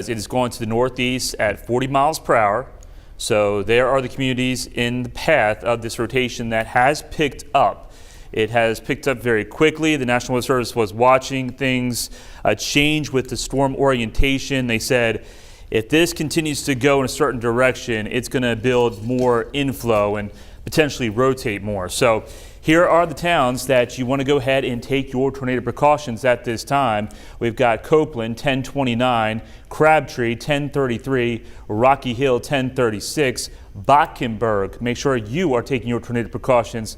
because it is going to the northeast at 40 miles per hour. So there are the communities in the path of this rotation that has picked up. It has picked up very quickly. The National Weather Service was watching things change with the storm orientation. They said if this continues to go in a certain direction, it's going to build more inflow and potentially rotate more. So here are the towns that you want to go ahead and take your tornado precautions at this time. We've got Copeland 1029, Crabtree 1033, Rocky Hill 1036, Botkenberg. Make sure you are taking your tornado precautions.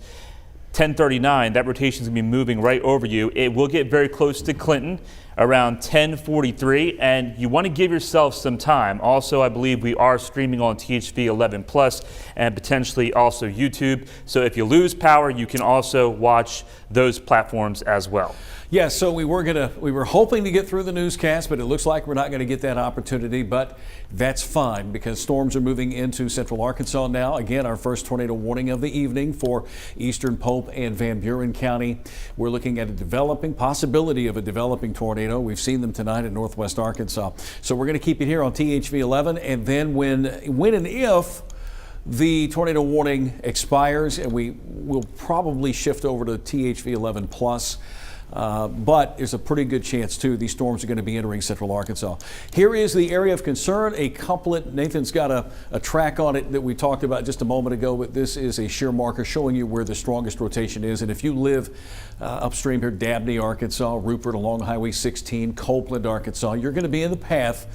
1039, that rotation is going to be moving right over you. It will get very close to Clinton around 1043, and you want to give yourself some time. Also, I believe we are streaming on THV11's and potentially also YouTube. So if you lose power, you can also watch those platforms as well. Yeah, so we were hoping to get through the newscast, but it looks like we're not going to get that opportunity, but that's fine because storms are moving into central Arkansas now. Again, our first tornado warning of the evening for eastern Pope and Van Buren County. We're looking at a possibility of a developing tornado. We've seen them tonight in northwest Arkansas. So we're going to keep it here on THV11, and then when and if the tornado warning expires, and we will probably shift over to THV11+. But there's a pretty good chance, too, these storms are going to be entering central Arkansas. Here is the area of concern, a couplet. Nathan's got a track on it that we talked about just a moment ago, but this is a shear marker showing you where the strongest rotation is. And if you live upstream here, Dabney, Arkansas, Rupert along Highway 16, Copeland, Arkansas, you're going to be in the path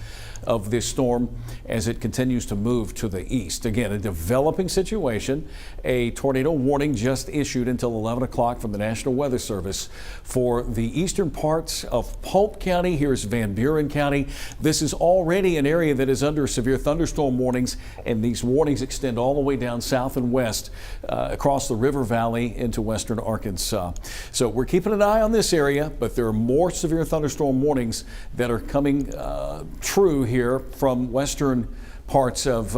of this storm as it continues to move to the east. Again, a developing situation. A tornado warning just issued until 11 o'clock from the National Weather Service for the eastern parts of Polk County. Here's Van Buren County. This is already an area that is under severe thunderstorm warnings, and these warnings extend all the way down south and west across the river valley into western Arkansas. So we're keeping an eye on this area, but there are more severe thunderstorm warnings that are coming true here from western parts of,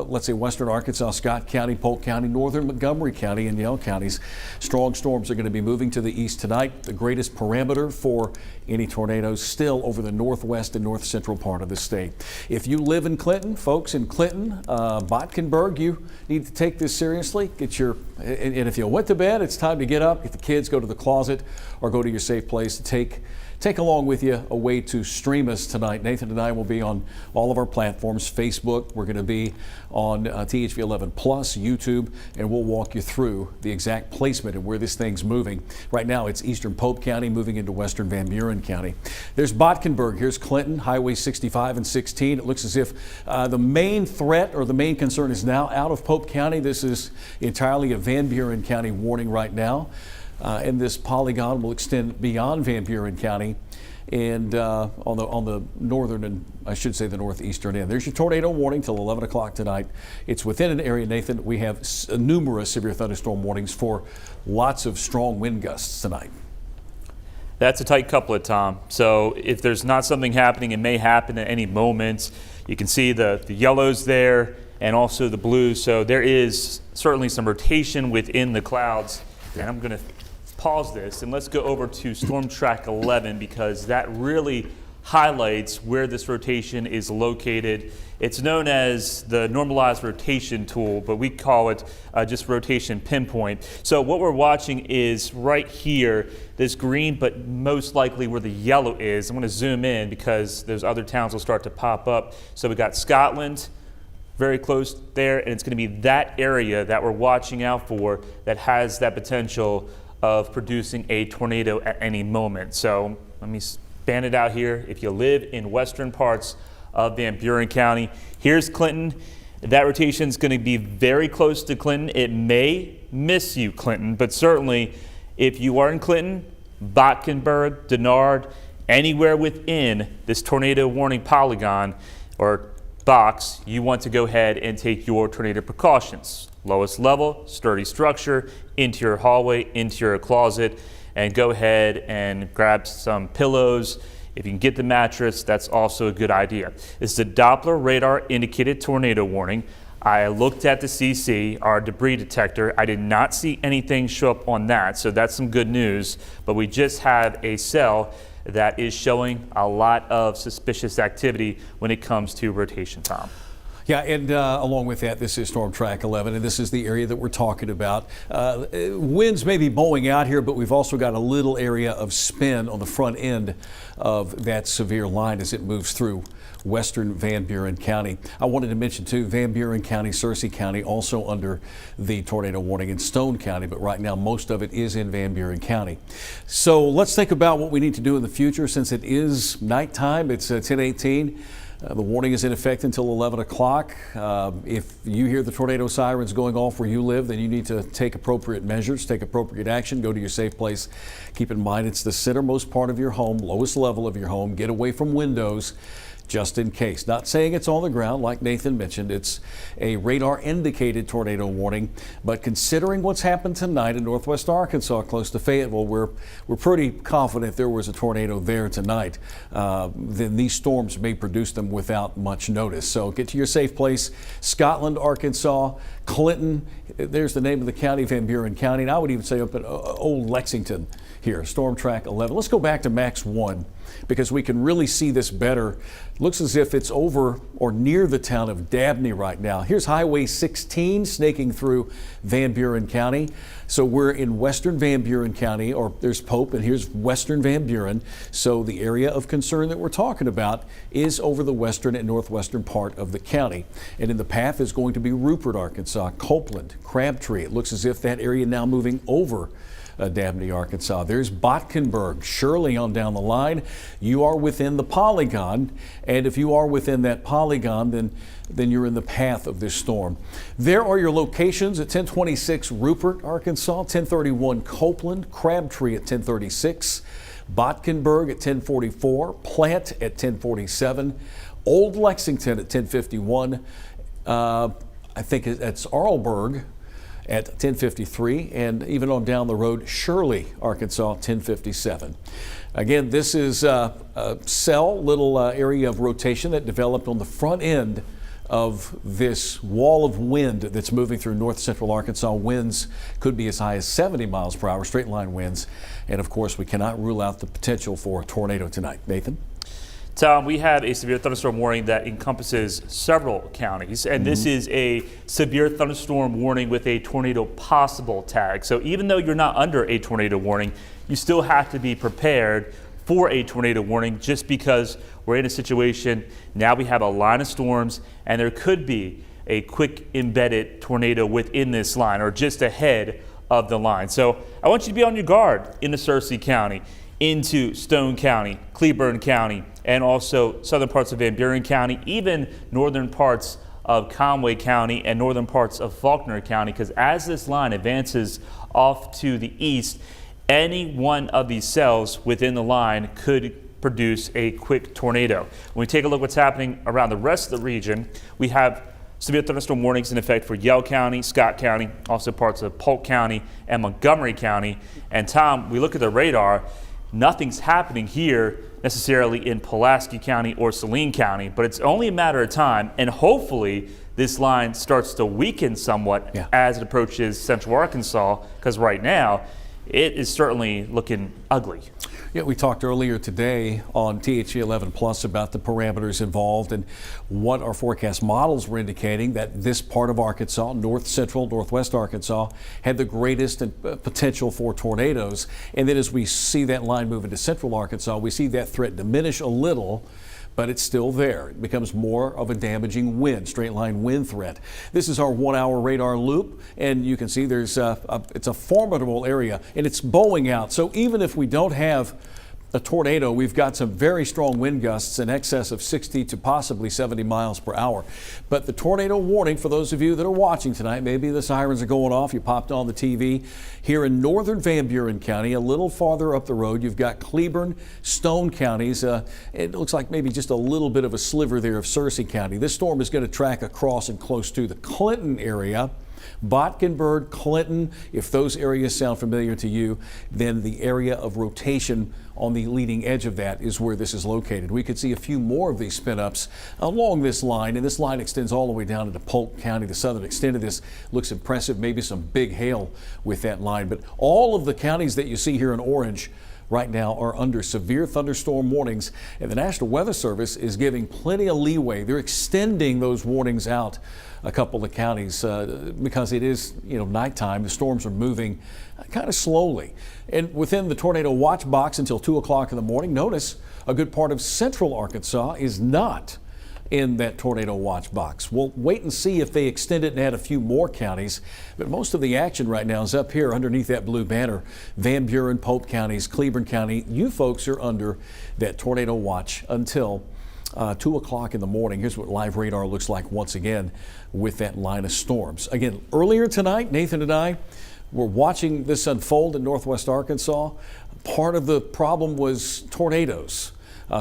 let's say, western Arkansas, Scott County, Polk County, northern Montgomery County, and Yell counties. Strong storms are going to be moving to the east tonight. The greatest parameter for any tornadoes still over the northwest and north central part of the state. If you live in Clinton, folks in Clinton, Botkenberg, you need to take this seriously. And if you went to bed, it's time to get up, get the kids, go to the closet, or go to your safe place to take along with you a way to stream us tonight. Nathan and I will be on all of our platforms. Facebook, we're going to be on THV11+, YouTube, and we'll walk you through the exact placement and where this thing's moving. Right now, it's eastern Pope County moving into western Van Buren County. There's Botkenberg. Here's Clinton, Highway 65 and 16. It looks as if the main threat or the main concern is now out of Pope County. This is entirely a Van Buren County warning right now. And this polygon will extend beyond Van Buren County and on the northern and I should say the northeastern end. There's your tornado warning till 11 o'clock tonight. It's within an area, Nathan. We have numerous severe thunderstorm warnings for lots of strong wind gusts tonight. That's a tight couplet, Tom. So if there's not something happening, it may happen at any moment. You can see the yellows there and also the blues. So there is certainly some rotation within the clouds. And I'm going to pause this and let's go over to Storm Track 11 because that really highlights where this rotation is located. It's known as the normalized rotation tool, but we call it just rotation pinpoint. So what we're watching is right here, this green, but most likely where the yellow is. I'm going to zoom in because those other towns will start to pop up. So we got Scotland, very close there, and it's going to be that area that we're watching out for that has that potential of producing a tornado at any moment. So let me span it out here. If you live in western parts of Van Buren County, here's Clinton. That rotation is going to be very close to Clinton. It may miss you, Clinton, but certainly if you are in Clinton, Botkenberg, Denard, anywhere within this tornado warning polygon or box, you want to go ahead and take your tornado precautions. Lowest level, sturdy structure, into your hallway, into your closet, and go ahead and grab some pillows. If you can get the mattress, that's also a good idea. This is a Doppler radar indicated tornado warning. I looked at the CC, our debris detector. I did not see anything show up on that, so that's some good news. But we just have a cell that is showing a lot of suspicious activity when it comes to rotation, Tom. Yeah, and along with that, this is Storm Track 11, and this is the area that we're talking about. Winds may be blowing out here, but we've also got a little area of spin on the front end of that severe line as it moves through western Van Buren County. I wanted to mention too, Van Buren County, Searcy County also under the tornado warning in Stone County, but right now most of it is in Van Buren County. So let's think about what we need to do in the future since it is nighttime. It's 10:18. The warning is in effect until 11 o'clock. If you hear the tornado sirens going off where you live, then you need to take appropriate measures, take appropriate action, go to your safe place. Keep in mind it's the centermost part of your home, lowest level of your home. Get away from windows just in case. Not saying it's on the ground, like Nathan mentioned. It's a radar indicated tornado warning, but considering what's happened tonight in northwest Arkansas close to Fayetteville, we're pretty confident there was a tornado there tonight. Then these storms may produce them without much notice. So get to your safe place. Scotland, Arkansas, Clinton, there's the name of the county, Van Buren County, and I would even say up at Old Lexington here, Storm Track 11. Let's go back to Max 1 because we can really see this better. Looks as if it's over or near the town of Dabney right now. Here's Highway 16 snaking through Van Buren County. So we're in western Van Buren County, or there's Pope, and here's western Van Buren. So the area of concern that we're talking about is over the western and northwestern part of the county. And in the path is going to be Rupert, Arkansas, Copeland, Crabtree. It looks as if that area now moving over Dabney, Arkansas. There's Botkenberg, Shirley on down the line. You are within the polygon, and if you are within that polygon, then you're in the path of this storm. There are your locations at 1026 Rupert, Arkansas, 1031 Copeland, Crabtree at 1036, Botkenberg at 1044, Plant at 1047, Old Lexington at 1051. I think that's Arlberg at 1053, and even on down the road, Shirley, Arkansas, 1057. Again, this is a cell, little area of rotation that developed on the front end of this wall of wind that's moving through north central Arkansas. Winds could be as high as 70 miles per hour, straight line winds. And of course, we cannot rule out the potential for a tornado tonight. Nathan? Tom, we have a severe thunderstorm warning that encompasses several counties, and this is a severe thunderstorm warning with a tornado possible tag. So even though you're not under a tornado warning, you still have to be prepared for a tornado warning just because we're in a situation now we have a line of storms and there could be a quick embedded tornado within this line or just ahead of the line. So I want you to be on your guard in the Searcy County, into Stone County, Cleburne County, and also southern parts of Van Buren County, even northern parts of Conway County and northern parts of Faulkner County, because as this line advances off to the east, any one of these cells within the line could produce a quick tornado. When we take a look what's happening around the rest of the region, we have severe thunderstorm warnings in effect for Yell County, Scott County, also parts of Polk County and Montgomery County. And Tom, we look at the radar, nothing's happening here necessarily in Pulaski County or Saline County, but it's only a matter of time, and hopefully this line starts to weaken somewhat as it approaches central Arkansas, because right now it is certainly looking ugly. Yeah, we talked earlier today on THV11's about the parameters involved and what our forecast models were indicating that this part of Arkansas, north central, northwest Arkansas, had the greatest potential for tornadoes. And then as we see that line move into central Arkansas, we see that threat diminish a little, but it's still there. It becomes more of a damaging wind, straight line wind threat. This is our 1 hour radar loop, and you can see there's it's a formidable area, and it's bowing out. So even if we don't have a tornado, we've got some very strong wind gusts in excess of 60 to possibly 70 miles per hour. But the tornado warning, for those of you that are watching tonight, maybe the sirens are going off, you popped on the TV. Here in northern Van Buren County, a little farther up the road, you've got Cleburne, Stone counties. It looks like maybe just a little bit of a sliver there of Searcy County. This storm is going to track across and close to the Clinton area. Botkenberg, Clinton, if those areas sound familiar to you, then the area of rotation on the leading edge of that is where this is located. We could see a few more of these spin-ups along this line, and this line extends all the way down into Polk County. The southern extent of this looks impressive, maybe some big hail with that line. But all of the counties that you see here in orange right now are under severe thunderstorm warnings, and the National Weather Service is giving plenty of leeway. They're extending those warnings out a couple of counties because it is, nighttime. The storms are moving kind of slowly. And within the tornado watch box until 2 o'clock in the morning, notice a good part of central Arkansas is not in that tornado watch box. We'll wait and see if they extend it and add a few more counties, but most of the action right now is up here underneath that blue banner. Van Buren, Pope counties, Cleburne County, you folks are under that tornado watch until 2 o'clock in the morning. Here's what live radar looks like once again with that line of storms. Again, earlier tonight, Nathan and I were watching this unfold in northwest Arkansas. Part of the problem was tornadoes.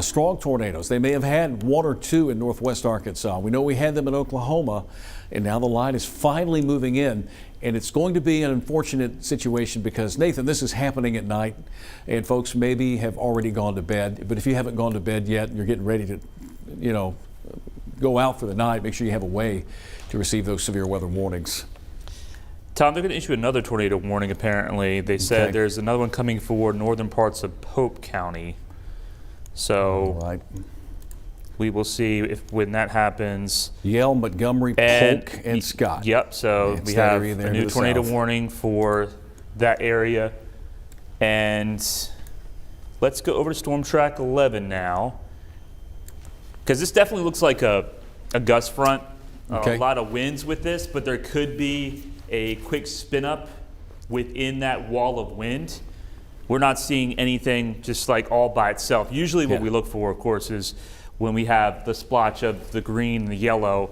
Strong tornadoes. They may have had one or two in northwest Arkansas. We know we had them in Oklahoma, and now the line is finally moving in. And it's going to be an unfortunate situation because, Nathan, this is happening at night, and folks maybe have already gone to bed. But if you haven't gone to bed yet and you're getting ready to, go out for the night, make sure you have a way to receive those severe weather warnings. Tom, they're going to issue another tornado warning, apparently. They said there's another one coming for northern parts of Pope County. So we will see when that happens. Yell, Montgomery, Polk, and Scott. Yep, so we have a new tornado warning for that area. And let's go over to Storm Track 11 now, because this definitely looks like a gust front. A lot of winds with this, but there could be a quick spin up within that wall of wind. We're not seeing anything just like all by itself. Usually what we look for, of course, is when we have the splotch of the green and the yellow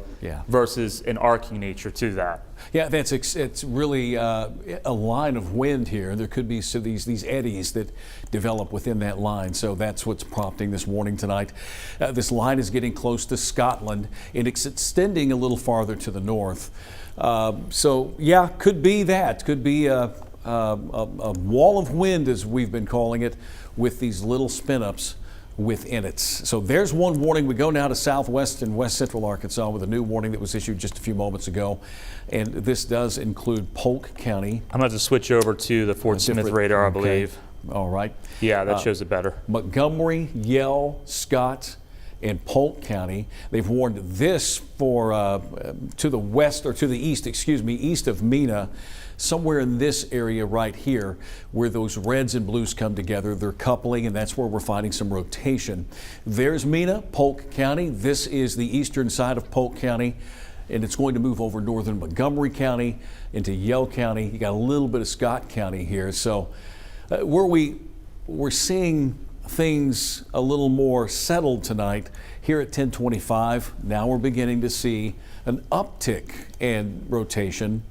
versus an arcing nature to that. Yeah, it's really a line of wind here. There could be these eddies that develop within that line. So that's what's prompting this warning tonight. This line is getting close to Scotland, and it's extending a little farther to the north. So yeah, could be that. Could be a wall of wind, as we've been calling it, with these little spin-ups within it. So there's one warning. We go now to southwest and west central Arkansas with a new warning that was issued just a few moments ago. And this does include Polk County. I'm going to switch over to the Fort Smith radar, I believe. All right. Yeah, that shows it better. Montgomery, Yell, Scott, and Polk County. They've warned this for to the west, or to the east, east of Mena, somewhere in this area right here where those reds and blues come together. They're coupling, and that's where we're finding some rotation. There's Mena, Polk County. This is the eastern side of Polk County, and it's going to move over northern Montgomery County into Yell County. You got a little bit of Scott County here. So we're seeing things a little more settled tonight here at 10:25. Now we're beginning to see an uptick in rotation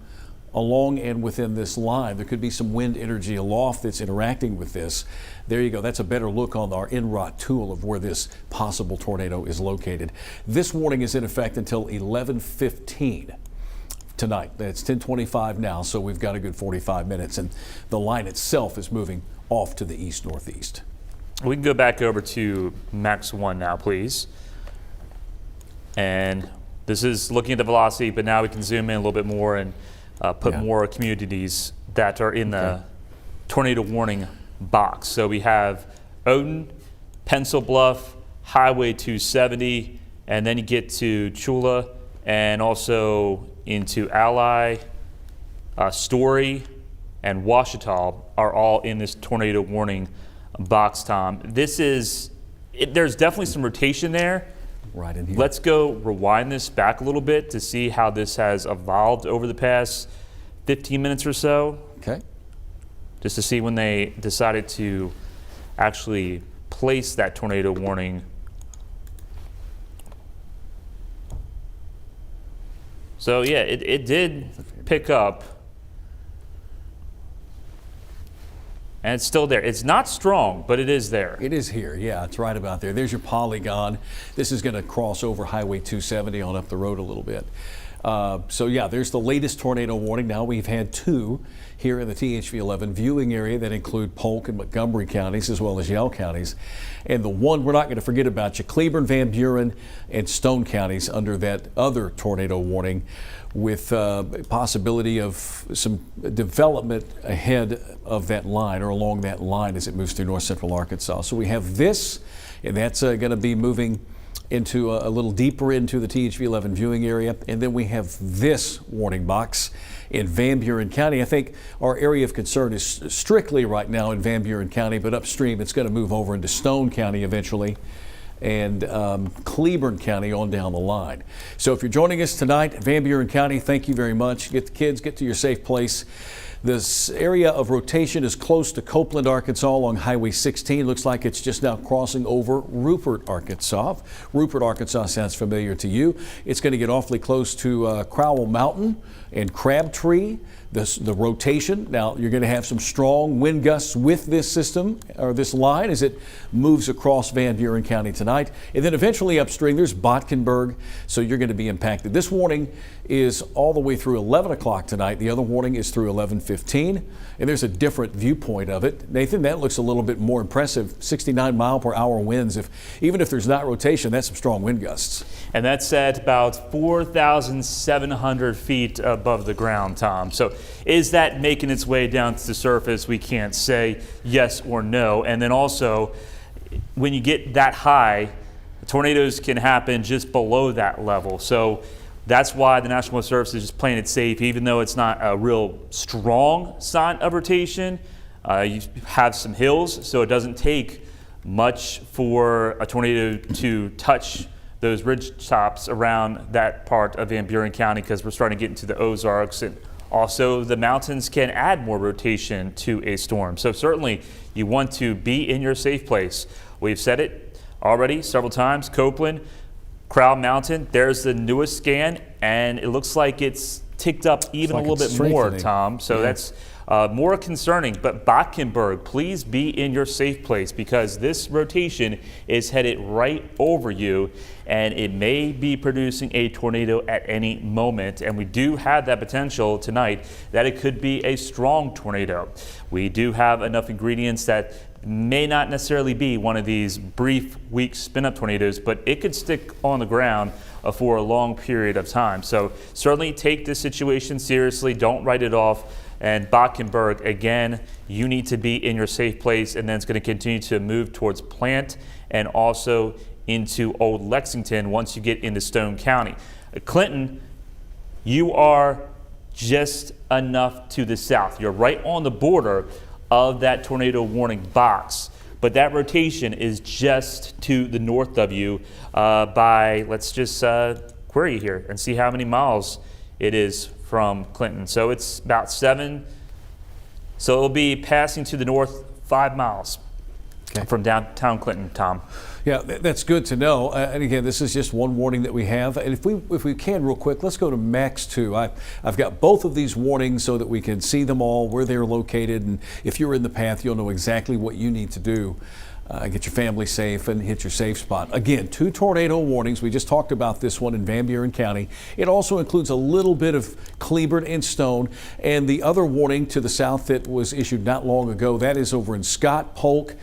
along and within this line. There could be some wind energy aloft that's interacting with this. There you go. That's a better look on our NROT tool of where this possible tornado is located. This warning is in effect until 11:15 tonight. It's 10:25 now, so we've got a good 45 minutes, and the line itself is moving off to the east-northeast. We can go back over to Max 1 now, please. And this is looking at the velocity, but now we can zoom in a little bit more and put more communities that are in the tornado warning box. So we have Odin, Pencil Bluff, Highway 270, and then you get to Chula and also into Ally, Story, and Ouachita are all in this tornado warning box, Tom. This is, there's definitely some rotation there. Right in here. Let's go rewind this back a little bit to see how this has evolved over the past 15 minutes or so. Okay. Just to see when they decided to actually place that tornado warning. So yeah, it did pick up. And it's still there. It's not strong, but it is there. It is here. Yeah, it's right about there. There's your polygon. This is going to cross over Highway 270 on up the road a little bit. So yeah, there's the latest tornado warning. Now we've had 2 here in the THV11 viewing area that include Polk and Montgomery counties as well as Yell counties. And the one we're not going to forget about, Cleburne, Van Buren, and Stone counties under that other tornado warning, with possibility of some development ahead of that line or along that line as it moves through north central Arkansas. So we have this, and that's going to be moving into a little deeper into the THV11 viewing area. And then we have this warning box in Van Buren County. I think our area of concern is strictly right now in Van Buren County, but upstream it's going to move over into Stone County eventually, and Cleburne County on down the line. So if you're joining us tonight, Van Buren County, thank you very much. Get the kids, get to your safe place. This area of rotation is close to Copeland, Arkansas along Highway 16. Looks like it's just now crossing over Rupert, Arkansas. Rupert, Arkansas sounds familiar to you. It's going to get awfully close to Crowell Mountain and Crabtree. The rotation. Now you're going to have some strong wind gusts with this system or this line as it moves across Van Buren County tonight. And then eventually upstream there's Botkenberg, so you're going to be impacted. This warning is all the way through 11 o'clock tonight. The other warning is through 11:15, and there's a different viewpoint of it. Nathan, that looks a little bit more impressive. 69-mile-per-hour winds. Even if there's not rotation, that's some strong wind gusts. And that's at about 4,700 feet above the ground, Tom. So is that making its way down to the surface? We can't say yes or no. And then also, when you get that high, tornadoes can happen just below that level. So that's why the National Weather Service is just playing it safe, even though it's not a real strong sign of rotation. You have some hills, so it doesn't take much for a tornado to touch those ridge tops around that part of Van Buren County, because we're starting to get into the Ozarks, and also the mountains can add more rotation to a storm. So certainly you want to be in your safe place. We've said it already several times. Copeland, Crowell Mountain, there's the newest scan, and it looks like it's ticked up even a little bit more, Tom. So that's more concerning. But Botkenberg, please be in your safe place, because this rotation is headed right over you, and it may be producing a tornado at any moment. And we do have that potential tonight that it could be a strong tornado. We do have enough ingredients that may not necessarily be one of these brief, weak spin-up tornadoes, but it could stick on the ground for a long period of time. So certainly take this situation seriously. Don't write it off. And Botkenberg, again, you need to be in your safe place, and then it's going to continue to move towards Plant and also into Old Lexington once you get into Stone County. Clinton, you are just enough to the south. You're right on the border of that tornado warning box, but that rotation is just to the north of you by, let's just query here and see how many miles it is from Clinton. So it's about 7, so it'll be passing to the north 5 miles from downtown Clinton, Tom. Yeah, that's good to know. And again, this is just one warning that we have. And if we can real quick, let's go to Max 2. I've got both of these warnings so that we can see them all, where they're located. And if you're in the path, you'll know exactly what you need to do. Get your family safe and hit your safe spot. Again, 2 tornado warnings. We just talked about this one in Van Buren County. It also includes a little bit of Cleburne and Stone. And the other warning to the south that was issued not long ago, that is over in Scott, Polk,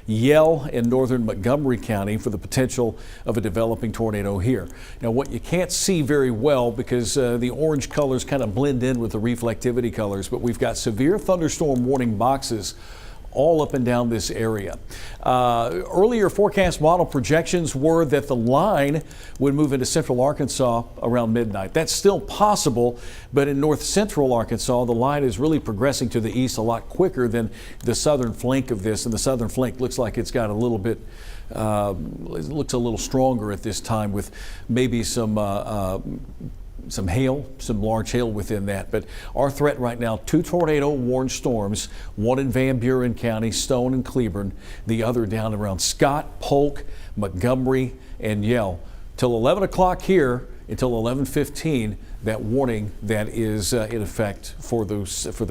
Yell, and northern Montgomery County for the potential of a developing tornado here. Now, what you can't see very well because the orange colors kind of blend in with the reflectivity colors, but we've got severe thunderstorm warning boxes all up and down this area. Earlier forecast model projections were that the line would move into central Arkansas around midnight. That's still possible, but in north central Arkansas, the line is really progressing to the east a lot quicker than the southern flank of this, and the southern flank looks like it's got a little bit, it looks a little stronger at this time with maybe some hail, some large hail within that. But our threat right now, 2 tornado warned storms, one in Van Buren County, Stone and Cleburne, the other down around Scott, Polk, Montgomery, and Yell. Till 11 o'clock here, until 11:15, that warning that is in effect for the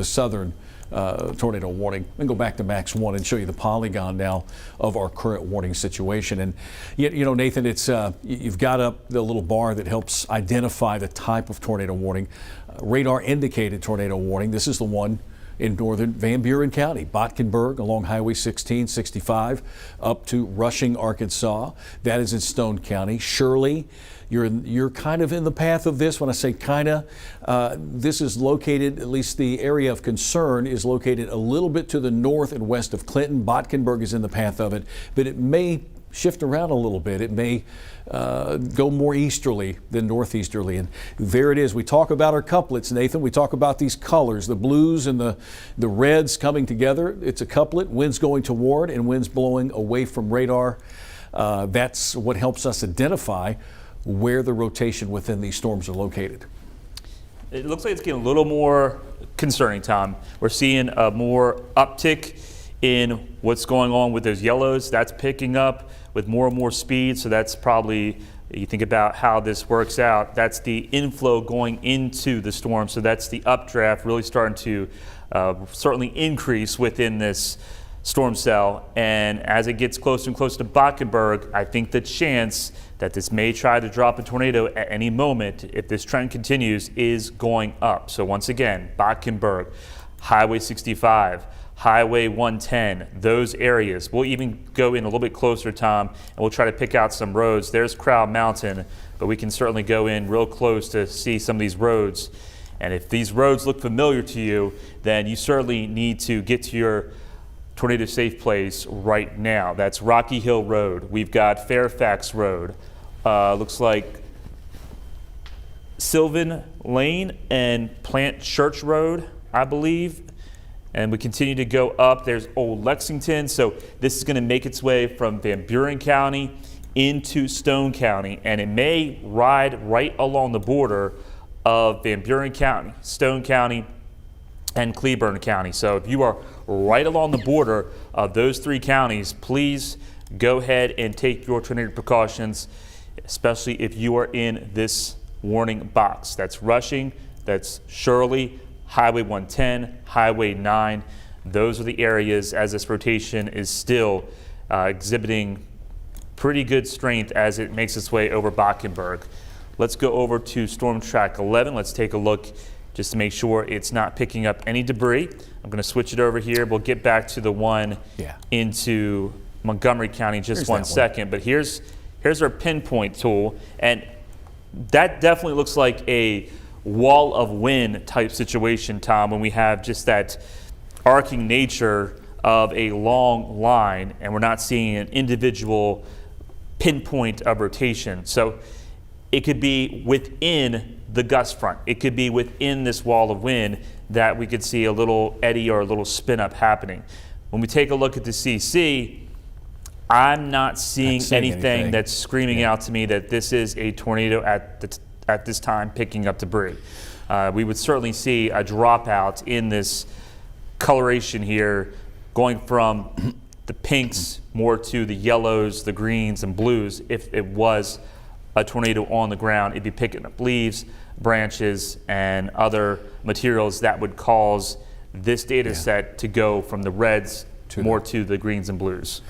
southern tornado warning. And go back to Max 1 and show you the polygon now of our current warning situation. And you know, Nathan, it's you've got up the little bar that helps identify the type of tornado warning. Radar indicated tornado warning. This is the one in northern Van Buren County, Botkenberg along Highway 16, 65, up to Rushing, Arkansas. That is in Stone County. Shirley, you're kind of in the path of this. When I say kind of, this is located, at least the area of concern is located a little bit to the north and west of Clinton. Botkenberg is in the path of it, but it may shift around a little bit. It may go more easterly than northeasterly. And there it is. We talk about our couplets, Nathan. We talk about these colors, the blues and the reds coming together. It's a couplet, winds going toward and winds blowing away from radar. That's what helps us identify where the rotation within these storms are located. It looks like it's getting a little more concerning, Tom. We're seeing a more uptick in what's going on with those yellows. That's picking up with more and more speed. So that's probably, you think about how this works out, that's the inflow going into the storm. So that's the updraft really starting to certainly increase within this storm cell. And as it gets closer and closer to Botkenberg, I think the chance that this may try to drop a tornado at any moment, if this trend continues, is going up. So once again, Botkenberg, Highway 65, Highway 110, those areas. We'll even go in a little bit closer, Tom, and we'll try to pick out some roads. There's Crowd Mountain, but we can certainly go in real close to see some of these roads. And if these roads look familiar to you, then you certainly need to get to your tornado safe place right now. That's Rocky Hill Road. We've got Fairfax Road. Looks like Sylvan Lane and Plant Church Road, I believe. And we continue to go up. There's Old Lexington. So this is going to make its way from Van Buren County into Stone County, and it may ride right along the border of Van Buren County, Stone County, and Cleburne County. So if you are right along the border of those three counties, please go ahead and take your tornado precautions, especially if you are in this warning box. That's Rushing, that's Shirley, Highway 110, Highway 9. Those are the areas as this rotation is still exhibiting pretty good strength as it makes its way over Botkenberg. Let's go over to Storm Track 11. Let's take a look just to make sure it's not picking up any debris. I'm going to switch it over here. We'll get back to the one into Montgomery County in just one second. But here's our pinpoint tool, and that definitely looks like a wall of wind type situation, Tom, when we have just that arcing nature of a long line and we're not seeing an individual pinpoint of rotation. So it could be within the gust front. It could be within this wall of wind that we could see a little eddy or a little spin up happening. When we take a look at the CC, I'm not seeing anything that's screaming out to me that this is a tornado at this time picking up debris. We would certainly see a dropout in this coloration here, going from the pinks more to the yellows, the greens, and blues. If it was a tornado on the ground, it'd be picking up leaves, branches, and other materials that would cause this data set to go from the reds more to the greens and blues.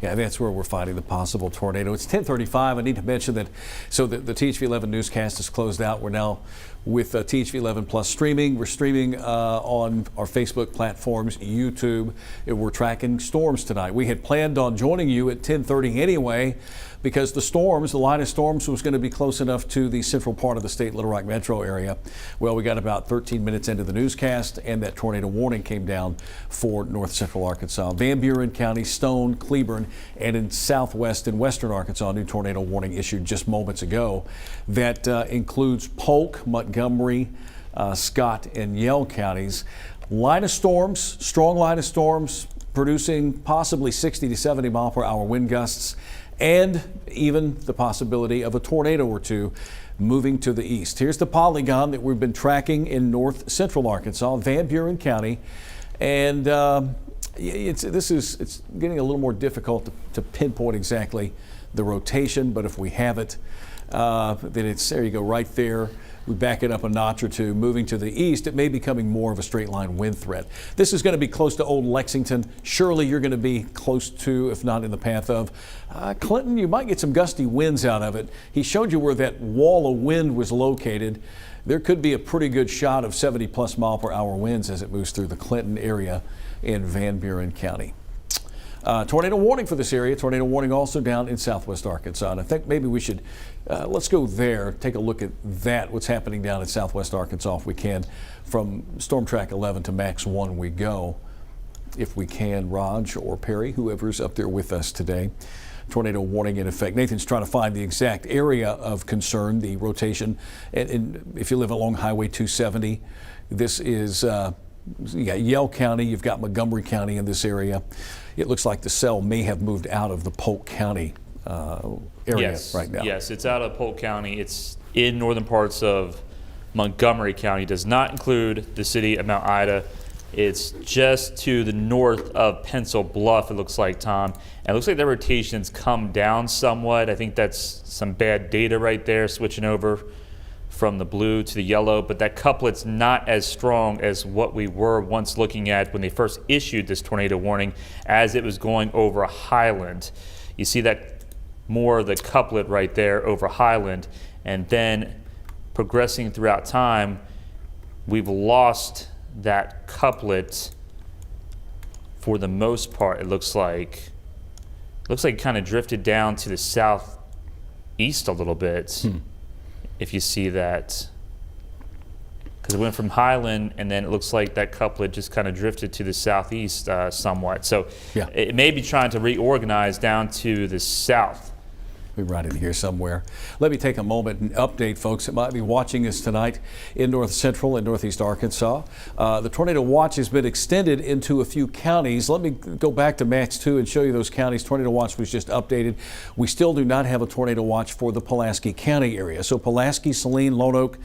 Yeah, that's where we're finding the possible tornado. It's 10:35. I need to mention that, so the THV11 newscast is closed out. We're now with THV11 Plus streaming. We're streaming on our Facebook platforms, YouTube. We're tracking storms tonight. We had planned on joining you at 10:30 anyway, because the line of storms was going to be close enough to the central part of the state, Little Rock metro area. Well, we got about 13 minutes into the newscast, and that tornado warning came down for north central Arkansas, Van Buren County, Stone, Cleburne, and in southwest and western Arkansas, a new tornado warning issued just moments ago. That includes Polk, Montgomery, Scott, and Yell counties. Line of storms, strong line of storms, producing possibly 60 to 70 mile per hour wind gusts, and even the possibility of a tornado or two moving to the east. Here's the polygon that we've been tracking in north central Arkansas, Van Buren County, and it's getting a little more difficult to pinpoint exactly the rotation, but if we have it, then it's, there you go, right there. We back it up a notch or two. Moving to the east, it may be becoming more of a straight line wind threat. This is going to be close to Old Lexington. Surely you're going to be close to, if not in the path of, Clinton. You might get some gusty winds out of it. He showed you where that wall of wind was located. There could be a pretty good shot of 70+ mile/hour winds as it moves through the Clinton area in Van Buren County. Tornado warning for this area. Tornado warning also down in southwest Arkansas. And I think maybe we should, let's go there, take a look at that, what's happening down in southwest Arkansas if we can. From Storm Track 11 to Max 1 we go, if we can. Raj or Perry, whoever's up there with us today. Tornado warning in effect. Nathan's trying to find the exact area of concern, the rotation. And if you live along Highway 270, this is, you got Yell County, you've got Montgomery County in this area. It looks like the cell may have moved out of the Polk County area right now. Yes, it's out of Polk County. It's in northern parts of Montgomery County. It does not include the city of Mount Ida. It's just to the north of Pencil Bluff, it looks like, Tom. And it looks like the rotation's come down somewhat. I think that's some bad data right there, switching over from the blue to the yellow, but that couplet's not as strong as what we were once looking at when they first issued this tornado warning as it was going over Highland. You see that more of the couplet right there over Highland, and then progressing throughout time, we've lost that couplet for the most part. It looks like it kind of drifted down to the southeast a little bit. If you see that, because it went from Highland and then it looks like that couplet just kind of drifted to the southeast somewhat. So yeah, it may be trying to reorganize down to the south. We're right in here somewhere. Let me take a moment and update folks that might be watching us tonight in north central and northeast Arkansas. The tornado watch has been extended into a few counties. Let me go back to Max 2 and show you those counties. Tornado watch was just updated. We still do not have a tornado watch for the Pulaski County area. So Pulaski, Saline, Lone Oak,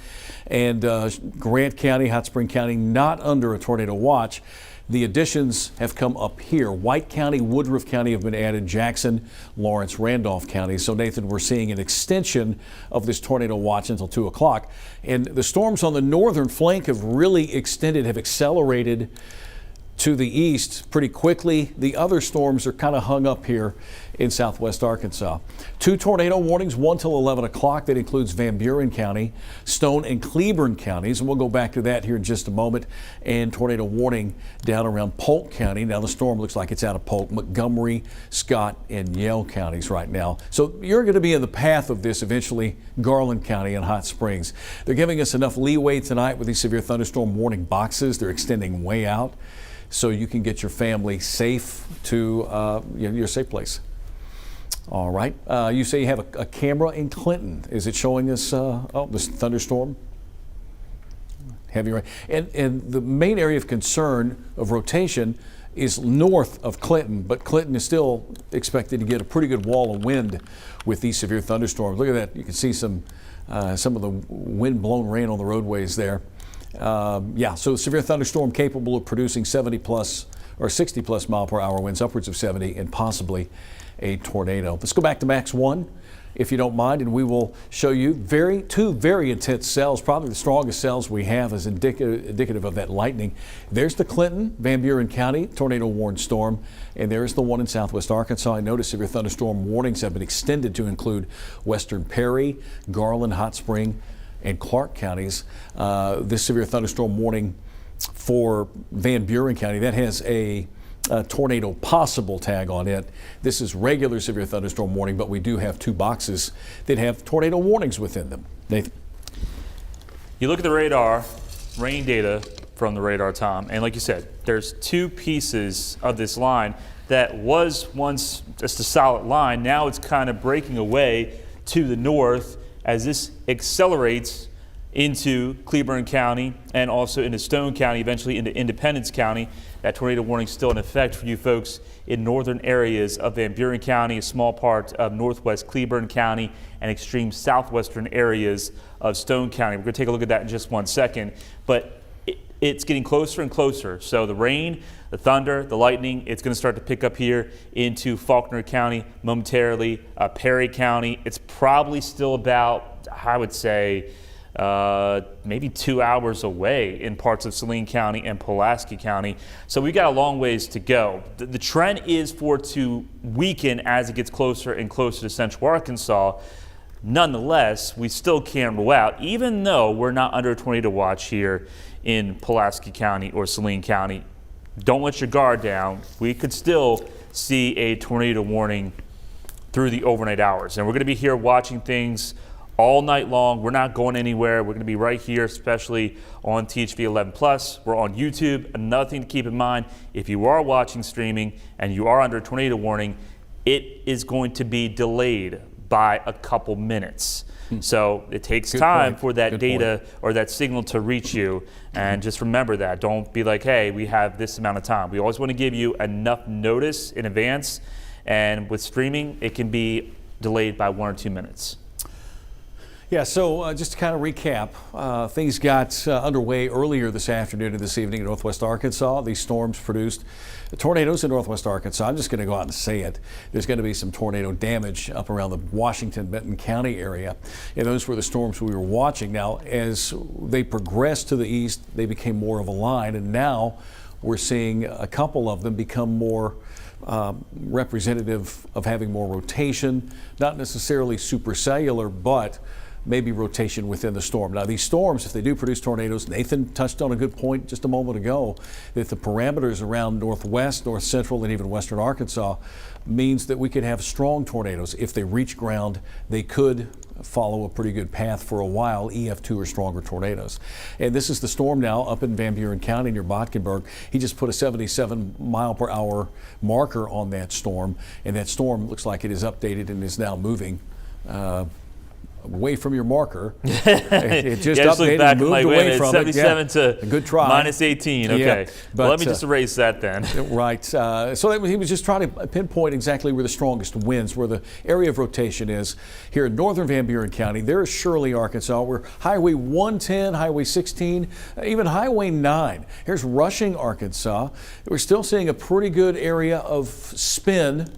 and Grant County, Hot Spring County, not under a tornado watch. The additions have come up here. White County, Woodruff County have been added, Jackson, Lawrence, Randolph County. So Nathan, we're seeing an extension of this tornado watch until 2 o'clock. And the storms on the northern flank have really extended, have accelerated to the east pretty quickly. The other storms are kind of hung up here in southwest Arkansas. 2 tornado warnings, 1 till 11 o'clock. That includes Van Buren County, Stone and Cleburne counties, and we'll go back to that here in just a moment. And tornado warning down around Polk County. Now the storm looks like it's out of Polk, Montgomery, Scott, and Yell counties right now. So you're going to be in the path of this eventually, Garland County and Hot Springs. They're giving us enough leeway tonight with these severe thunderstorm warning boxes. They're extending way out, so you can get your family safe to your safe place. All right. You say you have a camera in Clinton. Is it showing us this thunderstorm? Heavy rain. And the main area of concern of rotation is north of Clinton, but Clinton is still expected to get a pretty good wall of wind with these severe thunderstorms. Look at that. You can see some of the wind-blown rain on the roadways there. So severe thunderstorm capable of producing 70+ or 60+ mile/hour winds, upwards of 70, and possibly a tornado. Let's go back to Max 1, if you don't mind, and we will show you two very intense cells. Probably the strongest cells we have is indicative of that lightning. There's the Clinton, Van Buren County tornado warned storm, and there's the one in southwest Arkansas. I noticed severe thunderstorm warnings have been extended to include western Perry, Garland, Hot Spring, and Clark counties. This severe thunderstorm warning for Van Buren County, that has a tornado possible tag on it. This is regular severe thunderstorm warning, but we do have 2 boxes that have tornado warnings within them. Nathan? You look at the radar, rain data from the radar, Tom, and like you said, there's 2 pieces of this line that was once just a solid line. Now it's kind of breaking away to the north as this accelerates into Cleburne County and also into Stone County, eventually into Independence County. That tornado warning is still in effect for you folks in northern areas of Van Buren County, a small part of northwest Cleburne County, and extreme southwestern areas of Stone County. We're going to take a look at that in just 1 second, but it's getting closer and closer. So the rain, the thunder, the lightning, it's going to start to pick up here into Faulkner County momentarily, Perry County. It's probably still about, I would say, maybe 2 hours away in parts of Saline County and Pulaski County. So we've got a long ways to go. The trend is for it to weaken as it gets closer and closer to central Arkansas. Nonetheless, we still can't rule out, even though we're not under a tornado watch here in Pulaski County or Saline County, don't let your guard down. We could still see a tornado warning through the overnight hours. And we're going to be here watching things all night long. We're not going anywhere. We're going to be right here, especially on THV11's. We're on YouTube. Another thing to keep in mind, if you are watching streaming and you are under a tornado warning, it is going to be delayed by a couple minutes. So it takes time for that data or that signal to reach you. And just remember that. Don't be like, hey, we have this amount of time. We always want to give you enough notice in advance. And with streaming, it can be delayed by 1 or 2 minutes. Yeah, so just to kind of recap, things got underway earlier this afternoon and this evening in northwest Arkansas. These storms produced tornadoes in northwest Arkansas. I'm just going to go out and say it. There's going to be some tornado damage up around the Washington-Benton County area. And those were the storms we were watching. Now, as they progressed to the east, they became more of a line. And now we're seeing a couple of them become more representative of having more rotation, not necessarily supercellular, but maybe rotation within the storm. Now, these storms, if they do produce tornadoes, Nathan touched on a good point just a moment ago, that the parameters around northwest, north central, and even western Arkansas means that we could have strong tornadoes. If they reach ground, they could follow a pretty good path for a while, EF2 or stronger tornadoes. And this is the storm now up in Van Buren County near Botkenberg. He just put a 77-mile-per-hour marker on that storm, and that storm looks like it is updated and is now moving away from your marker. It just updated and moved away from it. 77 to a good try. minus 18. Okay. Yeah, but, well, let me just erase that then. Right. So he was just trying to pinpoint exactly where the strongest winds, where the area of rotation is. Here in northern Van Buren County, there is Shirley, Arkansas, where Highway 110, Highway 16, even Highway 9. Here's Rushing, Arkansas. We're still seeing a pretty good area of spin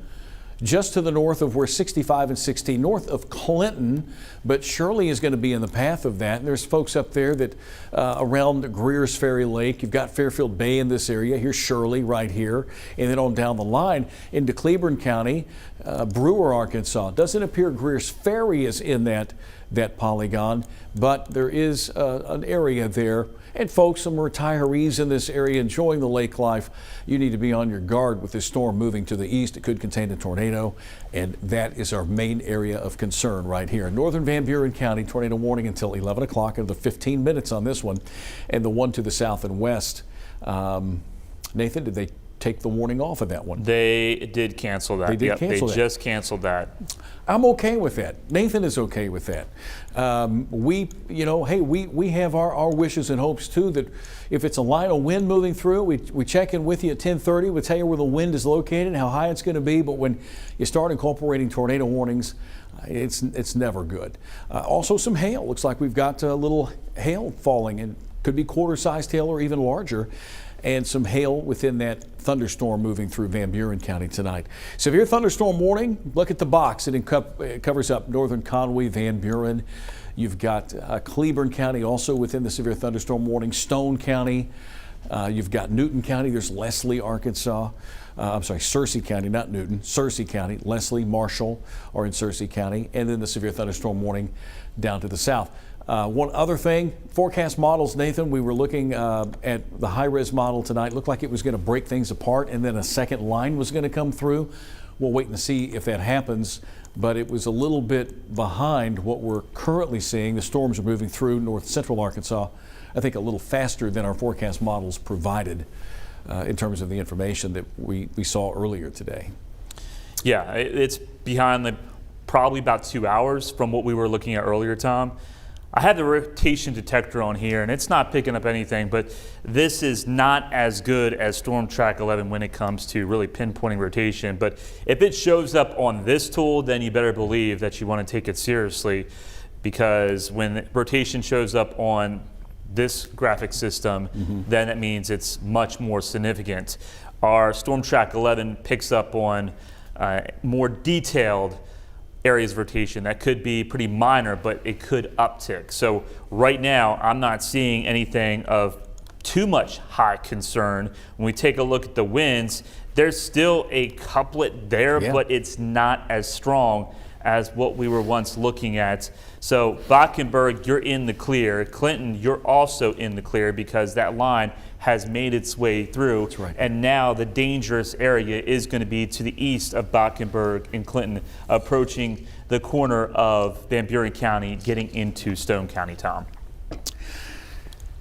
just to the north of where 65 and 16, north of Clinton, but Shirley is going to be in the path of that. And there's folks up there that around Greer's Ferry Lake. You've got Fairfield Bay in this area. Here's Shirley right here. And then on down the line into Cleburne County, Brewer, Arkansas. Doesn't appear Greer's Ferry is in that polygon, but there is an area there. And folks, some retirees in this area enjoying the lake life, you need to be on your guard with this storm moving to the east. It could contain a tornado, and that is our main area of concern right here. Northern Van Buren County, tornado warning until 11 o'clock, and the 15 minutes on this one, and the one to the south and west. Nathan, did they take the warning off of that one? They did cancel that. They did cancel that. They just canceled that. I'm okay with that. Nathan is okay with that. We have our wishes and hopes too, that if it's a line of wind moving through, we check in with you at 10:30. We'll tell you where the wind is located, how high it's going to be. But when you start incorporating tornado warnings, it's never good. Also some hail. Looks like we've got a little hail falling, and could be quarter-sized hail or even larger. And some hail within that thunderstorm moving through Van Buren County tonight. Severe thunderstorm warning. Look at the box. It covers up northern Conway, Van Buren. You've got Cleburne County also within the severe thunderstorm warning. Stone County. You've got Newton County. There's Leslie, Arkansas. Searcy County, not Newton. Searcy County. Leslie, Marshall are in Searcy County. And then the severe thunderstorm warning down to the south. One other thing, forecast models, Nathan, we were looking at the high-res model tonight. Looked like it was going to break things apart, and then a second line was going to come through. We'll wait and see if that happens, but it was a little bit behind what we're currently seeing. The storms are moving through north central Arkansas, I think a little faster than our forecast models provided in terms of the information that we saw earlier today. Yeah, it's behind probably about 2 hours from what we were looking at earlier, Tom. I have the rotation detector on here, and it's not picking up anything, but this is not as good as Storm Track 11 when it comes to really pinpointing rotation. But if it shows up on this tool, then you better believe that you want to take it seriously, because when rotation shows up on this graphic system, then that means it's much more significant. Our Storm Track 11 picks up on more detailed areas of rotation. That could be pretty minor, but it could uptick. So right now, I'm not seeing anything of too much high concern. When we take a look at the winds, there's still a couplet there, but it's not as strong as what we were once looking at. So Bockenberg, you're in the clear. Clinton, you're also in the clear because that line has made its way through. That's right. And now the dangerous area is going to be to the east of Bockenberg and Clinton, approaching the corner of Van Buren County, getting into Stone County, Tom.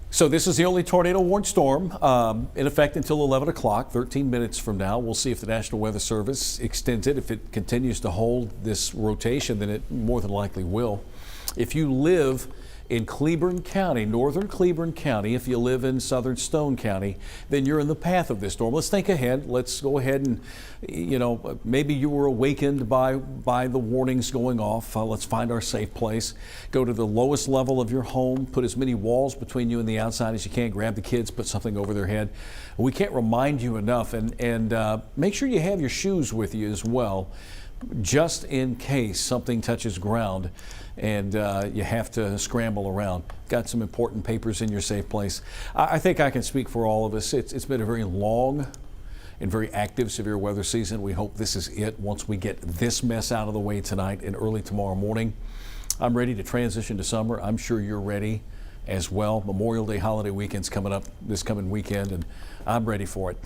So this is the only tornado warned storm in effect until 11 o'clock, 13 minutes from now. We'll see if the National Weather Service extends it. If it continues to hold this rotation, then it more than likely will. If you live in Cleburne County, northern Cleburne County, if you live in southern Stone County, then you're in the path of this storm. Let's think ahead. Let's go ahead and, maybe you were awakened by the warnings going off. Let's find our safe place. Go to the lowest level of your home. Put as many walls between you and the outside as you can. Grab the kids, put something over their head. We can't remind you enough. And make sure you have your shoes with you as well, just in case something touches ground and you have to scramble around. Got some important papers in your safe place. I think I can speak for all of us. It's been a very long and very active severe weather season. We hope this is it once we get this mess out of the way tonight and early tomorrow morning. I'm ready to transition to summer. I'm sure you're ready as well. Memorial Day holiday weekend's coming up this coming weekend, and I'm ready for it.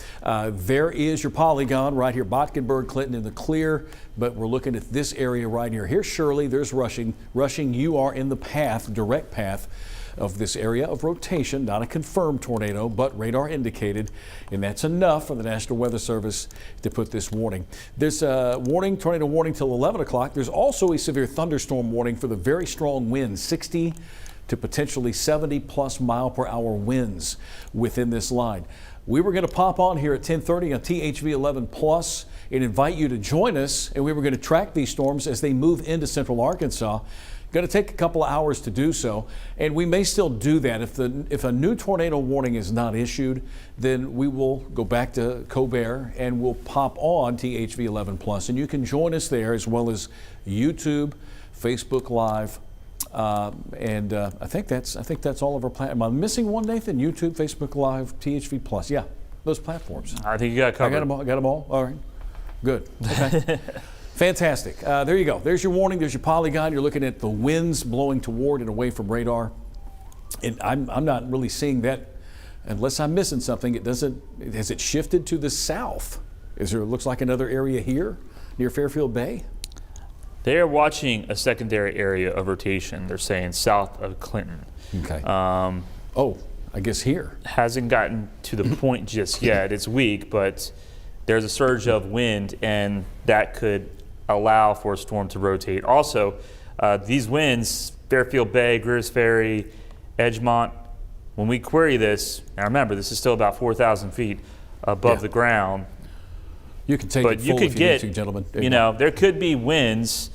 There is your polygon right here, Botkenberg, Clinton in the clear, but we're looking at this area right here. Here's Shirley, there's Rushing. Rushing, you are in the path, direct path of this area of rotation, not a confirmed tornado, but radar indicated, and that's enough for the National Weather Service to put this warning. There's a warning, tornado warning till 11 o'clock. There's also a severe thunderstorm warning for the very strong winds, 60 to potentially 70 plus mile per hour winds within this line. We were going to pop on here at 10:30 on THV11 and invite you to join us, and we were going to track these storms as they move into central Arkansas. Going to take a couple of hours to do so, and we may still do that. If a new tornado warning is not issued, then we will go back to Colbert and we'll pop on THV11 and you can join us there, as well as YouTube, Facebook Live. I think that's all of our platforms. Am I missing one, Nathan? YouTube, Facebook Live, THV Plus. Yeah, those platforms. I think you got it covered. I got them all. All right, good. Okay. Fantastic. There you go. There's your warning. There's your polygon. You're looking at the winds blowing toward and away from radar, and I'm not really seeing that unless I'm missing something. It doesn't. Has it shifted to the south? Looks like another area here near Fairfield Bay? They are watching a secondary area of rotation. They're saying south of Clinton. Okay. I guess here. Hasn't gotten to the point just yet. It's weak, but there's a surge of wind, and that could allow for a storm to rotate. Also, these winds, Fairfield Bay, Greers Ferry, Edgemont, when we query this, and remember, this is still about 4,000 feet above the ground. You can take it full if you need to, gentlemen. There could be winds,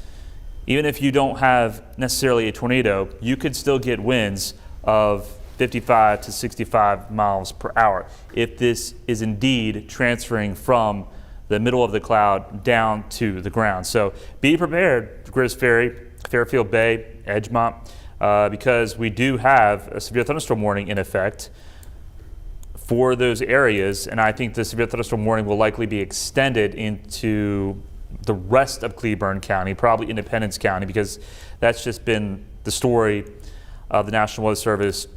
even if you don't have necessarily a tornado, you could still get winds of 55 to 65 miles per hour if this is indeed transferring from the middle of the cloud down to the ground. So be prepared, Greers Ferry, Fairfield Bay, Edgemont, because we do have a severe thunderstorm warning in effect for those areas, and I think the severe thunderstorm warning will likely be extended into the rest of Cleburne County, probably Independence County, because that's just been the story of the National Weather Service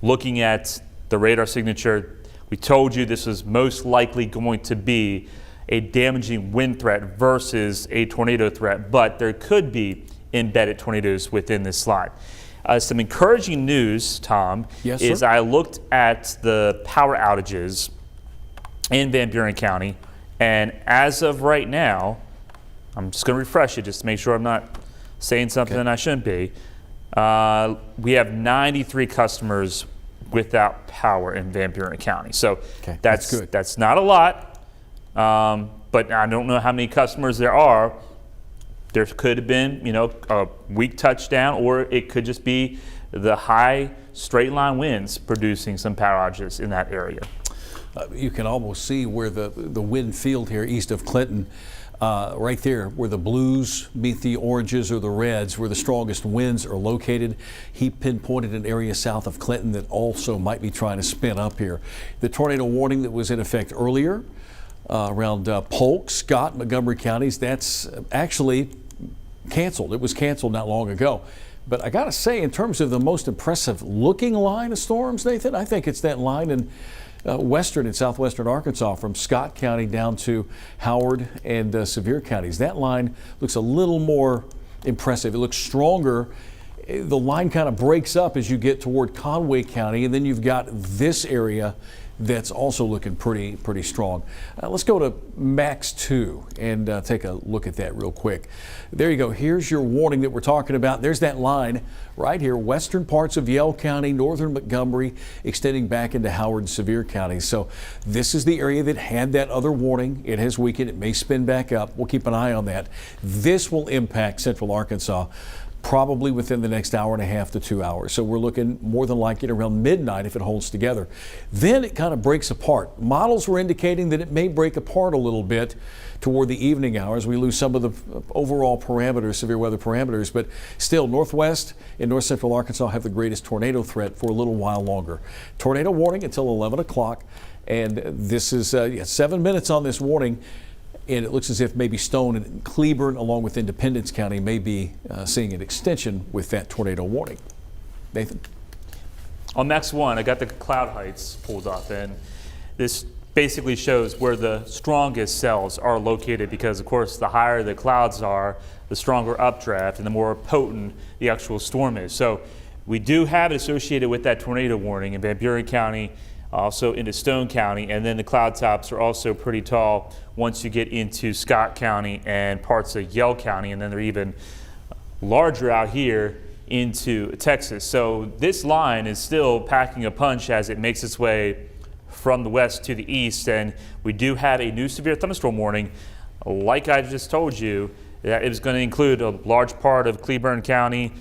looking at the radar signature. We told you this was most likely going to be a damaging wind threat versus a tornado threat, but there could be embedded tornadoes within this slot. Some encouraging news, Tom, is I looked at the power outages in Van Buren County, and as of right now, I'm just going to refresh it just to make sure I'm not saying something I shouldn't be. We have 93 customers without power in Van Buren County. So that's good. That's not a lot, but I don't know how many customers there are. There could have been, a weak touchdown, or it could just be the high straight line winds producing some power outages in that area. You can almost see where the wind field here east of Clinton Right there where the blues meet the oranges or the reds, where the strongest winds are located. He pinpointed an area south of Clinton that also might be trying to spin up here. The tornado warning that was in effect earlier around Polk, Scott, Montgomery counties, that's actually canceled. It was canceled not long ago. But I got to say, in terms of the most impressive looking line of storms, Nathan, I think it's that line in western and southwestern Arkansas from Scott County down to Howard and Sevier counties. That line looks a little more impressive. It looks stronger. The line kind of breaks up as you get toward Conway County, and then you've got this area that's also looking pretty strong. Let's go to Max 2 and take a look at that real quick. There you go. Here's your warning that we're talking about. There's that line right here, western parts of Yell County, northern Montgomery, extending back into Howard and Sevier counties. So this is the area that had that other warning. It has weakened. It may spin back up. We'll keep an eye on that. This will impact central Arkansas probably within the next hour and a half to 2 hours. So we're looking more than likely around midnight if it holds together. Then it kind of breaks apart. Models were indicating that it may break apart a little bit toward the evening hours. We lose some of the overall parameters, severe weather parameters, but still northwest and north central Arkansas have the greatest tornado threat for a little while longer. Tornado warning until 11 o'clock. And this is 7 minutes on this warning. And it looks as if maybe Stone and Cleburne, along with Independence County, may be seeing an extension with that tornado warning. Nathan? On Max 1, I got the cloud heights pulled up, and this basically shows where the strongest cells are located because, of course, the higher the clouds are, the stronger updraft and the more potent the actual storm is. So we do have it associated with that tornado warning in Van Buren County, also into Stone County, and then the cloud tops are also pretty tall once you get into Scott County and parts of Yell County, and then they're even larger out here into Texas. So this line is still packing a punch as it makes its way from the west to the east, and we do have a new severe thunderstorm warning. Like I just told you, that it was going to include a large part of Cleburne County,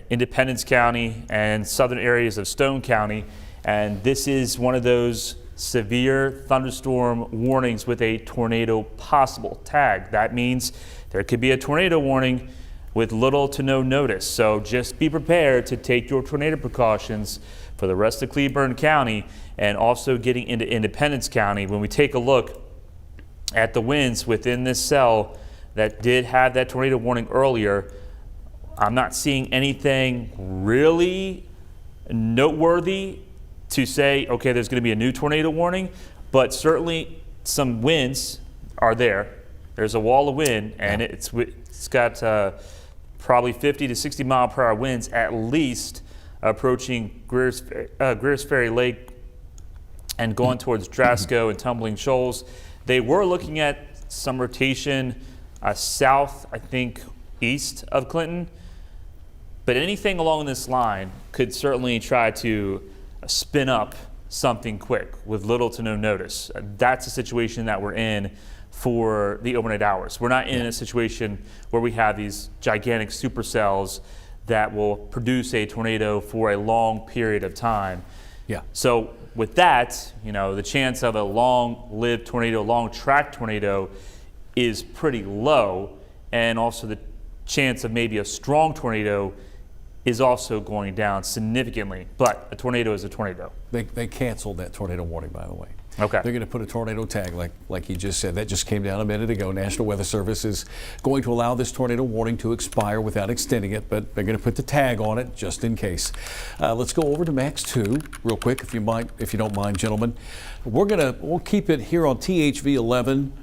Independence County, and southern areas of Stone County. And this is one of those severe thunderstorm warnings with a tornado possible tag. That means there could be a tornado warning with little to no notice. So just be prepared to take your tornado precautions for the rest of Cleburne County and also getting into Independence County. When we take a look at the winds within this cell that did have that tornado warning earlier, I'm not seeing anything really noteworthy to say, okay, there's going to be a new tornado warning, but certainly some winds are there. There's a wall of wind, and it's got probably 50 to 60 mile per hour winds at least approaching Greers Ferry Lake and going towards Drasco and Tumbling Shoals. They were looking at some rotation south, I think, east of Clinton, but anything along this line could certainly try to spin up something quick with little to no notice. That's a situation that we're in for the overnight hours. We're not in a situation where we have these gigantic supercells that will produce a tornado for a long period of time. Yeah. So with that, the chance of a long-lived tornado, long-track tornado is pretty low, and also the chance of maybe a strong tornado is also going down significantly, but a tornado is a tornado. They canceled that tornado warning, by the way. Okay. They're going to put a tornado tag, like he just said. That just came down a minute ago. National Weather Service is going to allow this tornado warning to expire without extending it, but they're going to put the tag on it just in case. Let's go over to Max 2 real quick, if you don't mind, gentlemen. We'll keep it here on THV11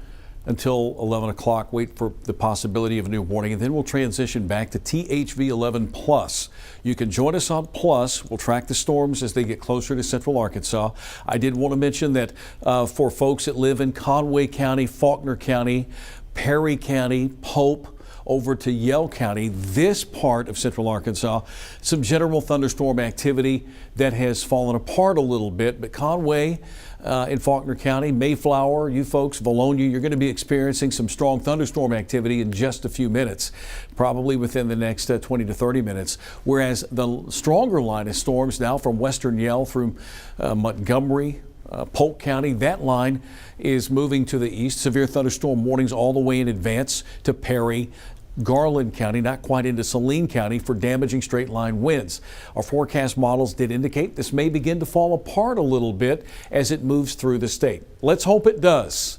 until 11 o'clock, wait for the possibility of a new warning, and then we'll transition back to THV11 Plus. You can join us on Plus. We'll track the storms as they get closer to central Arkansas. I did want to mention that for folks that live in Conway County, Faulkner County, Perry County, Pope, over to Yell County, this part of central Arkansas, some general thunderstorm activity that has fallen apart a little bit, but Conway in Faulkner County, Mayflower, you folks, Valonia, you're going to be experiencing some strong thunderstorm activity in just a few minutes, probably within the next 20 to 30 minutes, whereas the stronger line of storms now from western Yell through Montgomery, Polk County. That line is moving to the east. Severe thunderstorm warnings all the way in advance to Perry, Garland County, not quite into Saline County for damaging straight line winds. Our forecast models did indicate this may begin to fall apart a little bit as it moves through the state. Let's hope it does.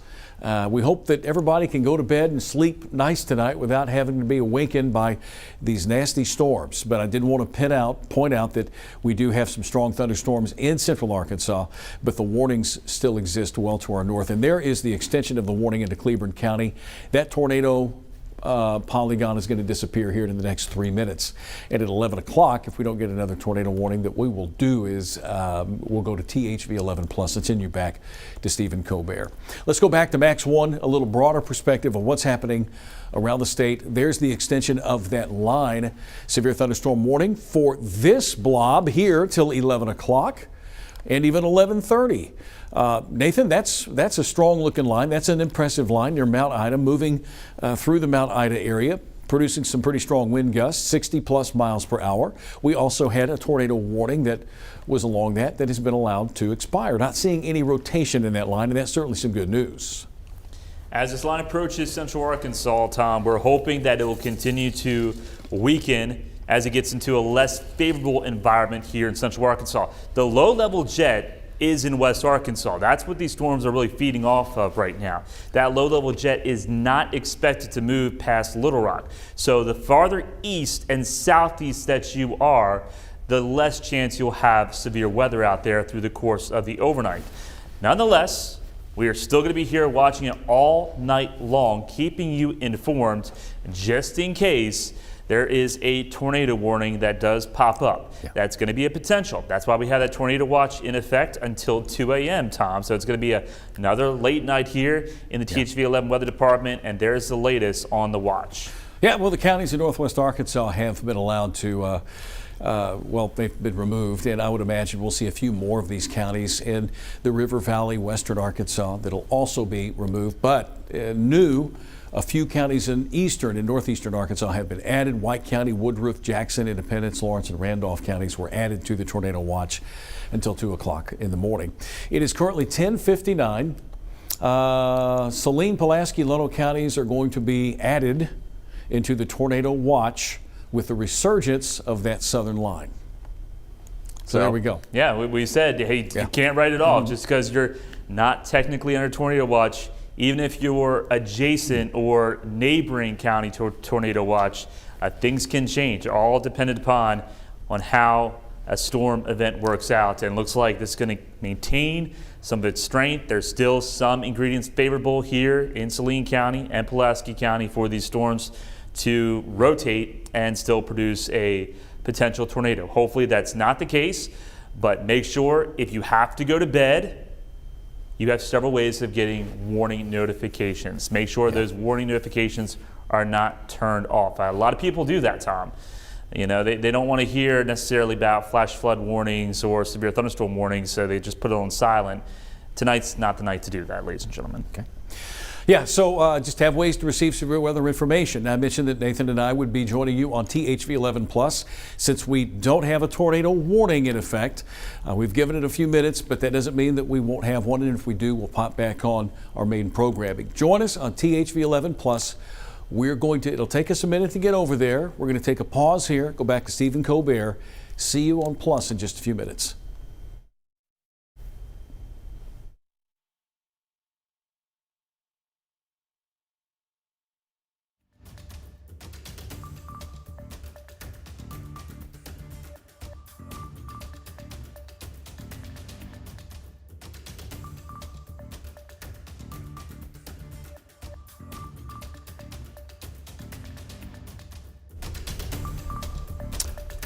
We hope that everybody can go to bed and sleep nice tonight without having to be awakened by these nasty storms. But I did want to point out that we do have some strong thunderstorms in central Arkansas, but the warnings still exist well to our north. And there is the extension of the warning into Buren County. That tornado polygon is going to disappear here in the next 3 minutes. And at 11 o'clock, if we don't get another tornado warning, that we will do is we'll go to THV11's. Let's send you back to Stephen Colbert. Let's go back to Max 1, a little broader perspective of what's happening around the state. There's the extension of that line. Severe thunderstorm warning for this blob here till 11 o'clock and even 11:30. Nathan, that's a strong looking line. That's an impressive line near Mount Ida, moving through the Mount Ida area, producing some pretty strong wind gusts, 60 plus miles per hour. We also had a tornado warning that was along that has been allowed to expire. Not seeing any rotation in that line, and that's certainly some good news. As this line approaches central Arkansas, Tom, we're hoping that it will continue to weaken as it gets into a less favorable environment here in central Arkansas. The low-level jet is in West Arkansas. That's what these storms are really feeding off of right now. That low-level jet is not expected to move past Little Rock. So the farther east and southeast that you are, the less chance you'll have severe weather out there through the course of the overnight. Nonetheless, we are still going to be here watching it all night long, keeping you informed just in case there is a tornado warning that does pop up. Yeah. That's going to be a potential. That's why we have that tornado watch in effect until 2 a.m., Tom. So it's going to be another late night here in the THV11 Weather Department, and there's the latest on the watch. Yeah, well, the counties in northwest Arkansas have been allowed to they've been removed, and I would imagine we'll see a few more of these counties in the River Valley, western Arkansas, that'll also be removed. But a few counties in eastern and northeastern Arkansas have been added. White County, Woodruff, Jackson, Independence, Lawrence, and Randolph counties were added to the tornado watch until 2 o'clock in the morning. It is currently 10:59. Saline, Pulaski, Lono counties are going to be added into the tornado watch with the resurgence of that southern line. So there we go. Yeah, we said, hey, you can't write it off just because you're not technically under tornado watch. Even if you're adjacent or neighboring county to tornado watch, things can change, all dependent upon on how a storm event works out. And it looks like this is going to maintain some of its strength. There's still some ingredients favorable here in Saline County and Pulaski County for these storms to rotate and still produce a potential tornado. Hopefully that's not the case, but make sure if you have to go to bed, you have several ways of getting warning notifications. Make sure those warning notifications are not turned off. A lot of people do that, Tom. You know, they don't want to hear necessarily about flash flood warnings or severe thunderstorm warnings, so they just put it on silent. Tonight's not the night to do that, ladies and gentlemen. Okay. Yeah, so just have ways to receive severe weather information. I mentioned that Nathan and I would be joining you on THV11+. Since we don't have a tornado warning in effect, we've given it a few minutes, but that doesn't mean that we won't have one, and if we do, we'll pop back on our main programming. Join us on THV11+. It'll take us a minute to get over there. We're going to take a pause here, go back to Stephen Colbert. See you on Plus in just a few minutes.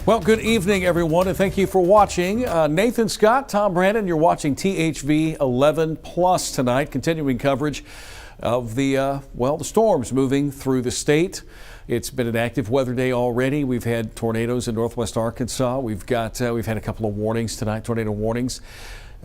Well, good evening, everyone, and thank you for watching. Nathan Scott, Tom Brannon, you're watching THV11+ tonight, continuing coverage of the storms moving through the state. It's been an active weather day already. We've had tornadoes in northwest Arkansas. We've had a couple of warnings tonight, tornado warnings.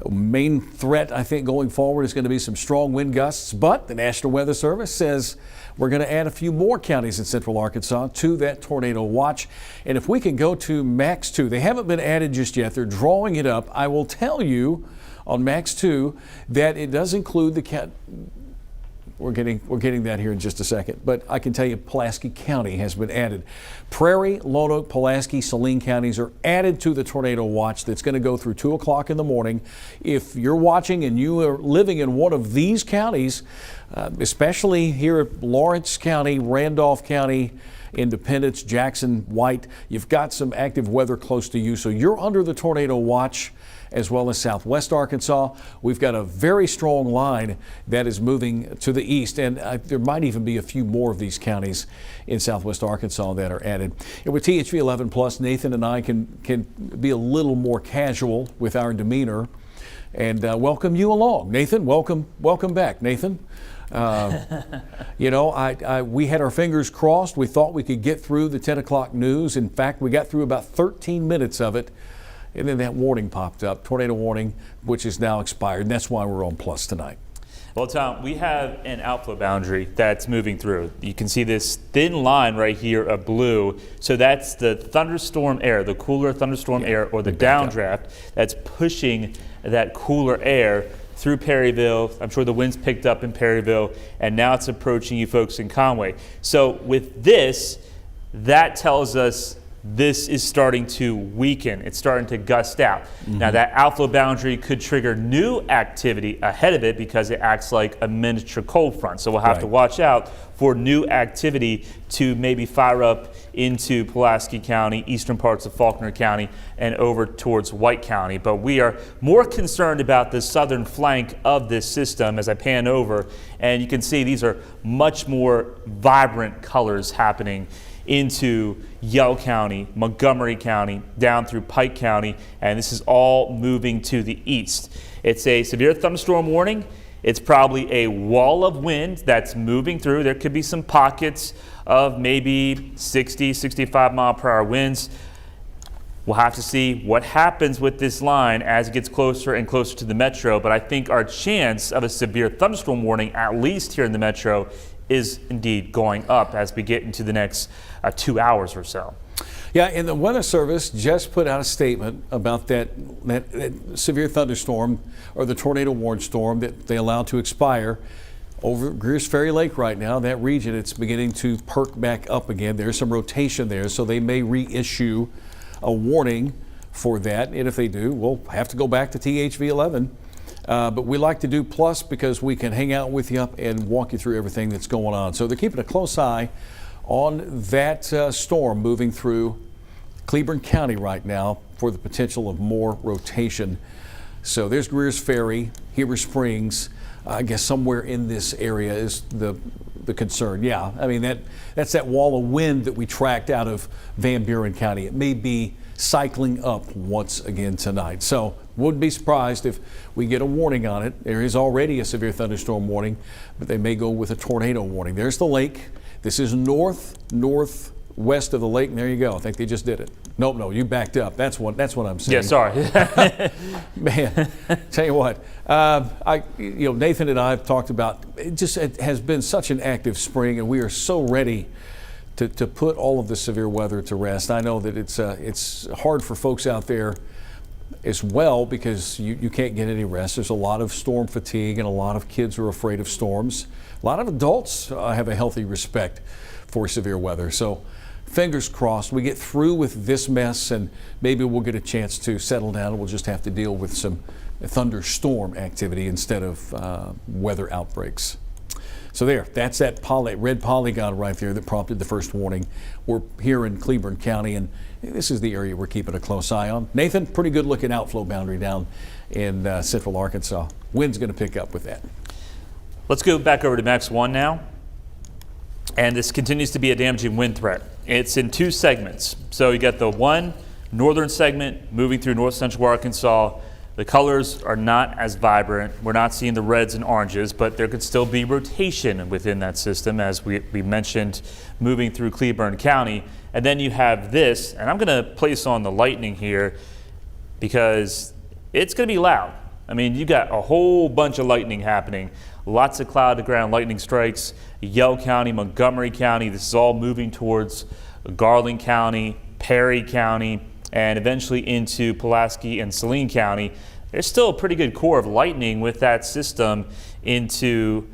Main threat, I think, going forward is going to be some strong wind gusts, but the National Weather Service says we're going to add a few more counties in central Arkansas to that tornado watch. And if we can go to Max 2, they haven't been added just yet. They're drawing it up. I will tell you on Max 2 that it does include the We're getting that here in just a second, but I can tell you Pulaski County has been added. Prairie, Lone Oak, Pulaski, Saline counties are added to the tornado watch that's going to go through 2 o'clock in the morning. If you're watching and you are living in one of these counties, especially here at Lawrence County, Randolph County, Independence, Jackson, White, you've got some active weather close to you, so you're under the tornado watch, as well as southwest Arkansas. We've got a very strong line that is moving to the east, and there might even be a few more of these counties in southwest Arkansas that are added. And with THV 11+, Nathan and I can be a little more casual with our demeanor and welcome you along. Nathan, welcome back, Nathan. You know, we had our fingers crossed. We thought we could get through the 10 o'clock news. In fact, we got through about 13 minutes of it. And then that warning popped up, tornado warning, which is now expired. And that's why we're on Plus tonight. Well, Tom, we have an outflow boundary that's moving through. You can see this thin line right here of blue. So that's the thunderstorm air, the cooler thunderstorm air, or the downdraft that's pushing that cooler air through Perryville. I'm sure the winds picked up in Perryville, and now it's approaching you folks in Conway. So with this, that tells us this is starting to weaken. It's starting to gust out. Now that outflow boundary could trigger new activity ahead of it because it acts like a miniature cold front. So we'll have to watch out for new activity to maybe fire up into Pulaski County, eastern parts of Faulkner County, and over towards White County. But we are more concerned about the southern flank of this system as I pan over. And you can see these are much more vibrant colors happening into Yell County, Montgomery County, down through Pike County, and this is all moving to the east. It's a severe thunderstorm warning. It's probably a wall of wind that's moving through. There could be some pockets of maybe 60, 65 mile per hour winds. We'll have to see what happens with this line as it gets closer and closer to the metro, but I think our chance of a severe thunderstorm warning, at least here in the metro, is indeed going up as we get into the next 2 hours or so. Yeah, and the Weather Service just put out a statement about that severe thunderstorm, or the tornado warning storm that they allowed to expire over Greers Ferry Lake right now. That region, it's beginning to perk back up again. There's some rotation there, so they may reissue a warning for that. And if they do, we'll have to go back to THV 11. But we like to do Plus because we can hang out with you up and walk you through everything that's going on. So they're keeping a close eye on that storm moving through Cleburne County right now for the potential of more rotation. So there's Greers Ferry, Heber Springs. I guess somewhere in this area is the concern. Yeah, I mean that's that wall of wind that we tracked out of Van Buren County. It may be cycling up once again tonight. So wouldn't be surprised if we get a warning on it. There is already a severe thunderstorm warning, but they may go with a tornado warning. There's the lake. This is northwest of the lake, and there you go. I think they just did it. Nope, no, you backed up. That's what I'm saying. Yeah, sorry. Man, tell you what, Nathan and I have talked about it has been such an active spring, and we are so ready to put all of the severe weather to rest. I know that it's hard for folks out there as well because you can't get any rest. There's a lot of storm fatigue, and a lot of kids are afraid of storms. A lot of adults have a healthy respect for severe weather. So fingers crossed we get through with this mess, and maybe we'll get a chance to settle down, and we'll just have to deal with some thunderstorm activity instead of weather outbreaks. So that's that red polygon right there that prompted the first warning. We're here in Cleburne County, and this is the area we're keeping a close eye on. Nathan, pretty good looking outflow boundary down in central Arkansas. Wind's going to pick up with that. Let's go back over to Max 1 now. And this continues to be a damaging wind threat. It's in 2 segments. So you got the one northern segment moving through north central Arkansas. The colors are not as vibrant. We're not seeing the reds and oranges, but there could still be rotation within that system, as we mentioned, moving through Cleburne County. And then you have this, and I'm going to place on the lightning here because it's going to be loud. I mean, you got a whole bunch of lightning happening. Lots of cloud-to-ground lightning strikes. Yell County, Montgomery County. This is all moving towards Garland County, Perry County, and eventually into Pulaski and Saline County. there's still a pretty good core of lightning with that system into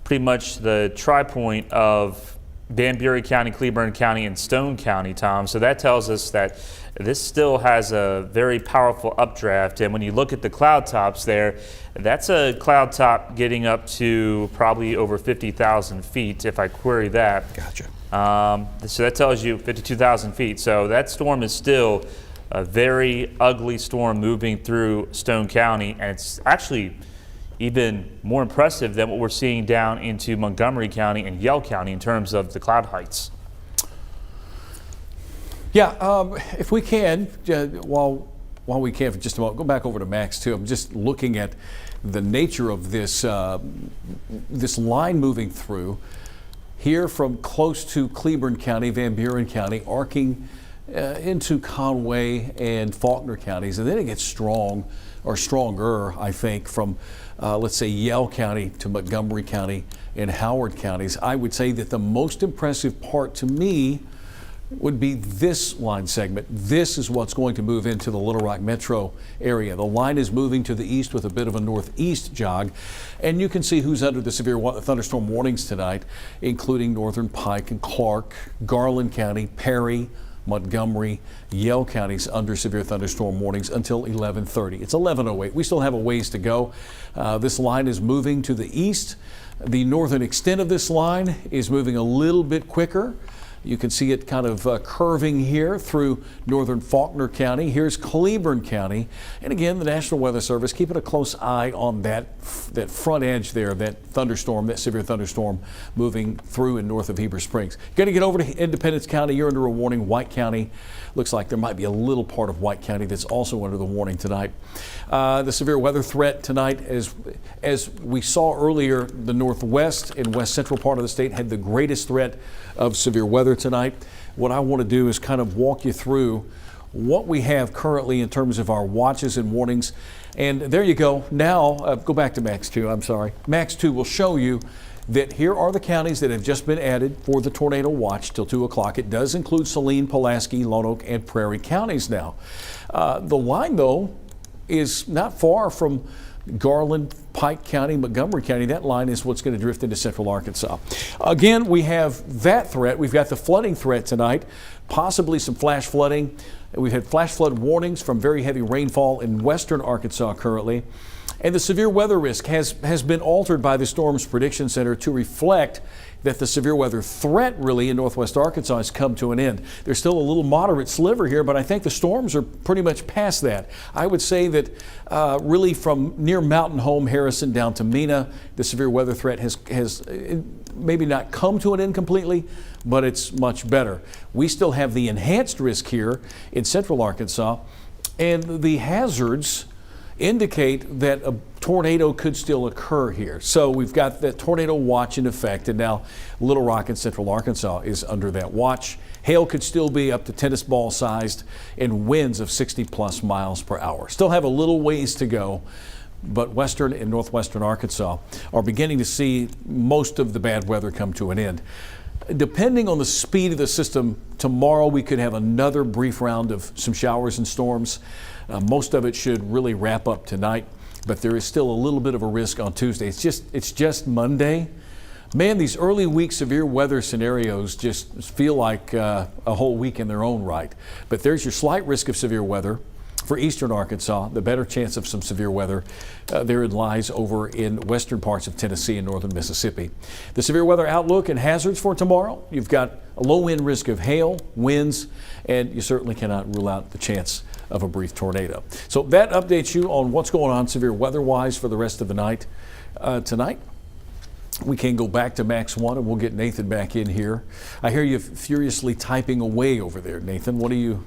pretty much the tri-point of Buren County, Cleburne County, and Stone County, Tom. So that tells us that this still has a very powerful updraft. And when you look at the cloud tops there, that's a cloud top getting up to probably over 50,000 feet if I query that. Gotcha. So that tells you 52,000 feet. So that storm is still a very ugly storm moving through Stone County, and it's actually even more impressive than what we're seeing down into Montgomery County and Yell County in terms of the cloud heights. Yeah, if we can, while we can for just a moment, go back over to Max too. I'm just looking at the nature of this this line moving through here from close to Cleburne County, Van Buren County, arcing into Conway and Faulkner counties, and then it gets strong or stronger, I think, from let's say Yell County to Montgomery County and Howard counties. I would say that the most impressive part to me would be this line segment. This is what's going to move into the Little Rock metro area. The line is moving to the east with a bit of a northeast jog, and you can see who's under the severe thunderstorm warnings tonight, including Northern Pike and Clark, Garland County, Perry, Montgomery, Yell counties under severe thunderstorm warnings until 11:30. It's 11:08. We still have a ways to go. This line is moving to the east. The northern extent of this line is moving a little bit quicker. You can see it kind of curving here through northern Faulkner County. Here's Cleburne County. And again, the National Weather Service keeping a close eye on that front edge there, that thunderstorm, that severe thunderstorm moving through and north of Heber Springs. Going to get over to Independence County. You're under a warning. White County. Looks like there might be a little part of White County that's also under the warning tonight. The severe weather threat tonight, as we saw earlier, the northwest and west central part of the state had the greatest threat of severe weather tonight. What I want to do is kind of walk you through what we have currently in terms of our watches and warnings. And there you go. Now, go back to Max 2, I'm sorry. Max 2 will show you that here are the counties that have just been added for the tornado watch till 2 o'clock. It does include Saline, Pulaski, Lone Oak, and Prairie counties now. The line, though, is not far from Garland, Pike County, Montgomery County. That line is what's going to drift into central Arkansas. Again, we have that threat. We've got the flooding threat tonight, possibly some flash flooding. We've had flash flood warnings from very heavy rainfall in western Arkansas currently. And the severe weather risk has been altered by the Storms Prediction Center to reflect that the severe weather threat really in northwest Arkansas has come to an end. There's still a little moderate sliver here, but I think the storms are pretty much past that. I would say that really from near Mountain Home, Harrison down to Mena, the severe weather threat has maybe not come to an end completely, but it's much better. We still have the enhanced risk here in central Arkansas, and the hazards indicate that a tornado could still occur here. So we've got that tornado watch in effect, and now Little Rock and central Arkansas is under that watch. Hail could still be up to tennis ball sized and winds of 60 plus miles per hour. Still have a little ways to go, but western and northwestern Arkansas are beginning to see most of the bad weather come to an end. Depending on the speed of the system, tomorrow we could have another brief round of some showers and storms. Most of it should really wrap up tonight, but there is still a little bit of a risk on Tuesday. It's just Monday. Man, these early week severe weather scenarios just feel like a whole week in their own right. But there's your slight risk of severe weather for eastern Arkansas. The better chance of some severe weather there it lies over in western parts of Tennessee and northern Mississippi. The severe weather outlook and hazards for tomorrow: you've got a low wind risk of hail, winds, and you certainly cannot rule out the chance of a brief tornado. So that updates you on what's going on severe weather-wise for the rest of the night. Tonight, we can go back to Max 1 and we'll get Nathan back in here. I hear you furiously typing away over there, Nathan. What are you?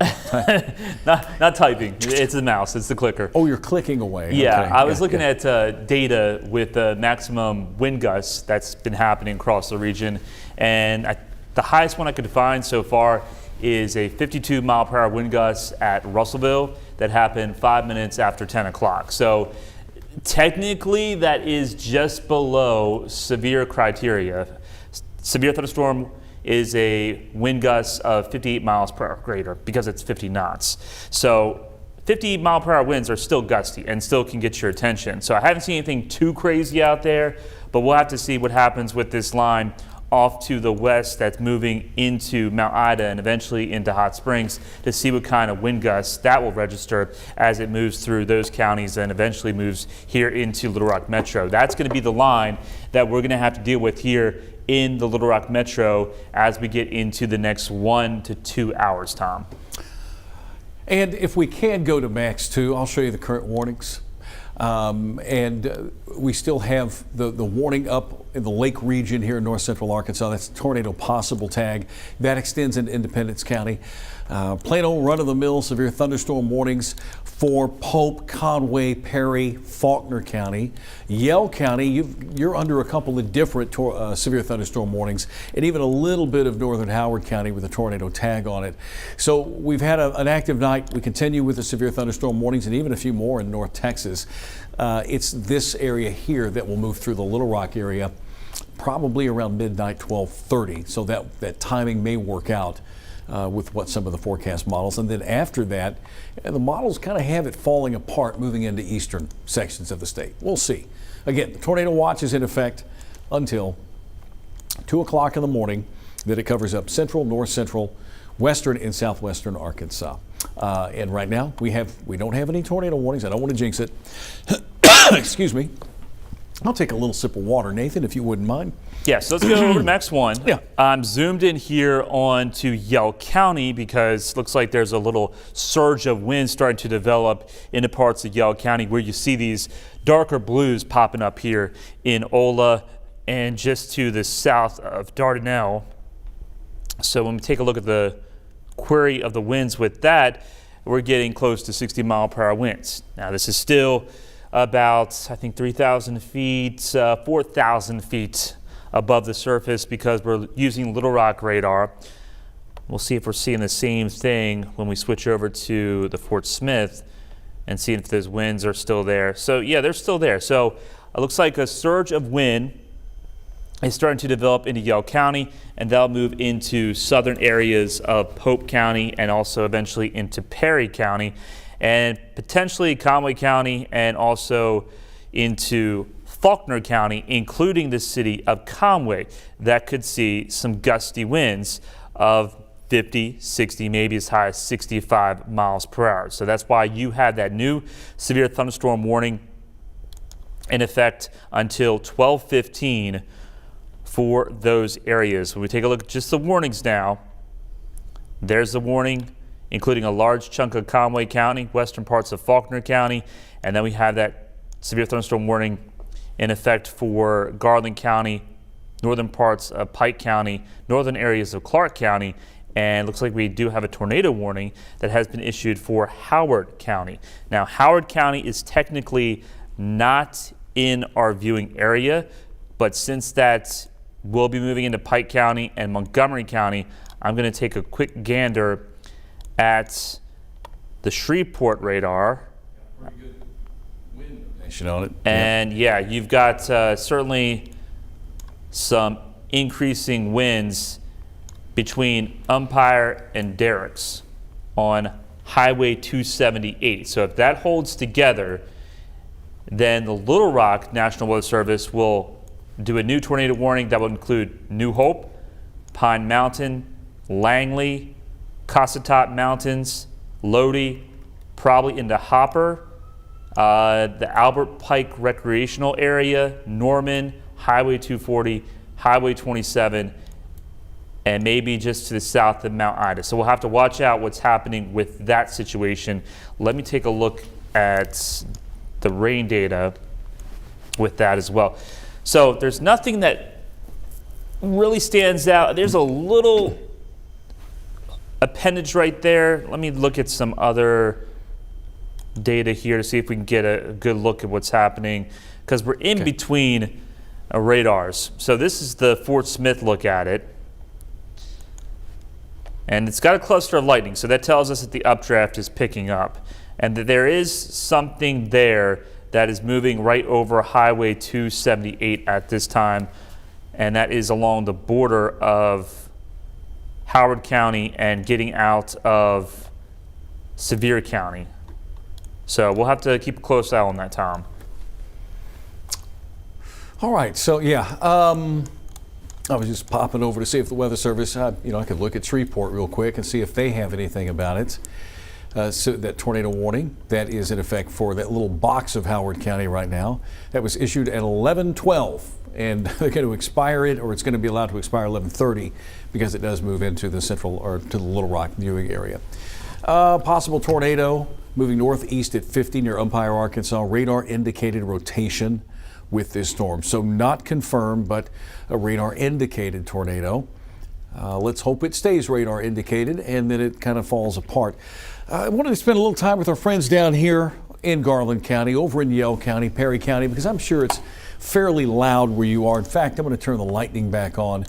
not typing. It's the mouse. It's the clicker. Oh, you're clicking away. Yeah, okay. I was looking at data with the maximum wind gusts that's been happening across the region, and the highest one I could find so far is a 52 mile per hour wind gust at Russellville that happened 5 minutes after 10 o'clock. So technically that is just below severe criteria. Severe thunderstorm is a wind gust of 58 miles per hour greater because it's 50 knots. So 50-mile-per-hour winds are still gusty and still can get your attention. So I haven't seen anything too crazy out there, but we'll have to see what happens with this line off to the west that's moving into Mount Ida and eventually into Hot Springs to see what kind of wind gusts that will register as it moves through those counties and eventually moves here into Little Rock Metro. That's going to be the line that we're going to have to deal with here in the Little Rock Metro as we get into the next 1 to 2 hours, Tom. And if we can go to Max 2, I'll show you the current warnings. We still have the warning up in the lake region here in north central Arkansas. That's tornado possible tag. That extends into Independence County. Plain old run-of-the-mill severe thunderstorm warnings for Pope, Conway, Perry, Faulkner County. Yell County, you're under a couple of different severe thunderstorm warnings, and even a little bit of northern Howard County with a tornado tag on it. So we've had an active night. We continue with the severe thunderstorm warnings and even a few more in North Texas. It's this area here that will move through the Little Rock area probably around midnight, 12:30. So that timing may work out with what some of the forecast models. And then after that, the models kind of have it falling apart moving into eastern sections of the state. We'll see. Again, the tornado watch is in effect until 2 o'clock in the morning. That it covers up central, north central, western, and southwestern Arkansas. And right now we don't have any tornado warnings. I don't want to jinx it. Excuse me. I'll take a little sip of water, Nathan, if you wouldn't mind. Yes, let's go over to Max 1. Yeah. I'm zoomed in here on to Yell County because it looks like there's a little surge of wind starting to develop into parts of Yell County where you see these darker blues popping up here in Ola and just to the south of Dardanelle. So when we take a look at the query of the winds with that, we're getting close to 60-mile-per-hour winds. Now this is still about, I think, 3,000 feet, 4,000 feet above the surface because we're using Little Rock radar. We'll see if we're seeing the same thing when we switch over to the Fort Smith and see if those winds are still there. So yeah, they're still there. So it looks like a surge of wind is starting to develop into Yell County, and that'll move into southern areas of Pope County and also eventually into Perry County and potentially Conway County and also into Faulkner County, including the city of Conway. That could see some gusty winds of 50, 60, maybe as high as 65 miles per hour. So that's why you had that new severe thunderstorm warning in effect until 12:15 for those areas. When we take a look at just the warnings now, there's the warning, including a large chunk of Conway County, western parts of Faulkner County, and then we have that severe thunderstorm warning in effect for Garland County, northern parts of Pike County, northern areas of Clark County, and it looks like we do have a tornado warning that has been issued for Howard County. Now, Howard County is technically not in our viewing area, but since that will be moving into Pike County and Montgomery County, I'm going to take a quick gander at the Shreveport radar. Pretty good wind notation on it. And yeah, you've got certainly some increasing winds between Umpire and Derricks on Highway 278. So if that holds together, then the Little Rock National Weather Service will do a new tornado warning that will include New Hope, Pine Mountain, Langley, Cossatot Mountains, Lodi, probably into Hopper, the Albert Pike Recreational Area, Norman, Highway 240, Highway 27, and maybe just to the south of Mount Ida. So we'll have to watch out what's happening with that situation. Let me take a look at the rain data with that as well. So there's nothing that really stands out. There's a little appendage right there. Let me look at some other data here to see if we can get a good look at what's happening because we're in between radars. So this is the Fort Smith look at it. And it's got a cluster of lightning, so that tells us that the updraft is picking up and that there is something there that is moving right over Highway 278 at this time, and that is along the border of Howard County and getting out of Sevier County. So we'll have to keep a close eye on that, Tom. All right, so yeah, I was just popping over to see if the Weather Service, I could look at Shreveport real quick and see if they have anything about it. So that tornado warning that is in effect for that little box of Howard County right now, that was issued at 11:12, and they're going to expire it, or it's going to be allowed to expire 11:30 because it does move into the central or to the Little Rock viewing area. Possible tornado moving northeast at 50 near Umpire, Arkansas. Radar indicated rotation with this storm. So not confirmed, but a radar indicated tornado. Let's hope it stays radar indicated and that it kind of falls apart. I wanted to spend a little time with our friends down here in Garland County, over in Yell County, Perry County, because I'm sure it's fairly loud where you are. In fact, I'm going to turn the lightning back on.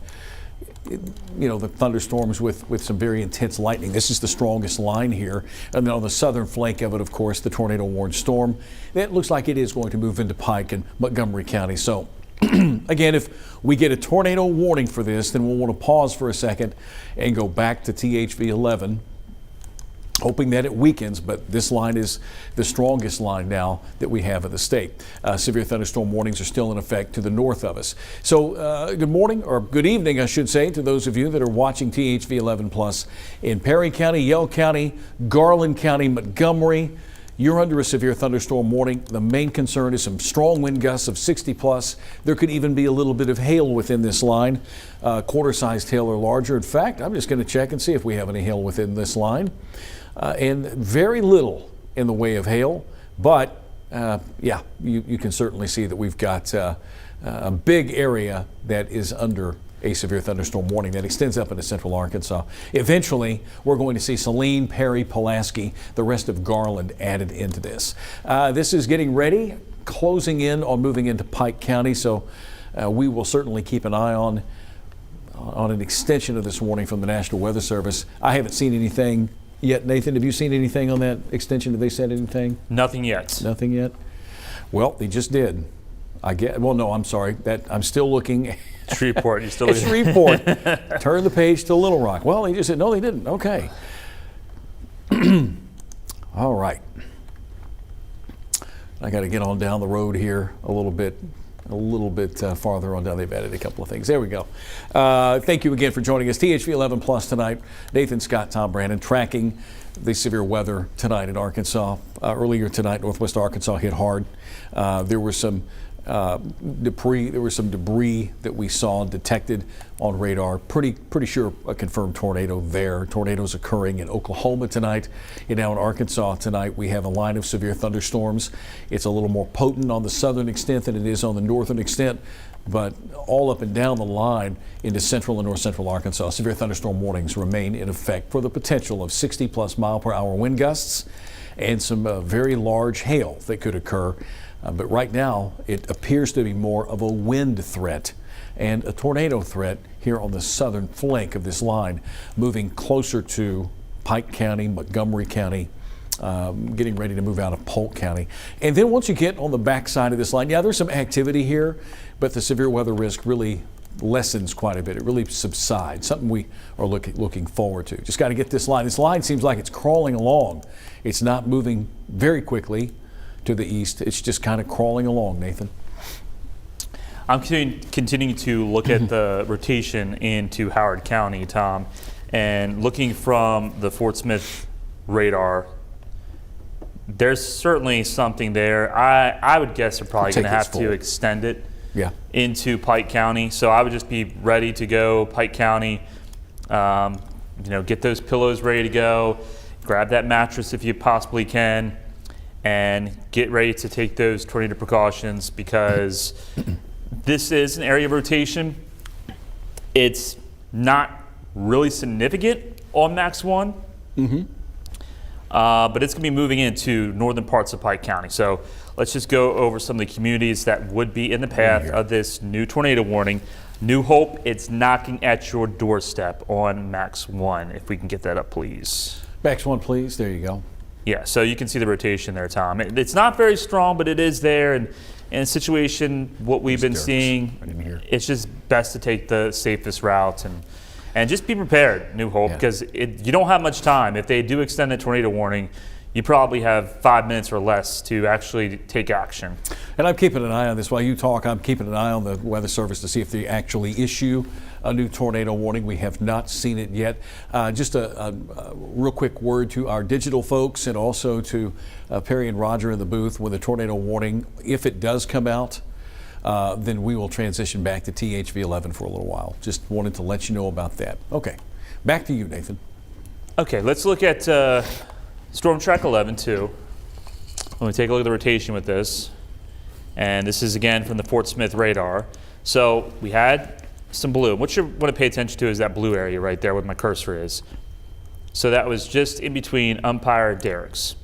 The thunderstorms with some very intense lightning. This is the strongest line here. And then on the southern flank of it, of course, the tornado warned storm. It looks like it is going to move into Pike and Montgomery County. So again, if we get a tornado warning for this, then we'll want to pause for a second and go back to THV11, hoping that it weakens, but this line is the strongest line now that we have in the state. Severe thunderstorm warnings are still in effect to the north of us. So good morning, or good evening, I should say, to those of you that are watching THV11+ in Perry County, Yell County, Garland County, Montgomery. You're under a severe thunderstorm warning. The main concern is some strong wind gusts of 60+. There could even be a little bit of hail within this line, quarter-sized hail or larger. In fact, I'm just going to check and see if we have any hail within this line. And very little in the way of hail, but you can certainly see that we've got a big area that is under a severe thunderstorm warning that extends up into central Arkansas. Eventually, we're going to see Saline, Perry, Pulaski, the rest of Garland added into this. This is getting ready, closing in on moving into Pike County, so we will certainly keep an eye on an extension of this warning from the National Weather Service. I haven't seen anything yet. Nathan, have you seen anything on that extension? Have they said anything? Nothing yet. Nothing yet? Well, they just did. I'm sorry. I'm still looking. Shreveport, you still It's Shreveport. Turn the page to Little Rock. Well, they just said, no, they didn't. Okay. All right. I got to get on down the road here a little bit farther on down. They've added a couple of things. There we go. Thank you again for joining us. THV11+ tonight. Nathan Scott, Tom Brannon, tracking the severe weather tonight in Arkansas. Earlier tonight, Northwest Arkansas hit hard. There was some debris. There was some debris that we saw and detected on radar. Pretty sure a confirmed tornado there. Tornadoes occurring in Oklahoma tonight. And now in Arkansas tonight, we have a line of severe thunderstorms. It's a little more potent on the southern extent than it is on the northern extent, but all up and down the line into central and north central Arkansas, severe thunderstorm warnings remain in effect for the potential of 60+ mile-per-hour wind gusts and some very large hail that could occur. But right now, it appears to be more of a wind threat and a tornado threat here on the southern flank of this line, moving closer to Pike County, Montgomery County, getting ready to move out of Polk County. And then once you get on the backside of this line, there's some activity here, but the severe weather risk really lessens quite a bit. It really subsides, something we are looking forward to. Just got to get this line. This line seems like it's crawling along. It's not moving very quickly to the east. It's just kind of crawling along, Nathan. I'm continuing to look at the rotation into Howard County, Tom, and looking from the Fort Smith radar, there's certainly something there. I would guess they're probably going to have to extend it into Pike County. So I would just be ready to go Pike County, get those pillows ready to go, grab that mattress if you possibly can, and get ready to take those tornado precautions, because this is an area of rotation. It's not really significant on Max 1, but it's going to be moving into northern parts of Pike County. So let's just go over some of the communities that would be in the path of this new tornado warning. New Hope, it's knocking at your doorstep on Max 1. If we can get that up, please. Max 1, please. There you go. Yeah, so you can see the rotation there, Tom. It's not very strong, but it is there. And in a situation, what we've been seeing, it's just best to take the safest route and just be prepared, New Hope, because you don't have much time. If they do extend the tornado warning, you probably have 5 minutes or less to actually take action. And I'm keeping an eye on this. While you talk, I'm keeping an eye on the Weather Service to see if they actually issue a new tornado warning. We have not seen it yet. Just a real quick word to our digital folks and also to Perry and Roger in the booth with a tornado warning. If it does come out, then we will transition back to THV11 for a little while. Just wanted to let you know about that. Okay, back to you, Nathan. Okay, let's look at Storm Track 11 too. Let me take a look at the rotation with this. And this is again from the Fort Smith radar. So we had some blue. What you want to pay attention to is that blue area right there where my cursor is. So that was just in between umpire derricks.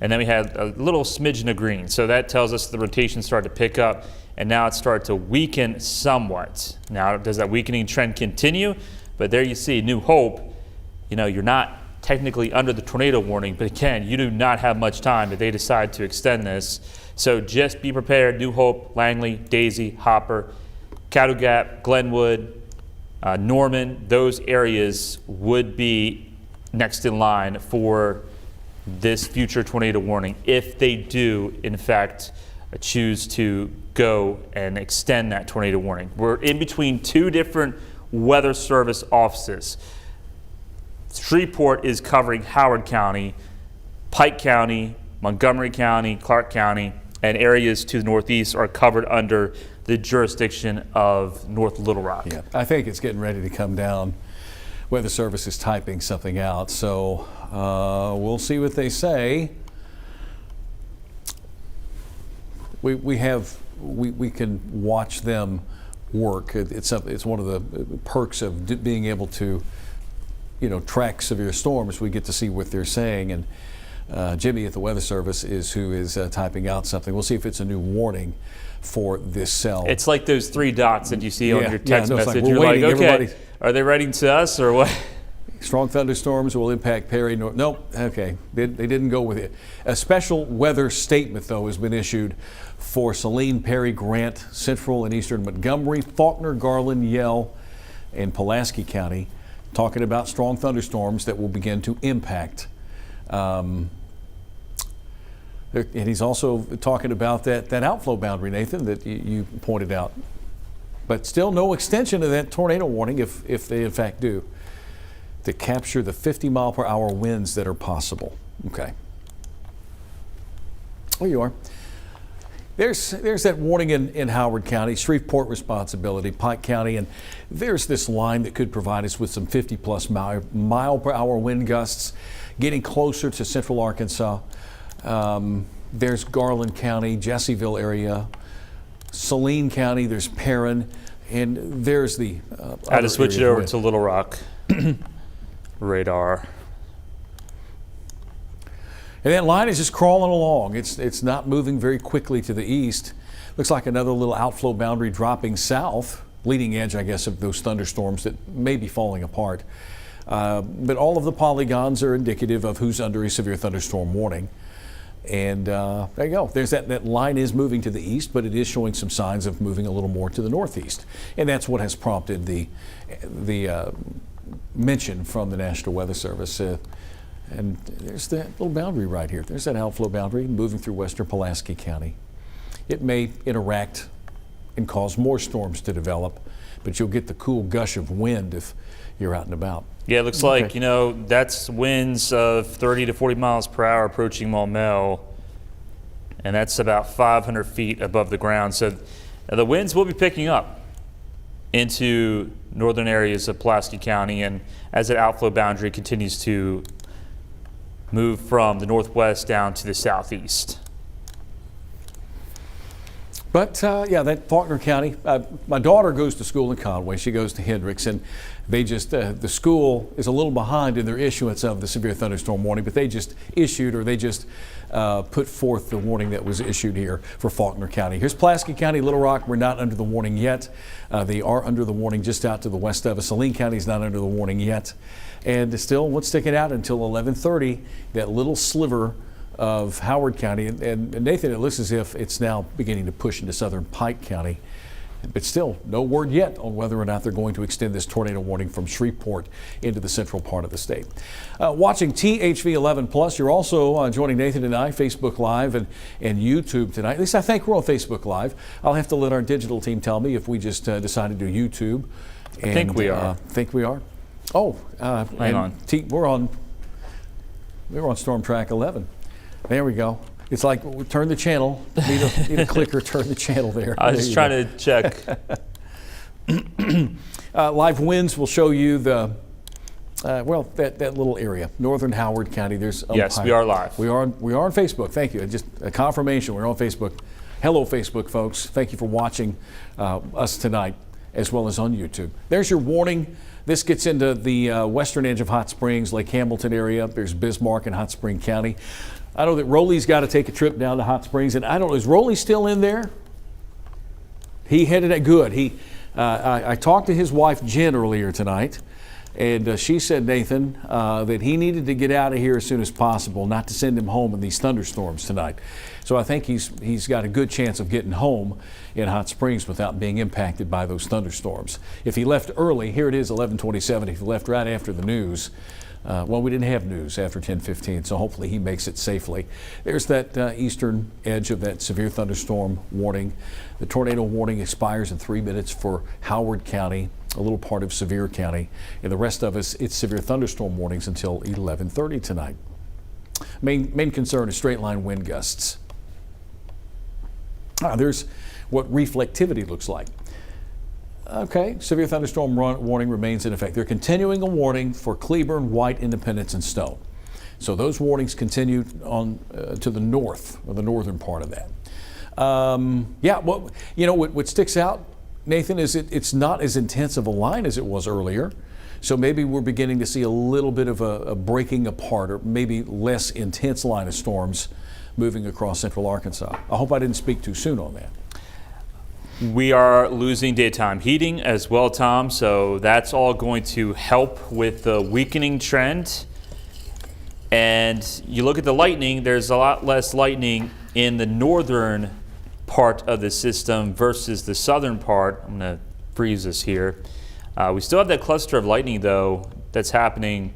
And then we had a little smidgen of green. So that tells us the rotation started to pick up, and now it started to weaken somewhat. Now, does that weakening trend continue? But there you see New Hope. You know, you're not technically under the tornado warning, but again, you do not have much time if they decide to extend this. So just be prepared. New Hope, Langley, Daisy, Hopper, Cattle Gap, Glenwood, Norman, those areas would be next in line for this future tornado warning if they do, in fact, choose to go and extend that tornado warning. We're in between two different Weather Service offices. Shreveport is covering Howard County, Pike County, Montgomery County, Clark County, and areas to the northeast are covered under the jurisdiction of North Little Rock. Yeah, I think it's getting ready to come down. Weather Service is typing something out, so we'll see what they say. We can watch them work. It's one of the perks of being able to, you know, track severe storms. We get to see what they're saying, and Jimmy at the Weather Service is who is typing out something. We'll see if it's a new warning for this cell. It's like those three dots that you see on your text no, it's message. like, You're waiting, like, okay, everybody. Are they writing to us or what? Strong thunderstorms will impact Perry. Nope. Okay. They didn't go with it. A special weather statement, though, has been issued for Saline, Perry, Grant, Central and Eastern Montgomery, Faulkner, Garland, Yell, and Pulaski County, talking about strong thunderstorms that will begin to impact. And he's also talking about that outflow boundary, Nathan, that you pointed out. But still no extension of that tornado warning if they in fact do, to capture the 50-mile-per-hour winds that are possible. Okay. There you are. There's that warning in Howard County, Shreveport responsibility, Pike County, and there's this line that could provide us with some 50-plus mile-per-hour wind gusts getting closer to central Arkansas. There's Garland County, Jesseville area, Saline County, there's Perrin, and there's the I had to switch it over to Little Rock radar. And that line is just crawling along. It's not moving very quickly to the east. Looks like another little outflow boundary dropping south, leading edge, I guess, of those thunderstorms that may be falling apart. But all of the polygons are indicative of who's under a severe thunderstorm warning. And there you go. There's that line is moving to the east, but it is showing some signs of moving a little more to the northeast. And that's what has prompted the mention from the National Weather Service. And there's that little boundary right here. There's that outflow boundary moving through western Pulaski County. It may interact and cause more storms to develop, but you'll get the cool gush of wind if you're out and about. Yeah, it looks like, you know, that's winds of 30 to 40 miles per hour approaching Maumelle, and that's about 500 feet above the ground. So the winds will be picking up into northern areas of Pulaski County, and as that outflow boundary continues to move from the northwest down to the southeast. But yeah, that Faulkner County, my daughter goes to school in Conway. She goes to Hendricks, and they just, the school is a little behind in their issuance of the severe thunderstorm warning, but they just issued, or they just put forth the warning that was issued here for Faulkner County. Here's Pulaski County, Little Rock. We're not under the warning yet. They are under the warning just out to the west of us. Saline County is not under the warning yet. And still, what's sticking out until 11:30, that little sliver of Howard County. And Nathan, it looks as if it's now beginning to push into southern Pike County. But still, no word yet on whether or not they're going to extend this tornado warning from Shreveport into the central part of the state. Watching THV11's, you're also joining Nathan and I, Facebook Live and YouTube tonight. At least I think we're on Facebook Live. I'll have to let our digital team tell me if we just decided to do YouTube. I think we are. Think we are? Oh, hang on. We're on Storm Track 11. There we go. It's like we turn the channel. Need a clicker. Turn the channel there. I was trying to check. Live winds will show you the that little area, northern Howard County. There's yes, we are live. We are on Facebook. Thank you. Just a confirmation. We're on Facebook. Hello, Facebook folks. Thank you for watching us tonight, as well as on YouTube. There's your warning. This gets into the western edge of Hot Springs, Lake Hamilton area. There's Bismarck and Hot Spring County. I know that Rowley's got to take a trip down to Hot Springs, and I don't know, is Rowley still in there? He headed it good. I talked to his wife Jen earlier tonight, and she said, Nathan, that he needed to get out of here as soon as possible, not to send him home in these thunderstorms tonight. So I think he's got a good chance of getting home in Hot Springs without being impacted by those thunderstorms. If he left early, here it is 11:27. If he left right after the news, well, we didn't have news after 10:15, so hopefully he makes it safely. There's that eastern edge of that severe thunderstorm warning. The tornado warning expires in 3 minutes for Howard County, a little part of Sevier County, and the rest of us, it's severe thunderstorm warnings until 11:30 tonight. Main concern is straight line wind gusts. There's what reflectivity looks like. Okay, severe thunderstorm warning remains in effect. They're continuing a warning for Cleburne, White, Independence, and Stowe. So those warnings continue on to the north, or the northern part of that. What sticks out, Nathan, is it's not as intense of a line as it was earlier. So maybe we're beginning to see a little bit of a breaking apart, or maybe less intense line of storms moving across central Arkansas. I hope I didn't speak too soon on that. We are losing daytime heating as well, Tom, so that's all going to help with the weakening trend. And you look at the lightning, there's a lot less lightning in the northern part of the system versus the southern part. I'm going to freeze this here. We still have that cluster of lightning, though, that's happening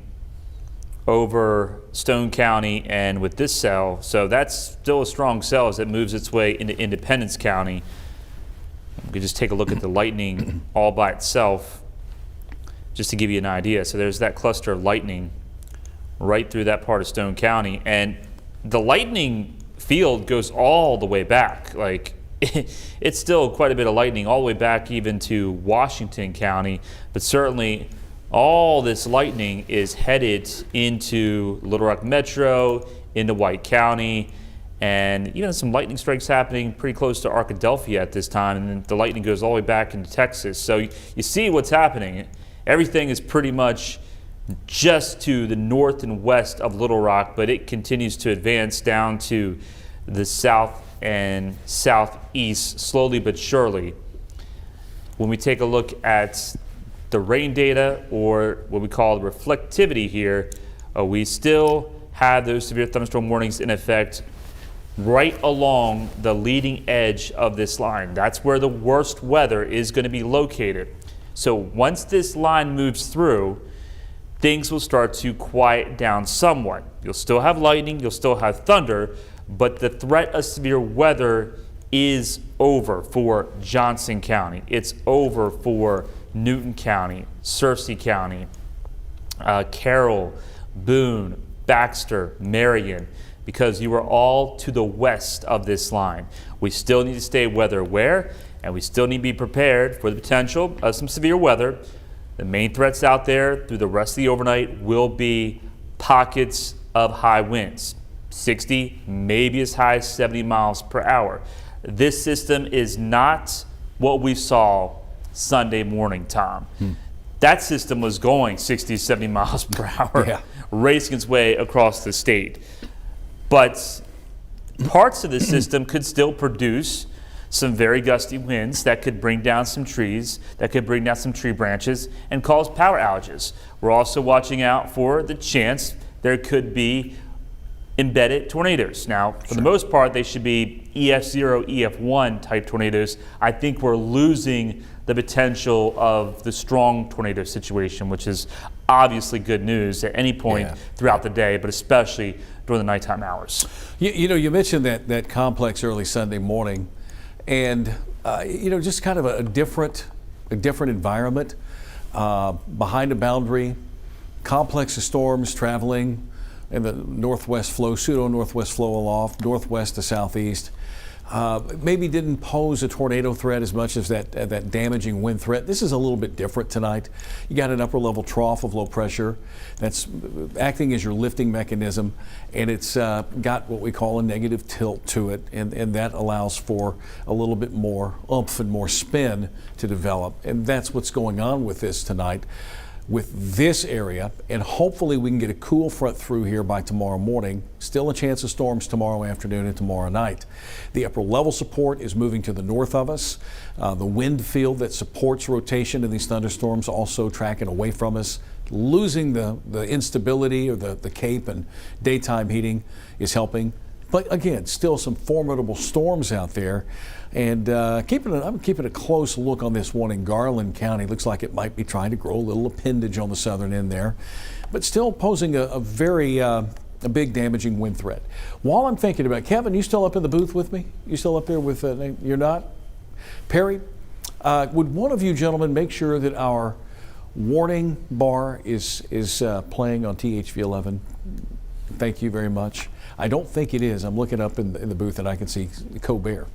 over Stone County and with this cell. So that's still a strong cell as it moves its way into Independence County. We could just take a look at the lightning all by itself just to give you an idea. So there's that cluster of lightning right through that part of Stone County. And the lightning field goes all the way back. Like, it's still quite a bit of lightning all the way back even to Washington County. But certainly all this lightning is headed into Little Rock Metro, into White County, and even some lightning strikes happening pretty close to Arkadelphia at this time, and then the lightning goes all the way back into Texas. So you see what's happening. Everything is pretty much just to the north and west of Little Rock, but it continues to advance down to the south and southeast, slowly but surely. When we take a look at the rain data, or what we call the reflectivity here, we still have those severe thunderstorm warnings in effect right along the leading edge of this line. That's where the worst weather is going to be located. So once this line moves through, things will start to quiet down somewhat. You'll still have lightning, you'll still have thunder, but the threat of severe weather is over for Johnson County. It's over for Newton County, Searcy County, Carroll, Boone, Baxter, Marion, because you are all to the west of this line. We still need to stay weather aware, and we still need to be prepared for the potential of some severe weather. The main threats out there through the rest of the overnight will be pockets of high winds, 60, maybe as high as 70 miles per hour. This system is not what we saw Sunday morning, Tom. That system was going 60, 70 miles per hour, racing its way across the state. But parts of the system could still produce some very gusty winds that could bring down some trees, that could bring down some tree branches and cause power outages. We're also watching out for the chance there could be embedded tornadoes. Now, for the most part, they should be EF0, EF1 type tornadoes. I think we're losing the potential of the strong tornado situation, which is obviously good news at any point throughout the day, but especially during the nighttime hours. You know, you mentioned that complex early Sunday morning, and you know, just kind of a different environment behind a boundary, complex of storms traveling in the northwest flow, pseudo-northwest flow aloft, northwest to southeast. Maybe didn't pose a tornado threat as much as that damaging wind threat. This is a little bit different tonight. You got an upper level trough of low pressure that's acting as your lifting mechanism, and it's got what we call a negative tilt to it, and that allows for a little bit more oomph and more spin to develop. And that's what's going on with this tonight, with this area, and hopefully we can get a cool front through here by tomorrow morning. Still a chance of storms tomorrow afternoon and tomorrow night. The upper level support is moving to the north of us. The wind field that supports rotation in these thunderstorms also tracking away from us. Losing the instability or the cape and daytime heating is helping. But again, still some formidable storms out there. And I'm keeping a close look on this one in Garland County. Looks like it might be trying to grow a little appendage on the southern end there, but still posing a very big damaging wind threat. While I'm thinking about it, Kevin, you still up in the booth with me? You still up there with, you're not? Perry, would one of you gentlemen make sure that our warning bar is playing on THV11? Thank you very much. I don't think it is. I'm looking up in the booth and I can see Colbert.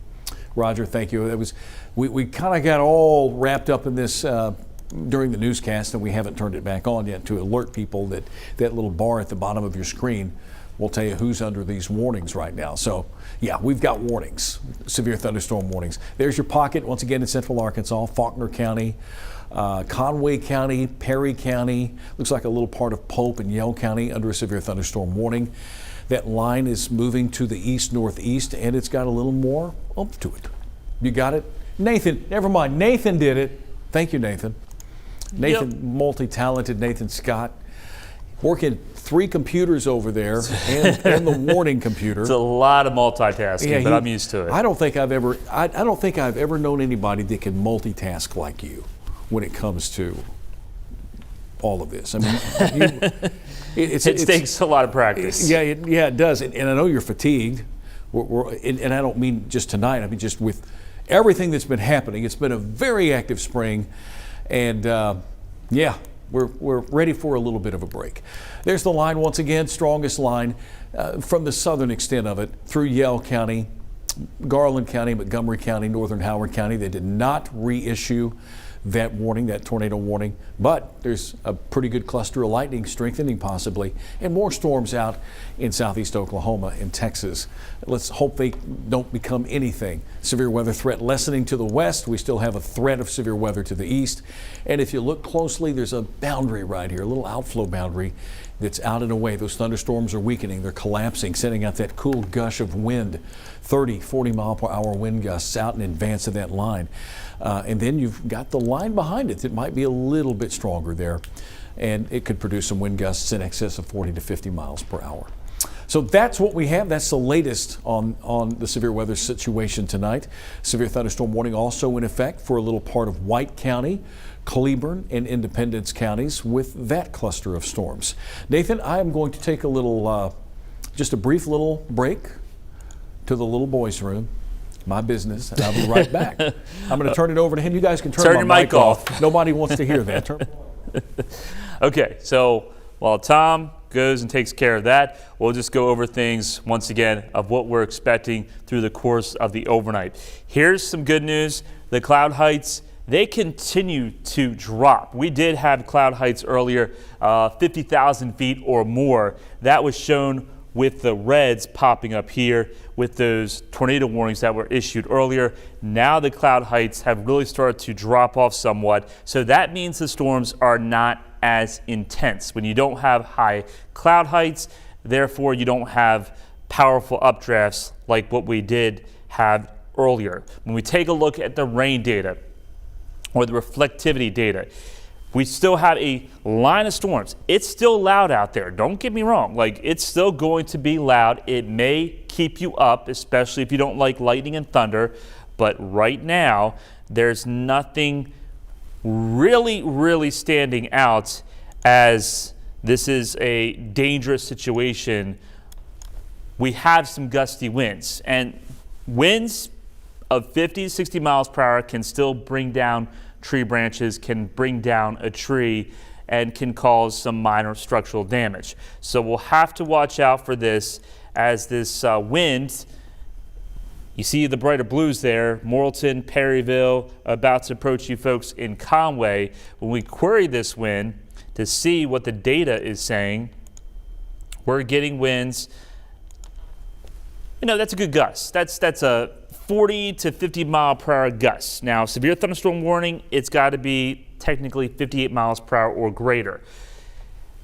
Roger, thank you. That was, we kind of got all wrapped up in this during the newscast, and we haven't turned it back on yet to alert people that that little bar at the bottom of your screen will tell you who's under these warnings right now. So yeah, we've got warnings, severe thunderstorm warnings. There's your pocket once again in central Arkansas, Faulkner County, Conway County, Perry County, looks like a little part of Pope and Yell County under a severe thunderstorm warning. That line is moving to the east-northeast, and it's got a little more oomph to it. You got it? Nathan, never mind. Nathan did it. Thank you, Nathan. Nathan, multi-talented Nathan Scott. Working 3 computers over there and the warning computer. It's a lot of multitasking, but I'm used to it. I don't think I've ever known anybody that can multitask like you when it comes to all of this. I mean, it takes a lot of practice. Yeah, it does. And I know you're fatigued. And I don't mean just tonight. I mean just with everything that's been happening. It's been a very active spring, and yeah, we're ready for a little bit of a break. There's the line once again, strongest line from the southern extent of it through Yell County, Garland County, Montgomery County, northern Howard County. They did not reissue that warning, that tornado warning, but there's a pretty good cluster of lightning strengthening possibly, and more storms out in southeast Oklahoma and Texas. Let's hope they don't become anything. Severe weather threat lessening to the west. We still have a threat of severe weather to the east. And if you look closely, there's a boundary right here, a little outflow boundary that's out and away. Those thunderstorms are weakening. They're collapsing, sending out that cool gush of wind, 30, 40 mile per hour wind gusts out in advance of that line. And then you've got the line behind it that might be a little bit stronger there, and it could produce some wind gusts in excess of 40 to 50 miles per hour. So that's what we have. That's the latest on the severe weather situation tonight. Severe thunderstorm warning also in effect for a little part of White County, Cleburne, and Independence counties with that cluster of storms. Nathan, I am going to take a little, just a brief little break to the little boys' room. My business, and I'll be right back. I'm going to turn it over to him. You guys can turn your my mic off. Nobody wants to hear that. Okay, so while Tom goes and takes care of that, we'll just go over things once again of what we're expecting through the course of the overnight. Here's some good news. The cloud heights, they continue to drop. We did have cloud heights earlier, 50,000 feet or more. That was shown with the reds popping up here with those tornado warnings that were issued earlier. Now the cloud heights have really started to drop off somewhat. So that means the storms are not as intense. When you don't have high cloud heights, therefore you don't have powerful updrafts like what we did have earlier. When we take a look at the rain data or the reflectivity data, We still have a line of storms. It's still loud out there. Don't get me wrong. Like, it's still going to be loud. It may keep you up, especially if you don't like lightning and thunder. But right now, there's nothing really standing out as this is a dangerous situation. We have some gusty winds, and winds of 50 to 60 miles per hour can still bring down tree branches, can bring down a tree, and can cause some minor structural damage. So we'll have to watch out for this as this wind, you see the brighter blues there, Morrilton, Perryville, about to approach you folks in Conway. When we query this wind to see what the data is saying, we're getting winds, that's a good gust. That's a 40 to 50 mile per hour gust. Now, severe thunderstorm warning, it's got to be technically 58 miles per hour or greater.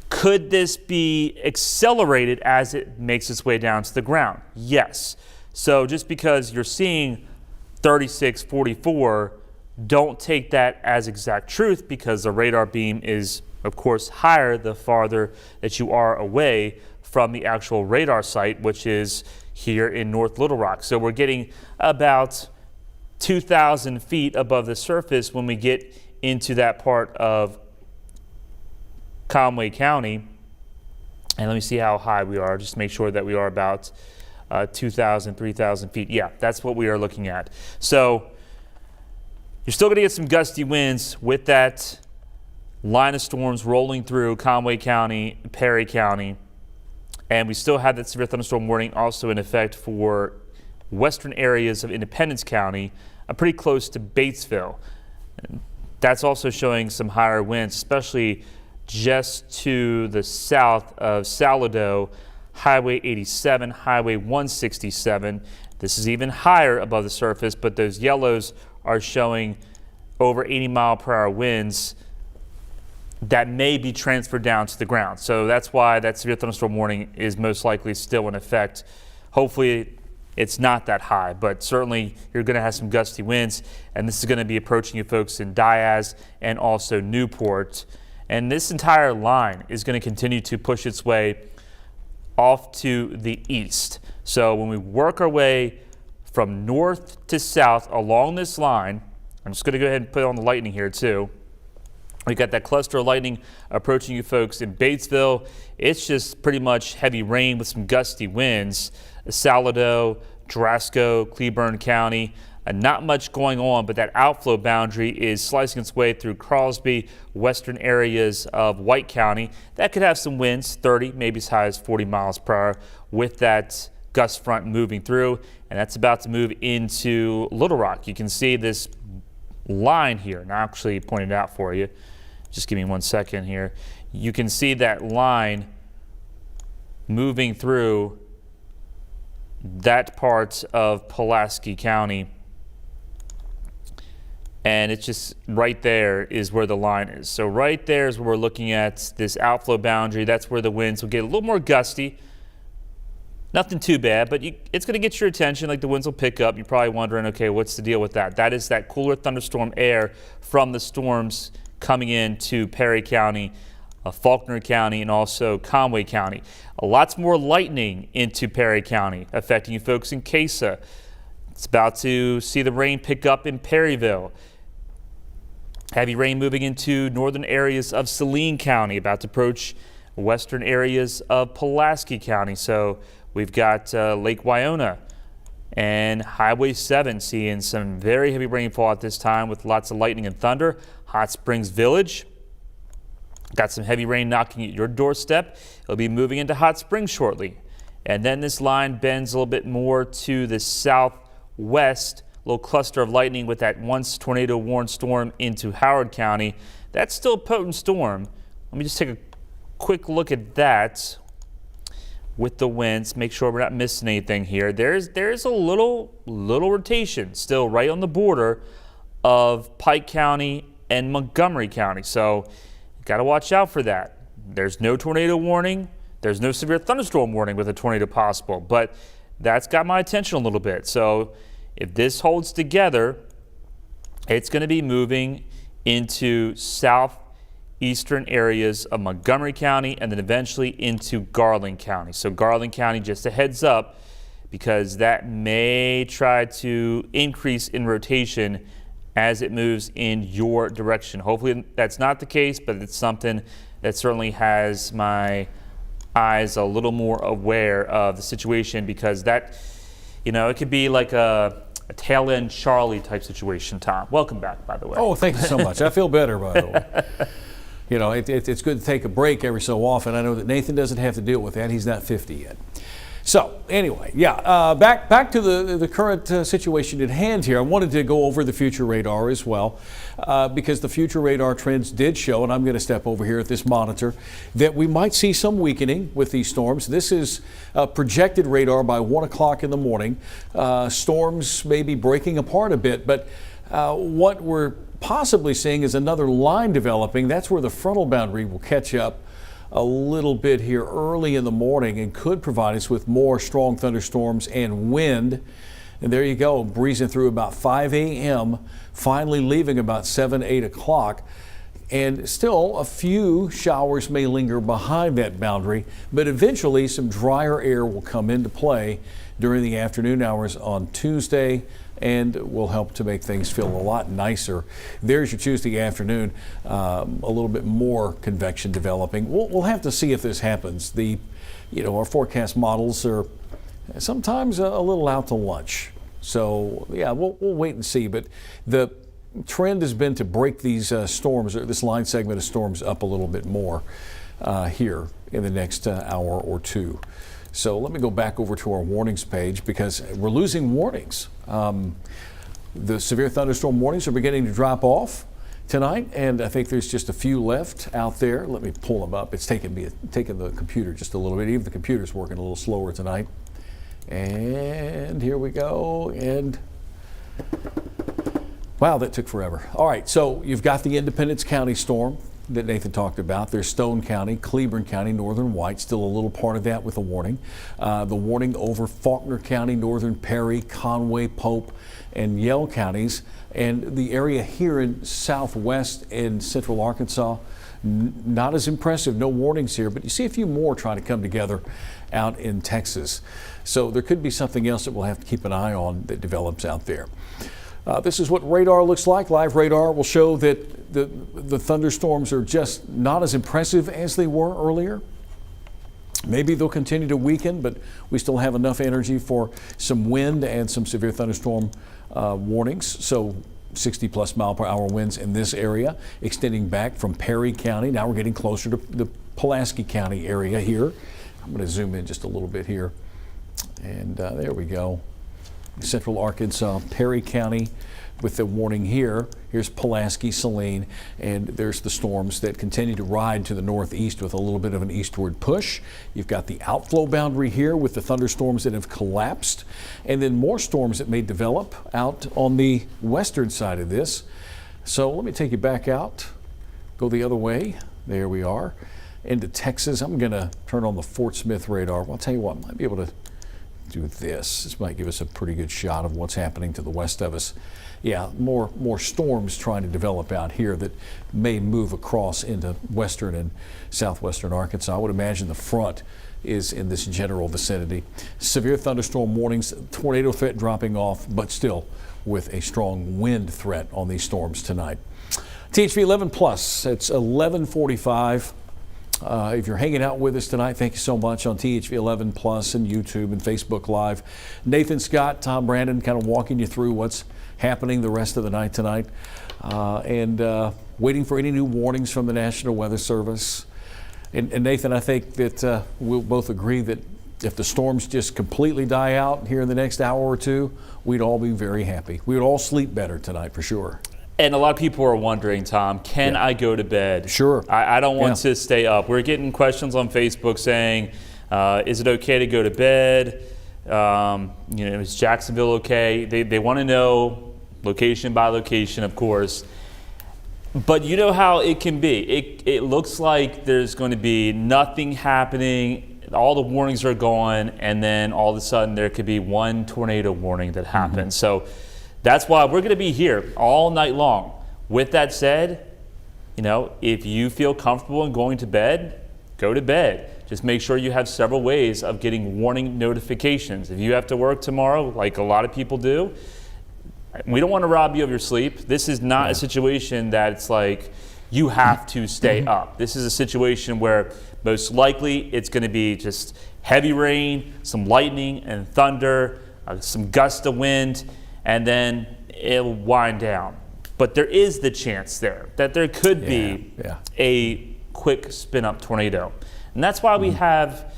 Could this be accelerated as it makes its way down to the ground? Yes. So just because you're seeing 36, 44, don't take that as exact truth, because the radar beam is, of course, higher the farther that you are away from the actual radar site, which is here in North Little Rock. So we're getting about 2,000 feet above the surface when we get into that part of Conway County. And let me see how high we are, just to make sure that we are about 2,000, 3,000 feet. Yeah, that's what we are looking at. So you're still going to get some gusty winds with that line of storms rolling through Conway County, Perry County. And we still have that severe thunderstorm warning also in effect for western areas of Independence County, pretty close to Batesville. And that's also showing some higher winds, especially just to the south of Salado, Highway 87, Highway 167. This is even higher above the surface, but those yellows are showing over 80 mile per hour winds that may be transferred down to the ground. So that's why that severe thunderstorm warning is most likely still in effect. Hopefully it's not that high, but certainly you're going to have some gusty winds, and this is going to be approaching you folks in Diaz and also Newport. And this entire line is going to continue to push its way off to the east. So when we work our way from north to south along this line, I'm just going to go ahead and put on the lightning here too. We got that cluster of lightning approaching you folks in Batesville. It's just pretty much heavy rain with some gusty winds. Salado, Drasco, Cleburne County, not much going on, but that outflow boundary is slicing its way through Crosby, western areas of White County. That could have some winds, 30, maybe as high as 40 miles per hour with that gust front moving through, and that's about to move into Little Rock. You can see this line here, and I actually pointed it out for you. Just give me 1 second here. You can see that line moving through that part of Pulaski County, and it's just right there is where the line is. So right there is where we're looking at this outflow boundary. That's where the winds will get a little more gusty. Nothing too bad, but it's going to get your attention. Like, the winds will pick up. You're probably wondering, okay, what's the deal with that? That is that cooler thunderstorm air from the storms coming into Perry County, Faulkner County, and also Conway County. Lots more lightning into Perry County, affecting you folks in Casa. It's about to see the rain pick up in Perryville. Heavy rain moving into northern areas of Saline County, about to approach western areas of Pulaski County. So we've got Lake Wyona and Highway 7 seeing some very heavy rainfall at this time with lots of lightning and thunder. Hot Springs Village, got some heavy rain knocking at your doorstep. It'll be moving into Hot Springs shortly. And then this line bends a little bit more to the southwest, little cluster of lightning with that once tornado warned storm into Howard County. That's still a potent storm. Let me just take a quick look at that with the winds, make sure we're not missing anything here. There's a little rotation still right on the border of Pike County and Montgomery County. So got to watch out for that. There's no tornado warning. There's no severe thunderstorm warning with a tornado possible, but that's got my attention a little bit. So if this holds together, it's going to be moving into southeast northeastern areas of Montgomery County and then eventually into Garland County. So Garland County, just a heads up, because that may try to increase in rotation as it moves in your direction. Hopefully that's not the case, but it's something that certainly has my eyes a little more aware of the situation, because that, it could be like a tail end Charlie type situation. Tom, welcome back, by the way. Oh, thank you so much. I feel better, by the way. It's good to take a break every so often. I know that Nathan doesn't have to deal with that. He's not 50 yet. So anyway, back to the current situation at hand here. I wanted to go over the future radar as well, because the future radar trends did show, and I'm going to step over here at this monitor, that we might see some weakening with these storms. This is projected radar by 1 o'clock in the morning. Storms may be breaking apart a bit, but what we're possibly seeing is another line developing. That's where the frontal boundary will catch up a little bit here early in the morning and could provide us with more strong thunderstorms and wind. And there you go, breezing through about 5 a.m., finally leaving about 7, 8 o'clock. And still a few showers may linger behind that boundary, but eventually some drier air will come into play during the afternoon hours on Tuesday and will help to make things feel a lot nicer. There's your Tuesday afternoon, a little bit more convection developing. We'll have to see if this happens. Our forecast models are sometimes a little out to lunch. So yeah, we'll wait and see. But the trend has been to break these storms, or this line segment of storms, up a little bit more here in the next hour or two. So let me go back over to our warnings page, because we're losing warnings. The severe thunderstorm warnings are beginning to drop off tonight, and I think there's just a few left out there. Let me pull them up. It's taking the computer just a little bit. Even the computer's working a little slower tonight. And here we go. And wow, that took forever. All right, so you've got the Independence County storm that Nathan talked about. There's Stone County, Cleburne County, Northern White, still a little part of that with a warning. The warning over Faulkner County, Northern Perry, Conway, Pope, and Yell counties. And the area here in southwest and central Arkansas, not as impressive, no warnings here, but you see a few more trying to come together out in Texas. So there could be something else that we'll have to keep an eye on that develops out there. This is what radar looks like. Live radar will show that the thunderstorms are just not as impressive as they were earlier. Maybe they'll continue to weaken, but we still have enough energy for some wind and some severe thunderstorm warnings. So 60+ mile per hour winds in this area, extending back from Perry County. Now we're getting closer to the Pulaski County area here. I'm going to zoom in just a little bit here. And there we go. Central Arkansas, Perry County with the warning here. Here's Pulaski, Saline, and there's the storms that continue to ride to the northeast with a little bit of an eastward push. You've got the outflow boundary here with the thunderstorms that have collapsed, and then more storms that may develop out on the western side of this. So let me take you back out, go the other way. There we are, into Texas. I'm going to turn on the Fort Smith radar. Well, I'll tell you what, I might be able to do this. This might give us a pretty good shot of what's happening to the west of us. Yeah, more storms trying to develop out here that may move across into western and southwestern Arkansas. I would imagine the front is in this general vicinity. Severe thunderstorm warnings, tornado threat dropping off, but still with a strong wind threat on these storms tonight. THV11's, it's 11:45. If you're hanging out with us tonight, thank you so much on THV11 Plus and YouTube and Facebook Live. Nathan Scott, Tom Brannon kind of walking you through what's happening the rest of the night tonight, and waiting for any new warnings from the National Weather Service. And Nathan, I think that we'll both agree that if the storms just completely die out here in the next hour or two, we'd all be very happy. We would all sleep better tonight for sure. And a lot of people are wondering, Tom, can I go to bed? Sure. I don't want to stay up. We're getting questions on Facebook saying, is it okay to go to bed? Is Jacksonville okay? They want to know location by location, of course. But you know how it can be. It looks like there's going to be nothing happening. All the warnings are gone, and then all of a sudden there could be one tornado warning that happens. So that's why we're going to be here all night long. With that said, if you feel comfortable in going to bed, go to bed. Just make sure you have several ways of getting warning notifications. If you have to work tomorrow, like a lot of people do, we don't want to rob you of your sleep. This is not a situation that it's like you have to stay up. This is a situation where most likely it's going to be just heavy rain, some lightning and thunder, some gust of wind, and then it'll wind down. But there is the chance there that there could be a quick spin-up tornado. And that's why we have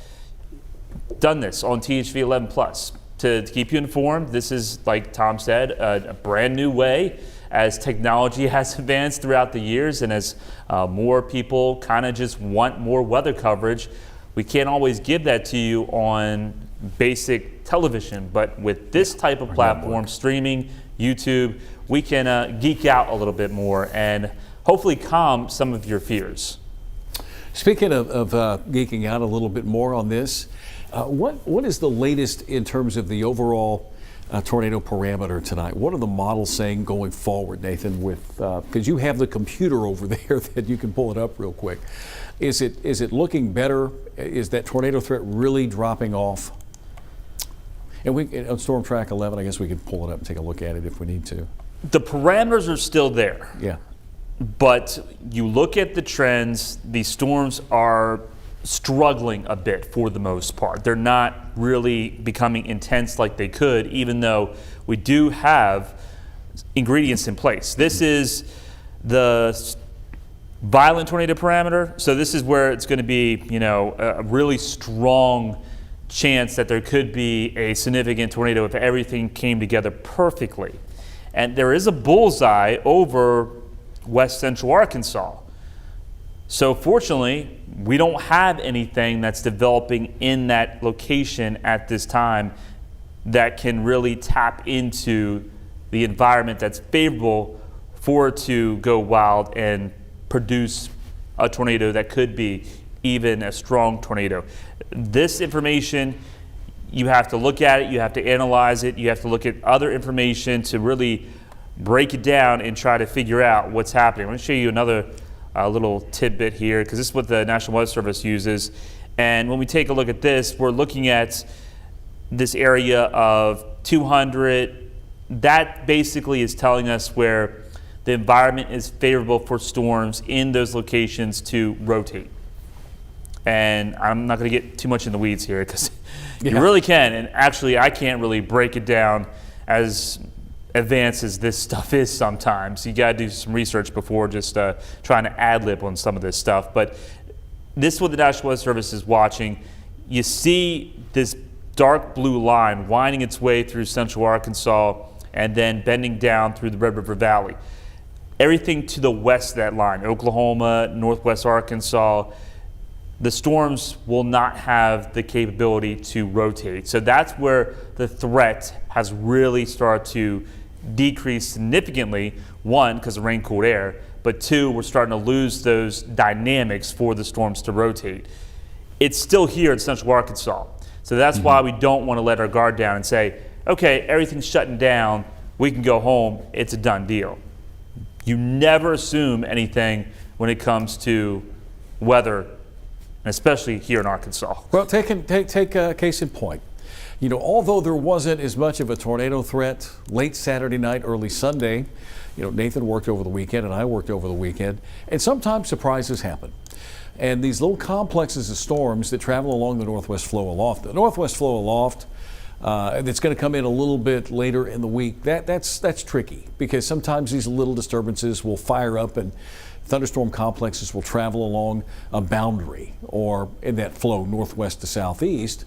done this on THV11's to keep you informed. This is, like Tom said, a brand new way as technology has advanced throughout the years, and as more people kind of just want more weather coverage. We can't always give that to you on basic television, but with this type of platform, streaming, YouTube, we can geek out a little bit more and hopefully calm some of your fears. Speaking of geeking out a little bit more on this, what is the latest in terms of the overall tornado parameter tonight? What are the models saying going forward, Nathan? With because you have the computer over there that you can pull it up real quick. Is it looking better? Is that tornado threat really dropping off? And on Storm Track 11, I guess we could pull it up and take a look at it if we need to. The parameters are still there. Yeah. But you look at the trends, these storms are struggling a bit for the most part. They're not really becoming intense like they could, even though we do have ingredients in place. This is the violent tornado parameter. So this is where it's going to be, a really strong chance that there could be a significant tornado if everything came together perfectly. And there is a bullseye over west central Arkansas. So fortunately, we don't have anything that's developing in that location at this time that can really tap into the environment that's favorable for it to go wild and produce a tornado that could be even a strong tornado. This information, you have to look at it, you have to analyze it, you have to look at other information to really break it down and try to figure out what's happening. I'm going to show you another little tidbit here, because this is what the National Weather Service uses. And when we take a look at this, we're looking at this area of 200. That basically is telling us where the environment is favorable for storms in those locations to rotate. And I'm not going to get too much in the weeds here, because you really can. And actually, I can't really break it down as advanced as this stuff is sometimes. You got to do some research before just trying to ad-lib on some of this stuff. But this is what the National Weather Service is watching. You see this dark blue line winding its way through central Arkansas and then bending down through the Red River Valley. Everything to the west of that line, Oklahoma, northwest Arkansas, the storms will not have the capability to rotate. So that's where the threat has really started to decrease significantly. One, because of rain-cooled air, but two, we're starting to lose those dynamics for the storms to rotate. It's still here in central Arkansas. So that's why we don't want to let our guard down and say, okay, everything's shutting down, we can go home, it's a done deal. You never assume anything when it comes to weather, especially here in Arkansas. Well, take a case in point. Although there wasn't as much of a tornado threat late Saturday night, early Sunday, Nathan worked over the weekend and I worked over the weekend, and sometimes surprises happen. And these little complexes of storms that travel along the northwest flow aloft, that's going to come in a little bit later in the week, that's tricky, because sometimes these little disturbances will fire up and thunderstorm complexes will travel along a boundary or in that flow northwest to southeast.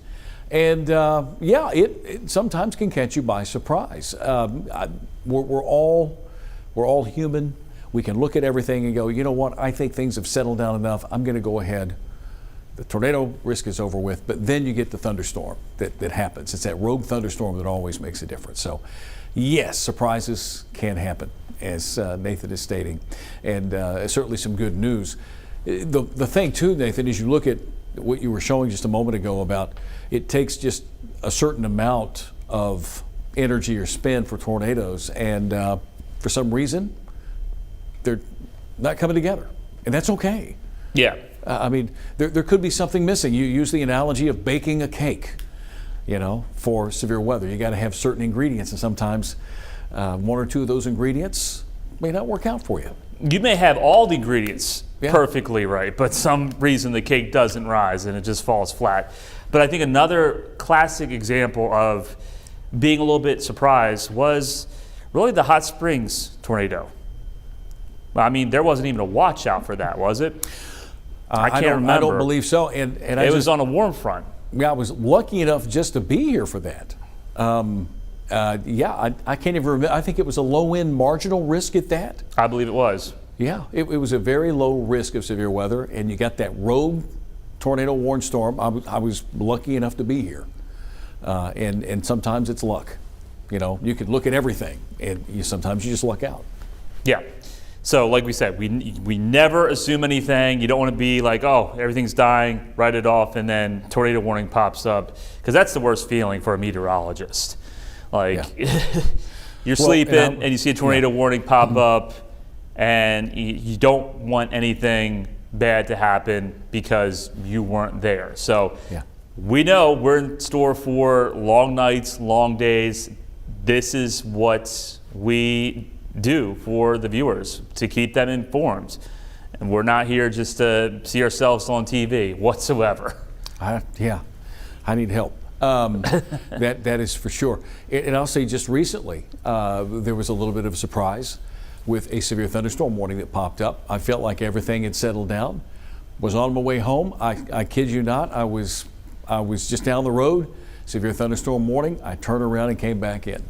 And it sometimes can catch you by surprise. We're all human. We can look at everything and go, you know what, I think things have settled down enough. I'm going to go ahead. The tornado risk is over with, but then you get the thunderstorm that happens. It's that rogue thunderstorm that always makes a difference. So yes, surprises can happen, as Nathan is stating, and certainly some good news. The thing too, Nathan, is you look at what you were showing just a moment ago about it takes just a certain amount of energy or spin for tornadoes, and for some reason they're not coming together. And that's okay. Yeah. I mean, there could be something missing. You use the analogy of baking a cake, for severe weather. You got to have certain ingredients, and sometimes one or two of those ingredients may not work out for you. You may have all the ingredients perfectly right, but some reason the cake doesn't rise and it just falls flat. But I think another classic example of being a little bit surprised was really the Hot Springs tornado. I mean, there wasn't even a watch out for that, was it? I can't remember. I don't believe so. And it was on a warm front. Yeah, I was lucky enough just to be here for that. I can't even remember. I think it was a low-end marginal risk at that. I believe it was. Yeah, it was a very low risk of severe weather, and you got that rogue tornado warning storm. I was lucky enough to be here. And sometimes it's luck. You could look at everything, and sometimes you just luck out. Yeah. So like we said, we never assume anything. You don't want to be like, oh, everything's dying, write it off, and then tornado warning pops up, because that's the worst feeling for a meteorologist. Like, you're sleeping and you see a tornado warning pop up, and you don't want anything bad to happen because you weren't there. So we know we're in store for long nights, long days. This is what we do for the viewers to keep them informed. And we're not here just to see ourselves on TV whatsoever. I need help. That is for sure. And I'll say just recently, there was a little bit of a surprise with a severe thunderstorm warning that popped up. I felt like everything had settled down. Was on my way home. I kid you not, I was just down the road, severe thunderstorm warning. I turned around and came back in.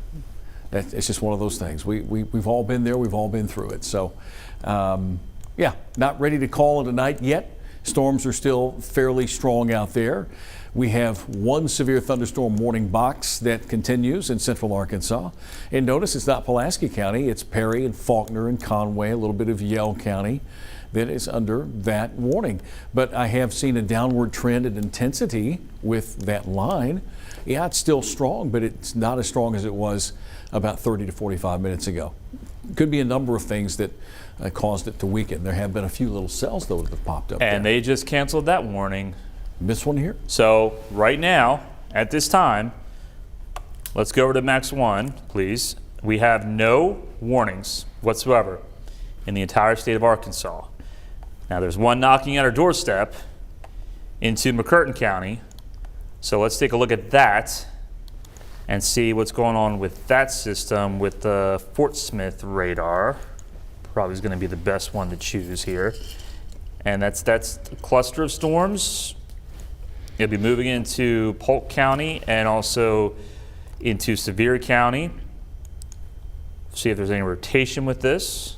It's just one of those things. We've all been there. We've all been through it. So, not ready to call it a night yet. Storms are still fairly strong out there. We have one severe thunderstorm warning box that continues in central Arkansas. And notice it's not Pulaski County. It's Perry and Faulkner and Conway, a little bit of Yell County that is under that warning. But I have seen a downward trend in intensity with that line. Yeah, it's still strong, but it's not as strong as it was about 30 to 45 minutes ago. Could be a number of things that caused it to weaken. There have been a few little cells, though, that have popped up. And they just canceled that warning. This one here? So right now, at this time, let's go over to Max 1, please. We have no warnings whatsoever in the entire state of Arkansas. Now, there's one knocking at our doorstep into McCurtain County. So let's take a look at that and see what's going on with that system with the Fort Smith radar. Probably is going to be the best one to choose here. And that's a cluster of storms. It'll be moving into Polk County and also into Sevier County. See if there's any rotation with this.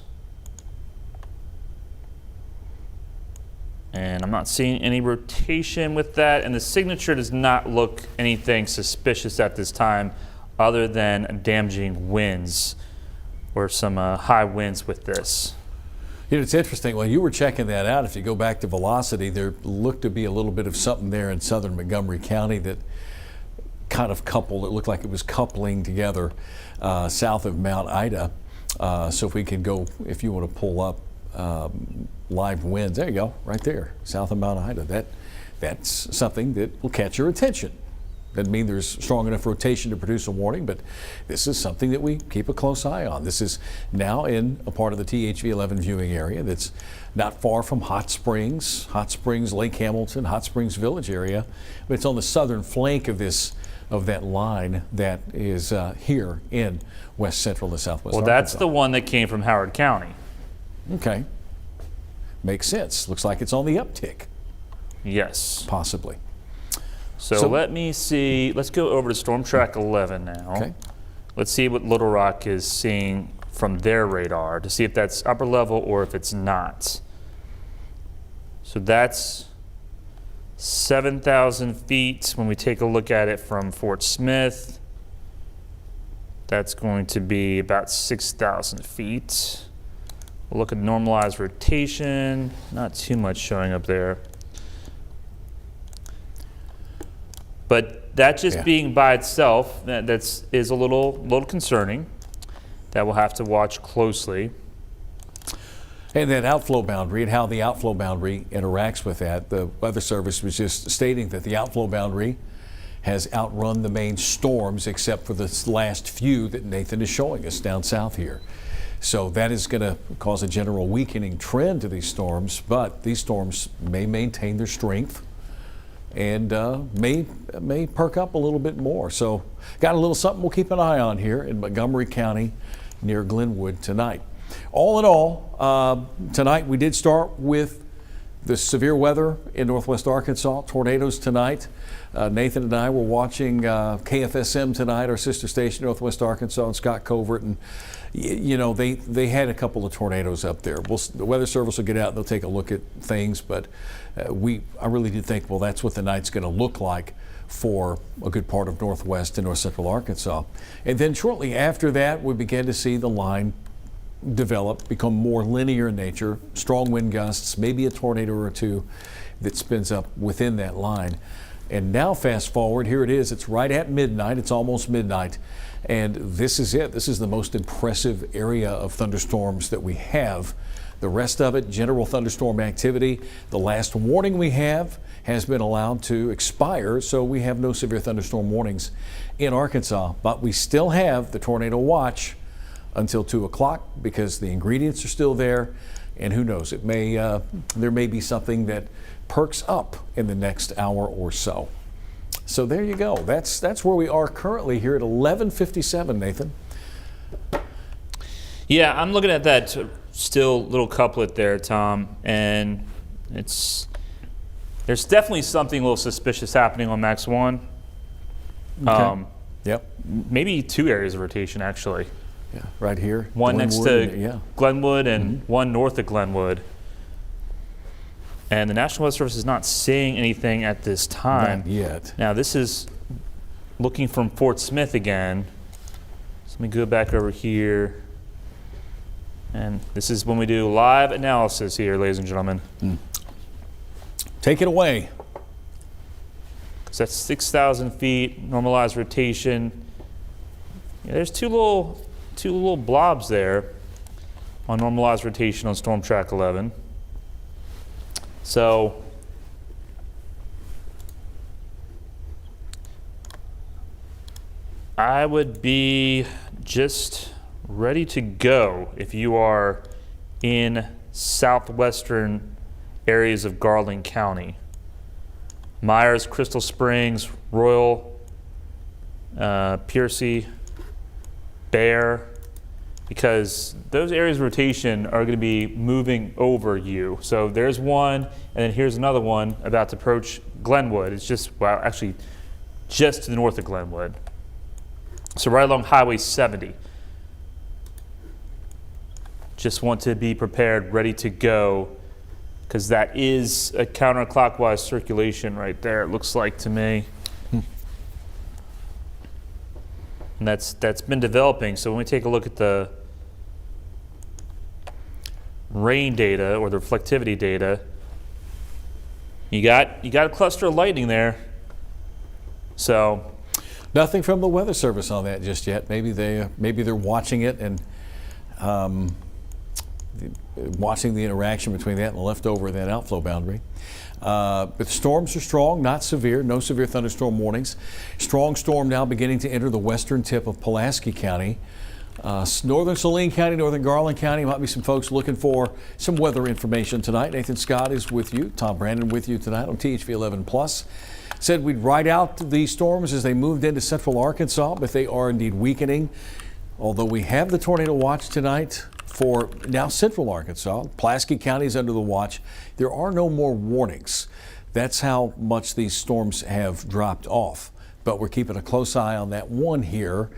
And I'm not seeing any rotation with that, and the signature does not look anything suspicious at this time other than damaging winds or some high winds with this. It's interesting. Well, you were checking that out. If you go back to velocity, there looked to be a little bit of something there in southern Montgomery County that kind of coupled. It looked like it was coupling together south of Mount Ida. So if we can go, if you want to pull up live winds, there you go, right there, south of Mount Ida. That's something that will catch your attention. Doesn't mean there's strong enough rotation to produce a warning, but this is something that we keep a close eye on. This is now in a part of the THV11 viewing area that's not far from Hot Springs, Lake Hamilton, Hot Springs Village area, but it's on the southern flank of that line that is here in west central and southwest Well, Arkansas. that's the one that came from Howard County. Okay. Makes sense. Looks like it's on the uptick. Yes. Possibly. So let me see. Let's go over to Storm Track 11 now. Okay. Let's see what Little Rock is seeing from their radar to see if that's upper level or if it's not. So that's 7,000 feet. When we take a look at it from Fort Smith, that's going to be about 6,000 feet. We'll look at normalized rotation. Not too much showing up there. But that just being by itself, is a little concerning. That we'll have to watch closely. And that outflow boundary and how the outflow boundary interacts with that. The Weather Service was just stating that the outflow boundary has outrun the main storms except for the last few that Nathan is showing us down south here. So that is going to cause a general weakening trend to these storms, but these storms may maintain their strength and may perk up a little bit more. So got a little something we'll keep an eye on here in Montgomery County near Glenwood tonight. All in all, tonight we did start with the severe weather in northwest Arkansas, tornadoes tonight. Nathan and I were watching KFSM tonight, our sister station, northwest Arkansas, and Scott Covert, and you know they had a couple of tornadoes up there. The Weather Service will get out and they'll take a look at things, but I really did think, well, that's what the night's going to look like for a good part of northwest and north central Arkansas. And then shortly after that, we began to see the line develop, become more linear in nature, strong wind gusts, maybe a tornado or two that spins up within that line. And now fast forward, here it is, it's right at midnight, it's almost midnight, and this is it. This is the most impressive area of thunderstorms that we have. The rest of it, general thunderstorm activity. The last warning we have has been allowed to expire, so we have no severe thunderstorm warnings in Arkansas, but we still have the tornado watch until 2 o'clock because the ingredients are still there, and who knows, it may there may be something that perks up in the next hour or so. So there you go. That's where we are currently here at 11:57, Nathan. Yeah, I'm looking at that still little couplet there, Tom, and there's definitely something a little suspicious happening on Max 1. Okay. Yep. Maybe 2 areas of rotation, actually. Yeah, right here. One Glenwood, next to Glenwood and one north of Glenwood. And the National Weather Service is not saying anything at this time. Not yet. Now, this is looking from Fort Smith again. So let me go back over here. And this is when we do live analysis here, ladies and gentlemen. Take it away. So that's 6,000 feet, normalized rotation. Yeah, there's two little blobs there on normalized rotation on Storm Track 11. So I would be just ready to go if you are in southwestern areas of Garland County. Myers, Crystal Springs, Royal, Piercy, Bear, because those areas of rotation are going to be moving over you. So there's one, and then here's another one about to approach Glenwood. It's just, well, actually just to the north of Glenwood. So right along Highway 70. Just want to be prepared, ready to go, because that is a counterclockwise circulation right there, it looks like to me. And that's been developing. So when we take a look at the rain data or the reflectivity data, you got a cluster of lightning there. So nothing from the Weather Service on that just yet. Maybe they're watching it and watching the interaction between that and the leftover of that outflow boundary. But the storms are strong, not severe, no severe thunderstorm warnings. Strong storm now beginning to enter the western tip of Pulaski County. Northern Saline County, northern Garland County, might be some folks looking for some weather information tonight. Nathan Scott is with you, Tom Brannon with you tonight on THV11's. Said we'd ride out these storms as they moved into central Arkansas, but they are indeed weakening. Although we have the tornado watch tonight for now central Arkansas, Pulaski County is under the watch. There are no more warnings. That's how much these storms have dropped off. But we're keeping a close eye on that one here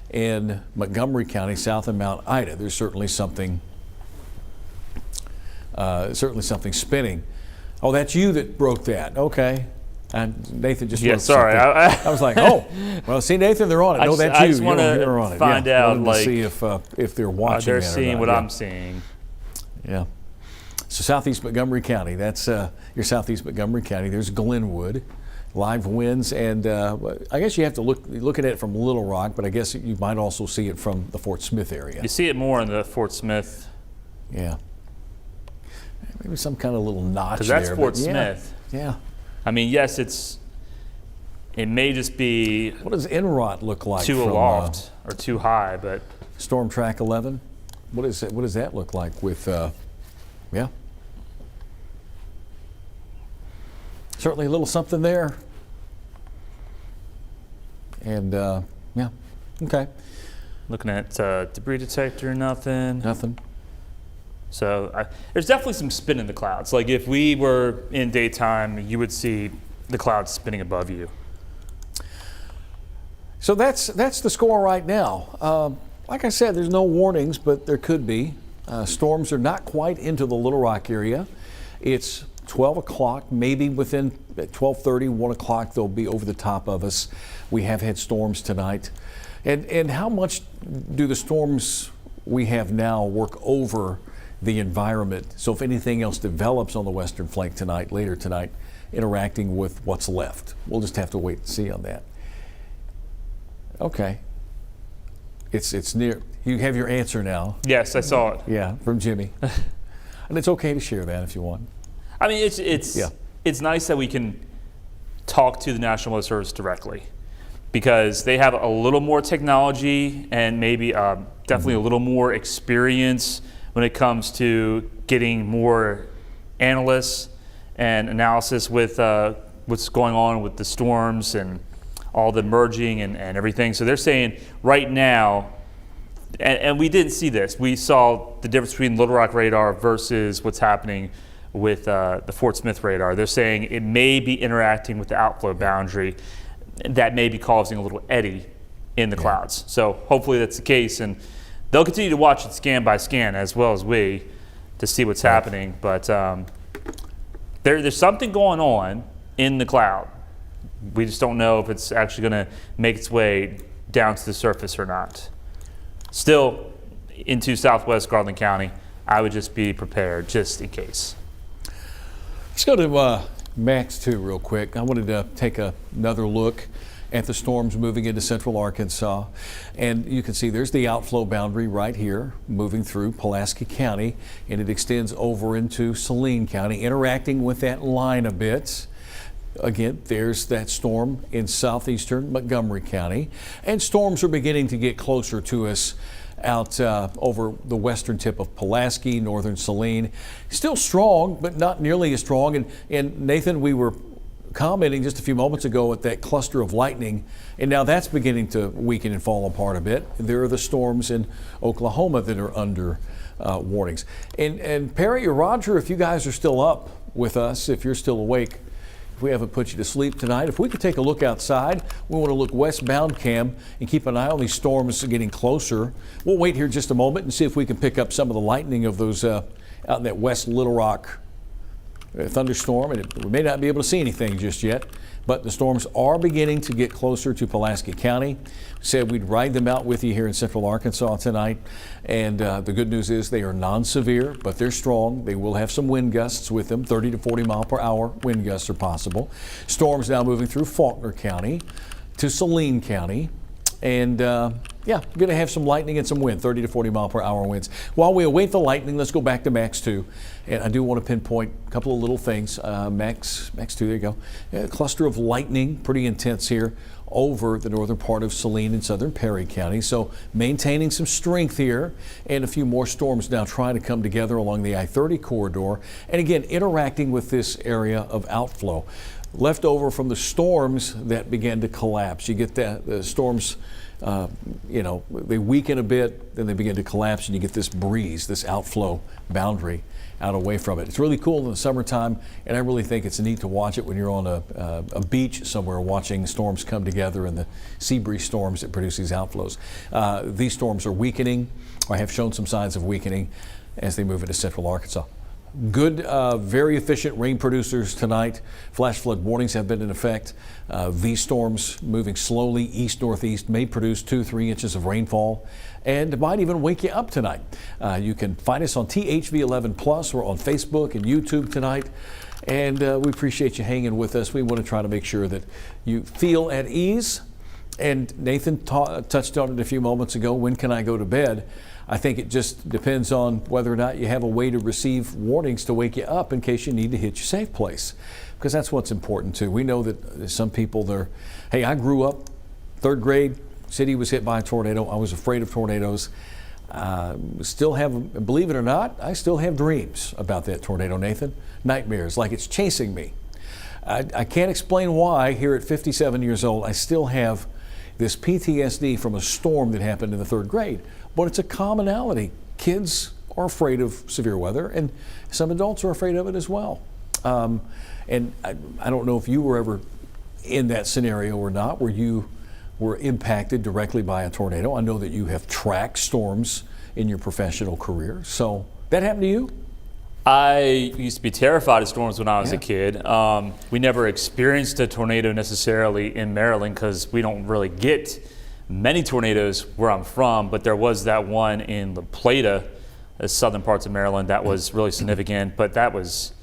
in Montgomery County, south of Mount Ida. There's certainly something spinning. Oh, that's you that broke that. Okay. And Nathan just sorry. I was like, oh, well, see, Nathan, they're on it. No, that's you. I just want to find out, like, see if they're watching. They're seeing what I'm seeing. Yeah. So southeast Montgomery County. That's your southeast Montgomery County. There's Glenwood, live winds, and I guess you have to look at it from Little Rock, but I guess you might also see it from the Fort Smith area. You see it more in the Fort Smith. Yeah. maybe some kind of little notch Because there. that's Fort but yeah, Smith. Yeah. I mean, yes, it may just be What does Enrot look like too from aloft or too high, but Storm Track 11? What is it? What does that look like with? Yeah. Certainly a little something there. And yeah, okay. looking at debris detector, nothing. Nothing. So there's definitely some spin in the clouds. Like if we were in daytime, you would see the clouds spinning above you. So that's the score right now. Like I said, there's no warnings, but there could be. Storms are not quite into the Little Rock area. It's 12 o'clock, maybe within 12:30, 1 o'clock, they'll be over the top of us. We have had storms tonight. And how much do the storms we have now work over the environment? So if anything else develops on the western flank tonight, later tonight, interacting with what's left, we'll just have to wait and see on that. Okay. It's near. You have your answer now. Yes, I saw it. Yeah, from Jimmy. And it's okay to share that if you want. I mean, it's nice that we can talk to the National Weather Service directly because they have a little more technology and maybe definitely a little more experience when it comes to getting more analysts and analysis with what's going on with the storms and all the merging and everything. So they're saying right now, and we didn't see this, we saw the difference between Little Rock radar versus what's happening with the Fort Smith radar. They're saying it may be interacting with the outflow boundary that may be causing a little eddy in the clouds. So hopefully that's the case, and they'll continue to watch it scan by scan as well as we to see what's happening. But there's something going on in the cloud. We just don't know if it's actually going to make its way down to the surface or not. Still, into southwest Garland County, I would just be prepared just in case. Let's go to Max 2 real quick. I wanted to take another look at the storms moving into central Arkansas. And you can see there's the outflow boundary right here moving through Pulaski County, and it extends over into Saline County, interacting with that line a bit. Again, there's that storm in southeastern Montgomery County, and storms are beginning to get closer to us out over the western tip of Pulaski, northern Saline. Still strong, but not nearly as strong. And Nathan, we were commenting just a few moments ago at that cluster of lightning, and now that's beginning to weaken and fall apart a bit. There are the storms in Oklahoma that are under warnings. And Perry or Roger, if you guys are still up with us, if you're still awake, if we haven't put you to sleep tonight, if we could take a look outside, we want to look westbound, Cam, and keep an eye on these storms getting closer. We'll wait here just a moment and see if we can pick up some of the lightning of those out in that West Little Rock thunderstorm. And we may not be able to see anything just yet, but the storms are beginning to get closer to Pulaski County. We said we'd ride them out with you here in central Arkansas tonight. And the good news is they are non-severe, but they're strong. They will have some wind gusts with them. 30 to 40 mile per hour wind gusts are possible. Storms now moving through Faulkner County to Saline County. And yeah, going to have some lightning and some wind, 30 to 40 mile per hour winds. While we await the lightning, let's go back to Max 2. And I do want to pinpoint a couple of little things. Max 2, there you go. A cluster of lightning, pretty intense here over the northern part of Saline and southern Perry County. So maintaining some strength here, and a few more storms now trying to come together along the I-30 corridor. And again, interacting with this area of outflow. Left over from the storms that began to collapse. You get the storms, they weaken a bit, then they begin to collapse, and you get this breeze, this outflow boundary out away from it. It's really cool in the summertime, and I really think it's neat to watch it when you're on a beach somewhere watching storms come together and the sea breeze storms that produce these outflows. These storms are weakening, or have shown some signs of weakening as they move into central Arkansas. Good, very efficient rain producers tonight. Flash flood warnings have been in effect. These storms moving slowly east-northeast may produce 2-3 inches of rainfall and might even wake you up tonight. You can find us on THV11's. We're on Facebook and YouTube tonight. And we appreciate you hanging with us. We want to try to make sure that you feel at ease And Nathan touched on it a few moments ago. When can I go to bed? I think it just depends on whether or not you have a way to receive warnings to wake you up in case you need to hit your safe place, because that's what's important too. We know that some people, hey, I grew up 3rd grade, city was hit by a tornado. I was afraid of tornadoes. Still have, believe it or not, I still have dreams about that tornado, Nathan. Nightmares, like it's chasing me. I can't explain why here at 57 years old I still have this PTSD from a storm that happened in the 3rd grade. But it's a commonality. Kids are afraid of severe weather, and some adults are afraid of it as well. And I don't know if you were ever in that scenario or not, where you were impacted directly by a tornado. I know that you have tracked storms in your professional career. So that happened to you? I used to be terrified of storms when I was a kid. We never experienced a tornado necessarily in Maryland because we don't really get many tornadoes where I'm from, but there was that one in La Plata, the southern parts of Maryland, that was really significant. But that was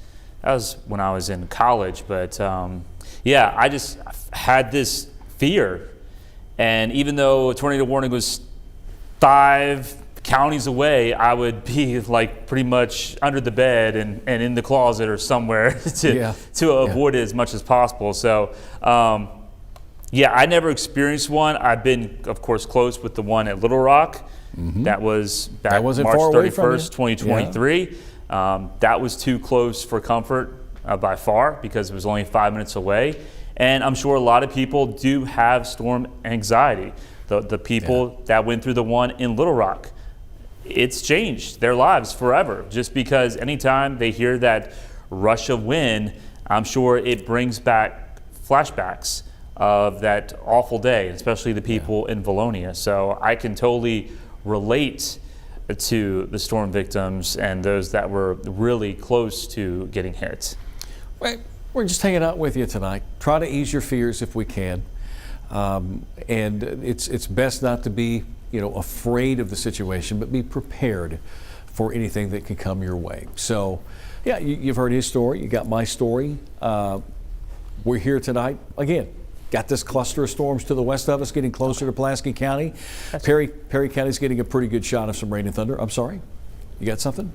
when I was in college. But yeah, I just had this fear. And even though a tornado warning was 5 counties away, I would be like pretty much under the bed and in the closet or somewhere to avoid it as much as possible. So yeah, I never experienced one. I've been, of course, close with the one at Little Rock. That was back March 31st, 2023. That was too close for comfort by far because it was only 5 minutes away. And I'm sure a lot of people do have storm anxiety. The people that went through the one in Little Rock, it's changed their lives forever. Just because anytime they hear that rush of wind, I'm sure it brings back flashbacks of that awful day, especially the people in Valonia. So I can totally relate to the storm victims and those that were really close to getting hit. Right. We're just hanging out with you tonight. Try to ease your fears if we can. And it's best not to be, afraid of the situation, but be prepared for anything that can come your way. So, yeah, you've heard his story. You got my story. We're here tonight. Again, got this cluster of storms to the west of us getting closer to Pulaski County. Perry County's getting a pretty good shot of some rain and thunder. I'm sorry. You got something?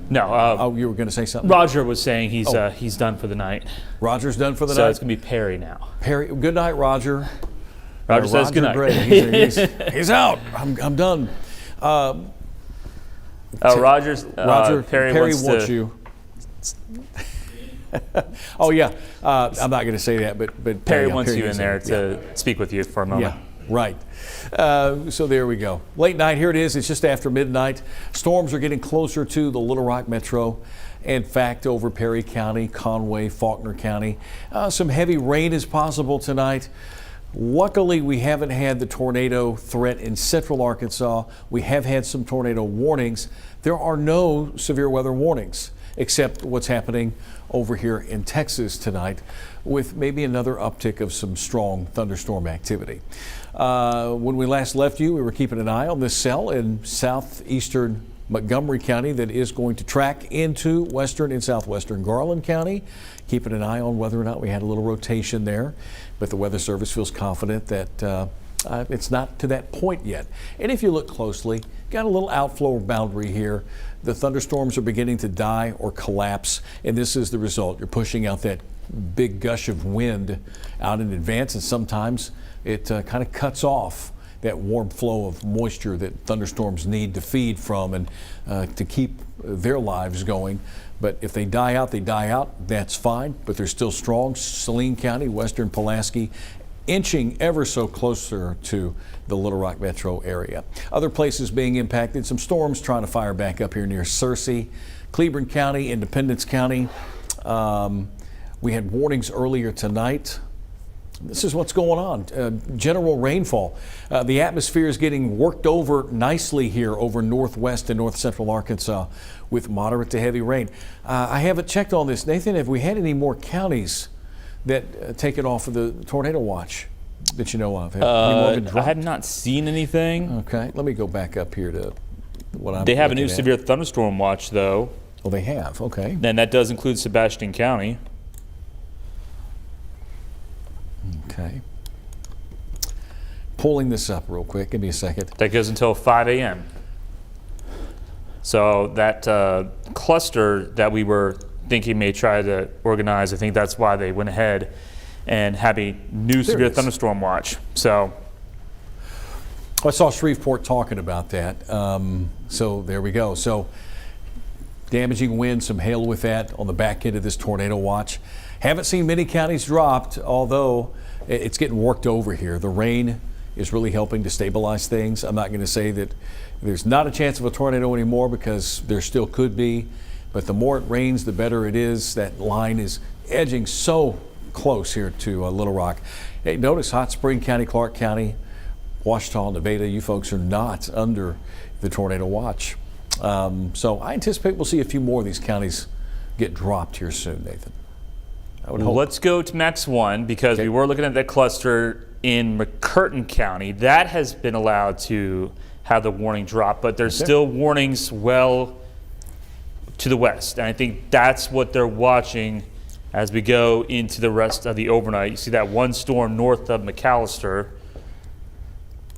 No. You were going to say something? Roger was saying he's done for the night. Roger's done for the night? So it's going to be Perry now. Perry, good night, Roger. Roger says good night. He's out. I'm done. Roger, Perry wants you. Oh, yeah. I'm not going to say that, but Perry wants you in there to speak with you for a moment. Yeah, right. So there we go. Late night, here it is. It's just after midnight. Storms are getting closer to the Little Rock Metro. In fact, over Perry County, Conway, Faulkner County. Some heavy rain is possible tonight. Luckily, we haven't had the tornado threat in central Arkansas. We have had some tornado warnings. There are no severe weather warnings, except what's happening over here in Texas tonight with maybe another uptick of some strong thunderstorm activity. When we last left you, we were keeping an eye on this cell in southeastern Montgomery County that is going to track into western and southwestern Garland County. Keeping an eye on whether or not we had a little rotation there, but the Weather Service feels confident that it's not to that point yet. And if you look closely, got a little outflow boundary here. The thunderstorms are beginning to die or collapse, and this is the result. You're pushing out that big gush of wind out in advance, and sometimes it kind of cuts off that warm flow of moisture that thunderstorms need to feed from and to keep their lives going. But if they die out, that's fine, but they're still strong. Saline County, western Pulaski, inching ever so closer to the Little Rock metro area. Other places being impacted, some storms trying to fire back up here near Searcy, Cleburne County, Independence County. We had warnings earlier tonight. This is what's going on. General rainfall. The atmosphere is getting worked over nicely here over northwest and north central Arkansas with moderate to heavy rain. I haven't checked on this. Nathan, have we had any more counties that taken off of the tornado watch that you know of? Have any more been dropped? I have not seen anything. Okay, let me go back up here to what I'm They have a new looking at. severe thunderstorm watch, though. Oh, they have. Okay. And that does include Sebastian County. Okay. pulling this up real quick. Give me a second. That goes until 5 a.m. So that cluster that we were thinking may try to organize, I think that's why they went ahead and have a new severe thunderstorm watch. So I saw Shreveport talking about that. So there we go. So damaging wind, some hail with that on the back end of this tornado watch. Haven't seen many counties dropped, although it's getting worked over here. The rain is really helping to stabilize things. I'm not going to say that there's not a chance of a tornado anymore, because there still could be. But the more it rains, the better it is. That line is edging so close here to Little Rock. Hey, notice Hot Spring County, Clark County, Ouachita, Nevada, you folks are not under the tornado watch. So I anticipate we'll see a few more of these counties get dropped here soon, Nathan. I would hope. Let's go to Max 1, because we were looking at that cluster in McCurtain County. That has been allowed to have the warning drop, but there's still warnings well to the west. And I think that's what they're watching as we go into the rest of the overnight. You see that one storm north of McAllister.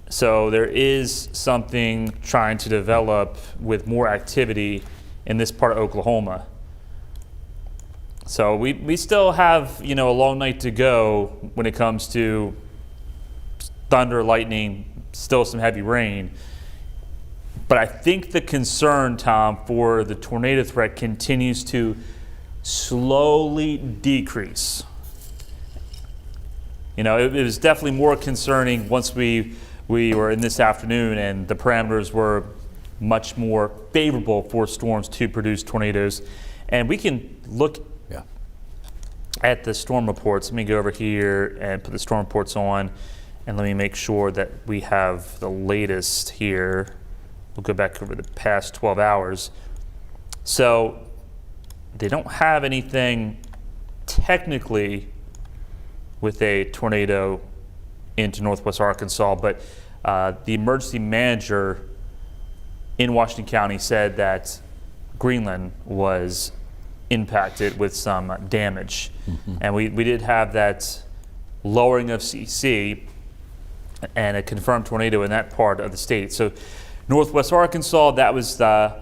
So there is something trying to develop with more activity in this part of Oklahoma. So we still have, a long night to go when it comes to thunder, lightning, still some heavy rain. But I think the concern, Tom, for the tornado threat continues to slowly decrease. It was definitely more concerning once we were in this afternoon and the parameters were much more favorable for storms to produce tornadoes. And we can look at the storm reports. Let me go over here and put the storm reports on, and let me make sure that we have the latest here. We'll go back over the past 12 hours. So they don't have anything technically with a tornado into northwest Arkansas, but the emergency manager in Washington County said that Greenland was impacted with some damage. And we did have that lowering of CC and a confirmed tornado in that part of the state. So northwest Arkansas, that was the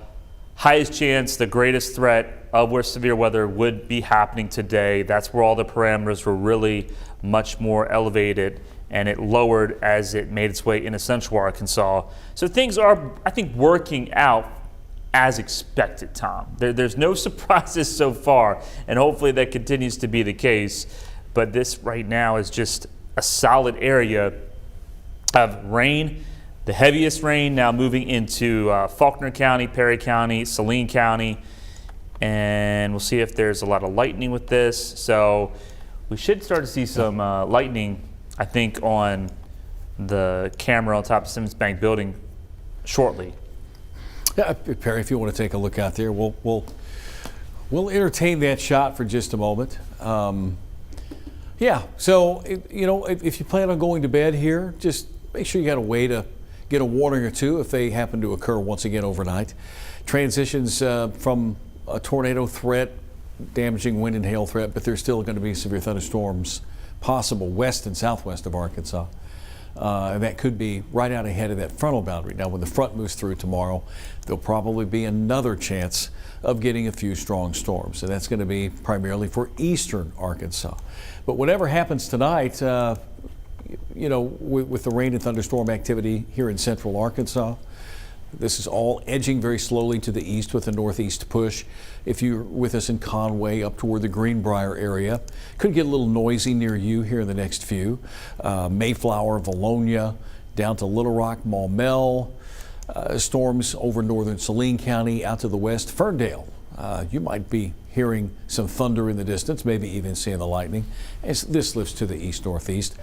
highest chance, the greatest threat of where severe weather would be happening today. That's where all the parameters were really much more elevated, and it lowered as it made its way into central Arkansas. So things are, I think, working out as expected, Tom. There's no surprises so far, and hopefully that continues to be the case. But this right now is just a solid area of rain. The heaviest rain now moving into Faulkner County, Perry County, Saline County, and we'll see if there's a lot of lightning with this. So we should start to see some lightning, I think, on the camera on top of Simmons Bank building shortly. Yeah, Perry, if you want to take a look out there, we'll entertain that shot for just a moment. So if you plan on going to bed here, just make sure you got a way to get a warning or two if they happen to occur once again overnight. Transitions from a tornado threat, damaging wind and hail threat, but there's still going to be severe thunderstorms possible west and southwest of Arkansas. And that could be right out ahead of that frontal boundary. Now, when the front moves through tomorrow, there'll probably be another chance of getting a few strong storms. And that's going to be primarily for eastern Arkansas. But whatever happens tonight, with the rain and thunderstorm activity here in central Arkansas, this is all edging very slowly to the east with a northeast push. If you're with us in Conway up toward the Greenbrier area, could get a little noisy near you here in the next few. Mayflower, Valonia, down to Little Rock, Maumelle, storms over northern Saline County, out to the west, Ferndale. You might be hearing some thunder in the distance, maybe even seeing the lightning as this lifts to the east-northeast.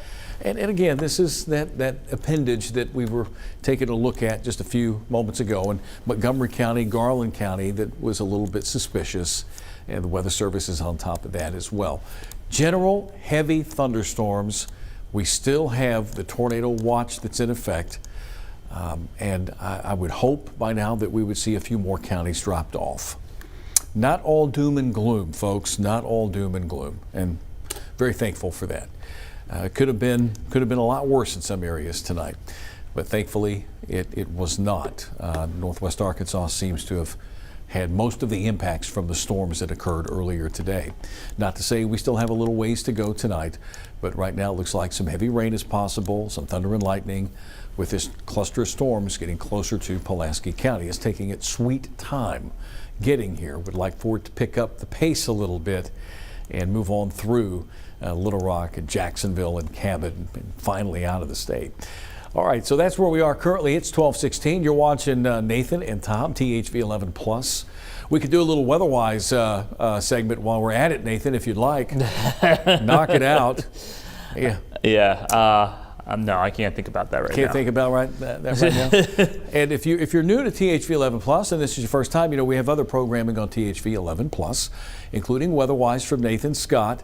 And again, this is that appendage that we were taking a look at just a few moments ago in Montgomery County, Garland County, that was a little bit suspicious, and the Weather Service is on top of that as well. General heavy thunderstorms. We still have the tornado watch that's in effect, and I would hope by now that we would see a few more counties dropped off. Not all doom and gloom, folks, not all doom and gloom, and very thankful for that. Could have been a lot worse in some areas tonight, but thankfully it was not. Northwest Arkansas seems to have had most of the impacts from the storms that occurred earlier today. Not to say we still have a little ways to go tonight, but right now it looks like some heavy rain is possible, some thunder and lightning with this cluster of storms getting closer to Pulaski County. It's taking its sweet time getting here. Would like for it to pick up the pace a little bit and move on through Little Rock and Jacksonville and Cabot and finally out of the state. All right, so that's where we are currently. It's 12:16. You're watching Nathan and Tom, THV11's. We could do a little weather-wise segment while we're at it, Nathan, if you'd like. Knock it out. Yeah. Yeah. No, I can't think about that right now. Can't think about that right now. And if you're new to THV11 and this is your first time, we have other programming on THV11 including weather-wise from Nathan Scott.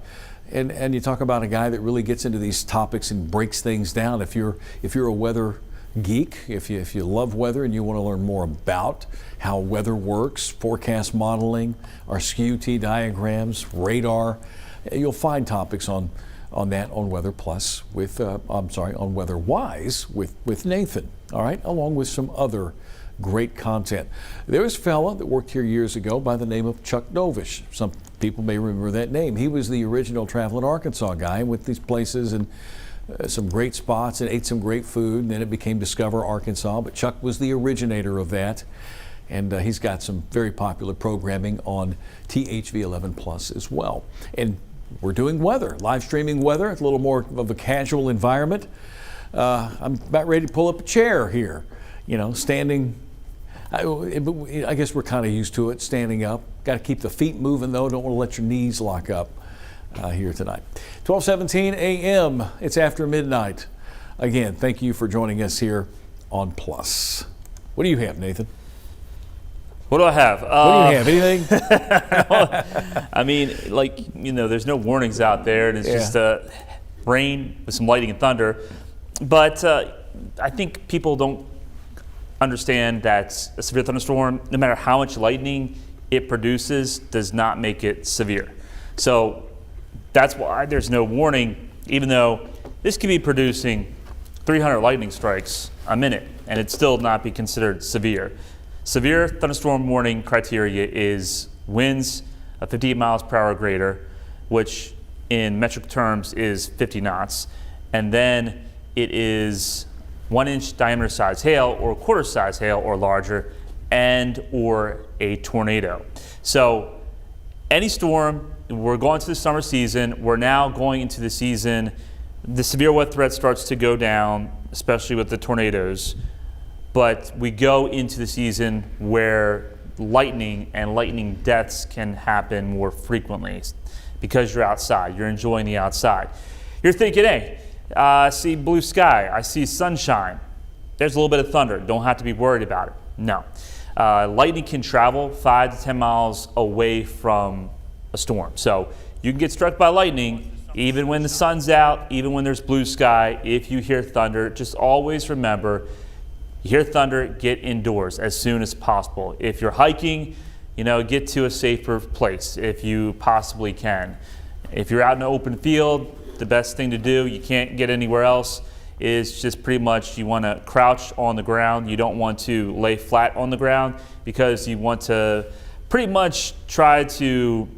And you talk about a guy that really gets into these topics and breaks things down. If you're a weather geek, if you love weather and you want to learn more about how weather works, forecast modeling, our SKU-T diagrams, radar, you'll find topics on that on Weather Plus on Weather Wise with Nathan. All right, along with some other great content. There was a fella that worked here years ago by the name of Chuck Dovish. Some people may remember that name. He was the original Traveling Arkansas guy with these places and some great spots and ate some great food. And then it became Discover Arkansas, but Chuck was the originator of that. And he's got some very popular programming on THV11 as well. And we're doing weather, live streaming weather. It's a little more of a casual environment. I'm about ready to pull up a chair here, standing. I guess we're kind of used to it, standing up. Got to keep the feet moving, though. Don't want to let your knees lock up here tonight. 12:17 a.m. It's after midnight. Again, thank you for joining us here on Plus. What do you have, Nathan? What do I have? What do you have? Anything? I mean, there's no warnings out there, and it's just rain with some lightning and thunder. But I think people don't understand that a severe thunderstorm, no matter how much lightning it produces, does not make it severe. So that's why there's no warning, even though this could be producing 300 lightning strikes a minute, and it'd still not be considered severe. Severe thunderstorm warning criteria is winds of 58 miles per hour or greater, which in metric terms is 50 knots. And then it is 1-inch diameter size hail or quarter size hail or larger, and or a tornado. So any storm, we're going to the summer season, we're now going into the season, the severe weather threat starts to go down, especially with the tornadoes. But we go into the season where lightning and lightning deaths can happen more frequently because you're outside, you're enjoying the outside. You're thinking, hey, I see blue sky, I see sunshine, there's a little bit of thunder, don't have to be worried about it. No. Lightning can travel 5 to 10 miles away from a storm. So you can get struck by lightning even when the sun's out, even when there's blue sky. If you hear thunder, just always remember, you hear thunder, get indoors as soon as possible. If you're hiking, get to a safer place if you possibly can. If you're out in an open field, the best thing to do, you can't get anywhere else, is just pretty much you want to crouch on the ground. You don't want to lay flat on the ground because you want to pretty much try to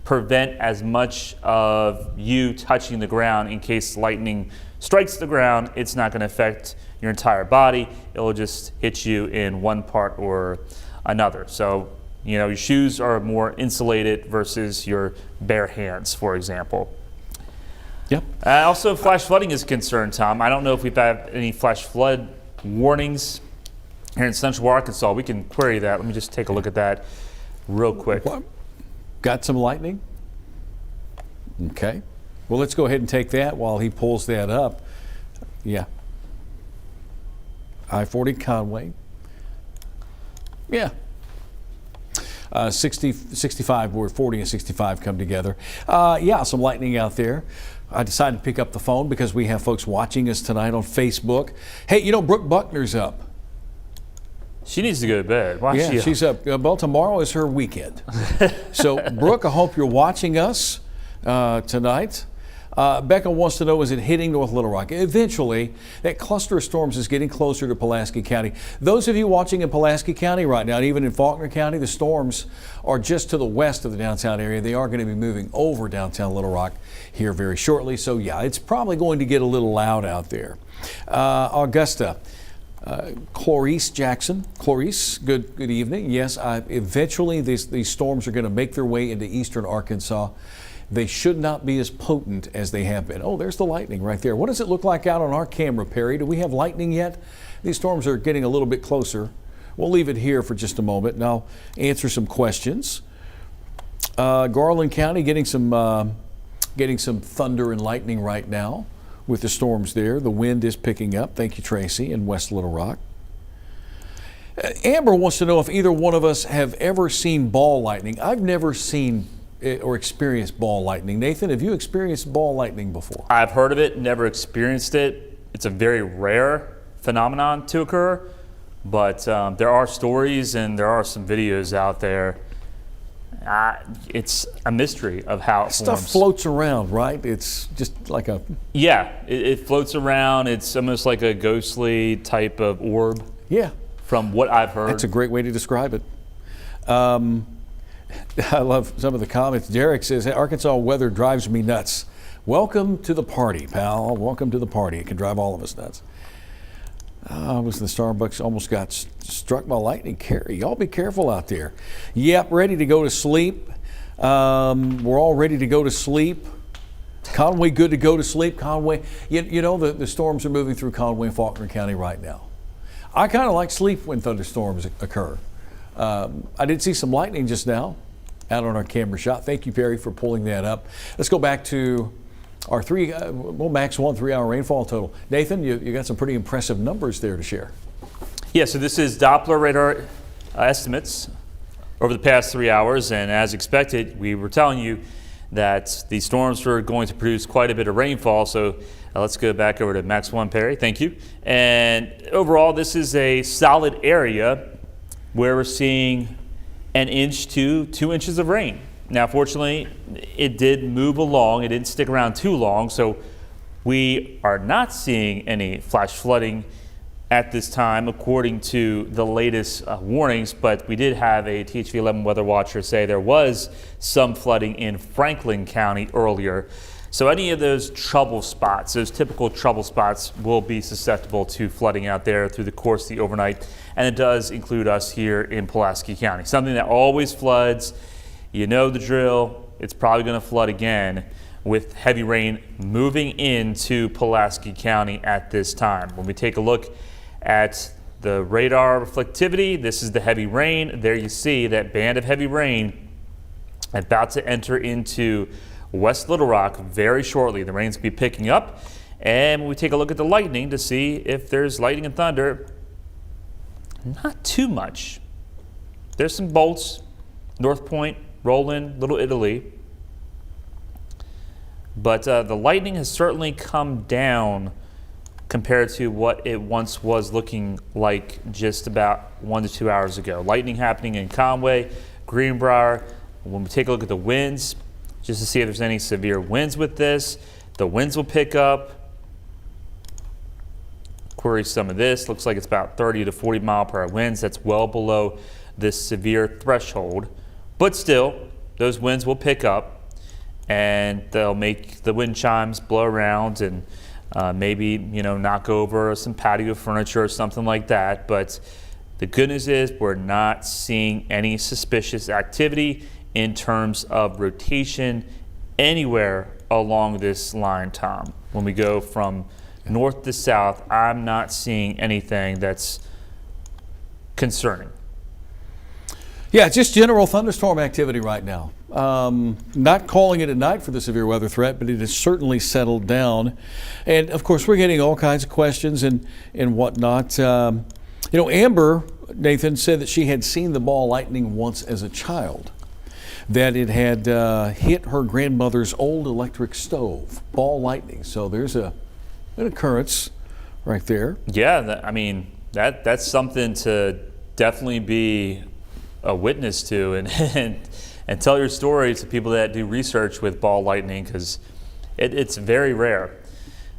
prevent as much of you touching the ground in case lightning strikes the ground. It's not going to affect your entire body. It will just hit you in one part or another. So, your shoes are more insulated versus your bare hands, for example. Yep. Also, flash flooding is a concern, Tom. I don't know if we've had any flash flood warnings here in central Arkansas. We can query that. Let me just take a look at that real quick. What? Got some lightning? Okay. Well, let's go ahead and take that while he pulls that up. Yeah. I-40 Conway. Yeah. 65, where 40 and 65 come together. Yeah, some lightning out there. I decided to pick up the phone because we have folks watching us tonight on Facebook. Hey, Brooke Buckner's up. She needs to go to bed. Why is she up? She's up. Well, tomorrow is her weekend. So, Brooke, I hope you're watching us tonight. Becca wants to know, is it hitting North Little Rock? Eventually, that cluster of storms is getting closer to Pulaski County. Those of you watching in Pulaski County right now, and even in Faulkner County, the storms are just to the west of the downtown area. They are going to be moving over downtown Little Rock here very shortly. So yeah, it's probably going to get a little loud out there. Augusta. Clarice Jackson. Clarice, good evening. Yes, eventually these storms are going to make their way into eastern Arkansas. They should not be as potent as they have been. Oh, there's the lightning right there. What does it look like out on our camera, Perry? Do we have lightning yet? These storms are getting a little bit closer. We'll leave it here for just a moment and I'll answer some questions. Garland County getting some thunder and lightning right now with the storms there. The wind is picking up. Thank you, Tracy, in West Little Rock. Amber wants to know if either one of us have ever seen ball lightning. I've never seen or experienced ball lightning. Nathan, have you experienced ball lightning before? I've heard of it, never experienced it. It's a very rare phenomenon to occur, but there are stories and there are some videos out there. It's a mystery of how it Stuff forms. floats around, right? It's just like a... Yeah, it floats around. It's almost like a ghostly type of orb. Yeah. From what I've heard. That's a great way to describe it. I love some of the comments. Derek says, hey, Arkansas weather drives me nuts. Welcome to the party, pal. Welcome to the party. It can drive all of us nuts. I was in the Starbucks, almost got struck by lightning. Carrie, y'all be careful out there. Yep, ready to go to sleep. We're all ready to go to sleep. Conway, good to go to sleep. Conway, you know the storms are moving through Conway and Faulkner County right now. I kind of like sleep when thunderstorms occur. I did see some lightning just now out on our camera shot. Thank you, Perry, for pulling that up. Let's go back to our max 3-hour rainfall total. Nathan, you got some pretty impressive numbers there to share. Yeah, so this is Doppler radar estimates over the past 3 hours, and as expected, we were telling you that these storms were going to produce quite a bit of rainfall. So let's go back over to max 1, Perry. Thank you. And overall, this is a solid area where we're seeing 1 inch to 2 inches of rain. Now, fortunately, it did move along. It didn't stick around too long, so we are not seeing any flash flooding at this time, according to the latest warnings, but we did have a THV11 weather watcher say there was some flooding in Franklin County earlier. So any of those trouble spots, those typical trouble spots, will be susceptible to flooding out there through the course of the overnight. And it does include us here in Pulaski County. Something that always floods. You know the drill. It's probably going to flood again with heavy rain moving into Pulaski County at this time. When we take a look at the radar reflectivity, this is the heavy rain. There you see that band of heavy rain about to enter into West Little Rock very shortly. The rain's going to be picking up, and when we take a look at the lightning to see if there's lightning and thunder, not too much. There's some bolts, North Point, Roland, Little Italy, but the lightning has certainly come down compared to what it once was looking like just about 1 to 2 hours ago. Lightning happening in Conway, Greenbrier. When we take a look at the winds, just to see if there's any severe winds with this, the winds will pick up. Query some of this. Looks like it's about 30 to 40 mile per hour winds. That's well below this severe threshold. But still, those winds will pick up and they'll make the wind chimes blow around and maybe, knock over some patio furniture or something like that. But the good news is we're not seeing any suspicious activity in terms of rotation anywhere along this line, Tom. When we go from north to south, I'm not seeing anything that's concerning. Yeah, just general thunderstorm activity right now. Not calling it a night for the severe weather threat, but it has certainly settled down. And of course, we're getting all kinds of questions and whatnot. Amber, Nathan, said that she had seen the ball lightning once as a child, that it had hit her grandmother's old electric stove, ball lightning. So there's an occurrence right there. Yeah, that's something to definitely be a witness to and tell your story to people that do research with ball lightning, because It's very rare.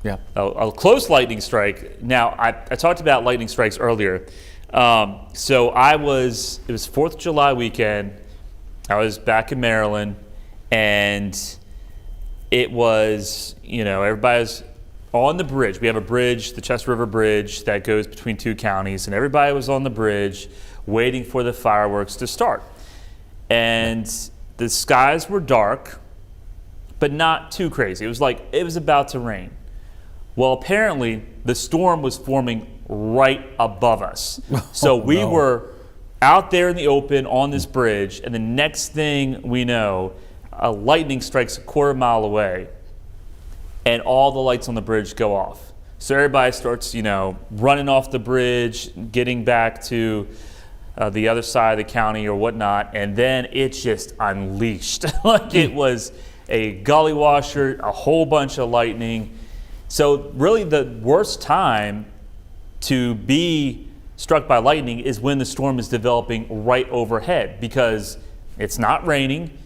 Yeah. A close lightning strike. Now, I talked about lightning strikes earlier. So it was 4th of July weekend. I was back in Maryland, and it was, everybody was on the bridge. We have a bridge, the Chester River Bridge, that goes between two counties, and everybody was on the bridge waiting for the fireworks to start. And the skies were dark, but not too crazy. It was like it was about to rain. Well, apparently the storm was forming right above us. So we were out there in the open on this bridge, and the next thing we know, a lightning strikes a quarter mile away, and all the lights on the bridge go off. So everybody starts, running off the bridge, getting back to the other side of the county or whatnot, and then it just unleashed. Like it was a gully washer, a whole bunch of lightning. So really the worst time to be struck by lightning is when the storm is developing right overhead, because it's not raining,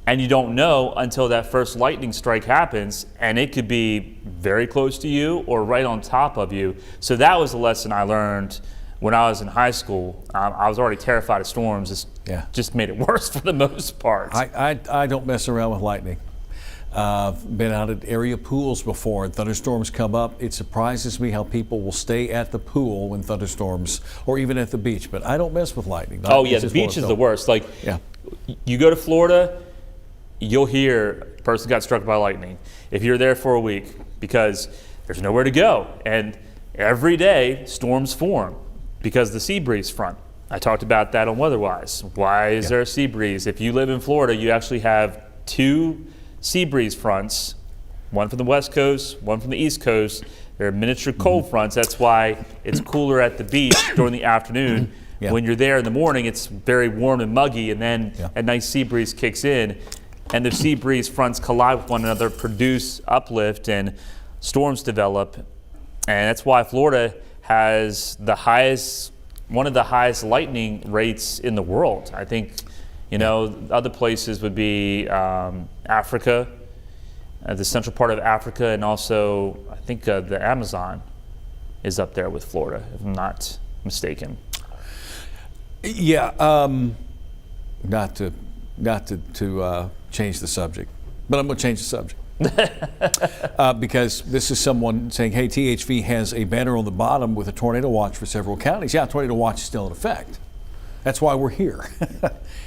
and you don't know until that first lightning strike happens, and it could be very close to you or right on top of you. So that was a lesson I learned when I was in high school. I was already terrified of storms. Just made it worse for the most part. I don't mess around with lightning. Been out at area pools before, and thunderstorms come up. It surprises me how people will stay at the pool when thunderstorms, or even at the beach. But I don't mess with lightning. The beach is the worst. You go to Florida, you'll hear a person got struck by lightning if you're there for a week, because there's nowhere to go, and every day storms form because the sea breeze front. I talked about that on WeatherWise. Why is there a sea breeze? If you live in Florida, you actually have two sea breeze fronts, one from the west coast, one from the east coast. They're miniature cold fronts. That's why it's cooler at the beach during the afternoon. When you're there in the morning, it's very warm and muggy, and then a nice sea breeze kicks in, and the sea breeze fronts collide with one another, produce uplift, and storms develop. And that's why Florida has one of the highest lightning rates in the world. I think, other places would be Africa, the central part of Africa, and also I think the Amazon is up there with Florida, if I'm not mistaken. Not to change the subject, but I'm going to change the subject. Because this is someone saying, hey, THV has a banner on the bottom with a tornado watch for several counties. Yeah, tornado watch is still in effect. That's why we're here.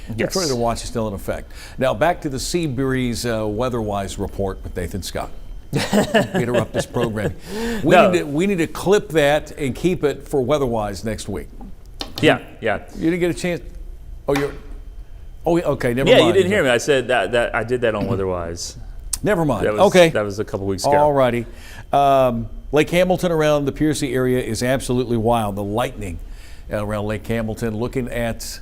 The tornado watch is still in effect. Now back to the sea breeze WeatherWise report with Nathan Scott. Interrupt this programming. We need to clip that and keep it for WeatherWise next week. You didn't get a chance. Okay, never mind. Yeah, you didn't hear me. I said that I did that on WeatherWise. Never mind. That was a couple weeks ago. All righty. Lake Hamilton around the Pulaski area is absolutely wild. The lightning around Lake Hamilton. Looking at,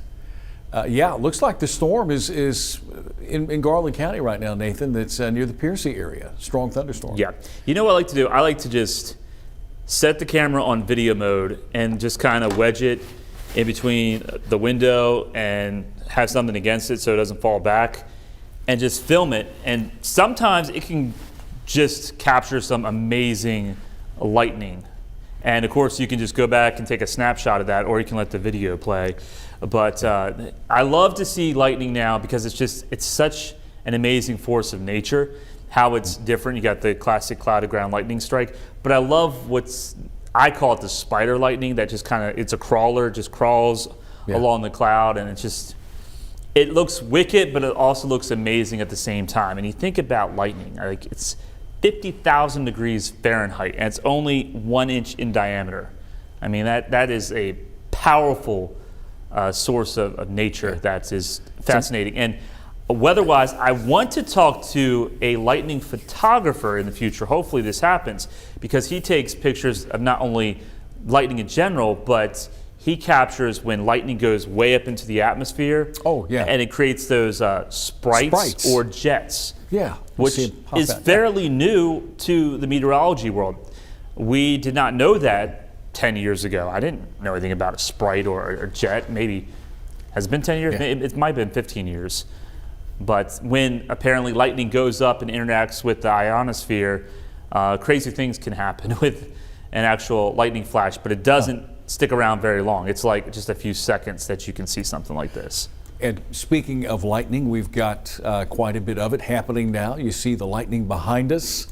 it looks like the storm is in Garland County right now, Nathan. That's near the Pulaski area. Strong thunderstorm. Yeah. You know what I like to do? I like to just set the camera on video mode and just kind of wedge it in between the window and have something against it so it doesn't fall back, and just film it. And sometimes it can just capture some amazing lightning. And of course you can just go back and take a snapshot of that, or you can let the video play. But I love to see lightning now because it's such an amazing force of nature, how it's different. You got the classic cloud to ground lightning strike, but I love I call it the spider lightning, that just it's a crawler, just crawls along the cloud, and it looks wicked, but it also looks amazing at the same time. And you think about lightning, it's 50,000 degrees Fahrenheit, and it's only 1 inch in diameter. I mean, that is a powerful source of nature that is fascinating. And weather-wise, I want to talk to a lightning photographer in the future. Hopefully this happens, because he takes pictures of not only lightning in general, but he captures when lightning goes way up into the atmosphere. And it creates those sprites or jets. Which is fairly new to the meteorology world. We did not know that 10 years ago. I didn't know anything about a sprite or a jet. Maybe, has it been 10 years? It might have been 15 years. But when apparently lightning goes up and interacts with the ionosphere, crazy things can happen with an actual lightning flash, but it doesn't stick around very long. It's like just a few seconds that you can see something like this. And speaking of lightning, we've got quite a bit of it happening now. You see the lightning behind us.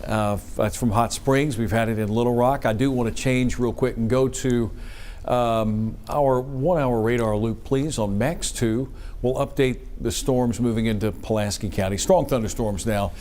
That's from Hot Springs. We've had it in Little Rock. I do want to change real quick and go to our 1 hour radar loop, please, on Max 2. We'll update the storms moving into Pulaski County. Strong thunderstorms now.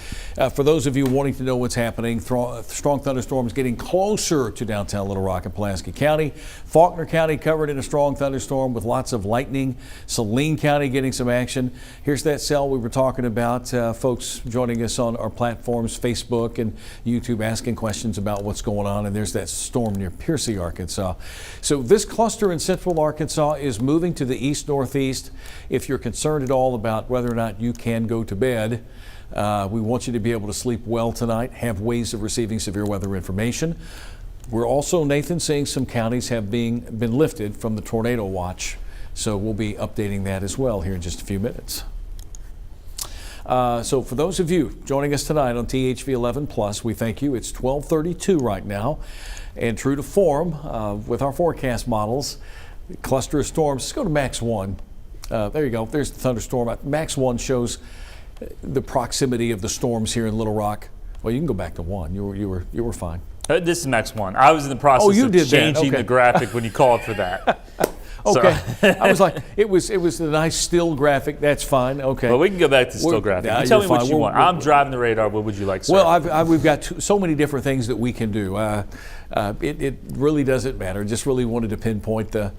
For those of you wanting to know what's happening, strong thunderstorms getting closer to downtown Little Rock and Pulaski County. Faulkner County covered in a strong thunderstorm with lots of lightning. Saline County getting some action. Here's that cell we were talking about. Folks joining us on our platforms, Facebook and YouTube, asking questions about what's going on. And there's that storm near Piercy, Arkansas. So this cluster in central Arkansas is moving to the east-northeast. If you're concerned at all about whether or not you can go to bed, we want you to be able to sleep well tonight, have ways of receiving severe weather information. We're also, Nathan, seeing some counties have been lifted from the tornado watch, so we'll be updating that as well here in just a few minutes. So for those of you joining us tonight on THV11's, we thank you. It's 12:32 right now, and true to form with our forecast models, cluster of storms. Let's go to Max 1. There you go. There's the thunderstorm. Max 1 shows the proximity of the storms here in Little Rock. Well, you can go back to 1. You were fine. This is Max 1. I was in the process of changing the graphic when you called for that. Okay. I was like, it was a nice still graphic. That's fine. Okay. Well, we can go back to still graphic. You tell me what you want. I'm driving the radar. What would you like, sir? Well, we've got so many different things that we can do. It really doesn't matter. Just really wanted to pinpoint the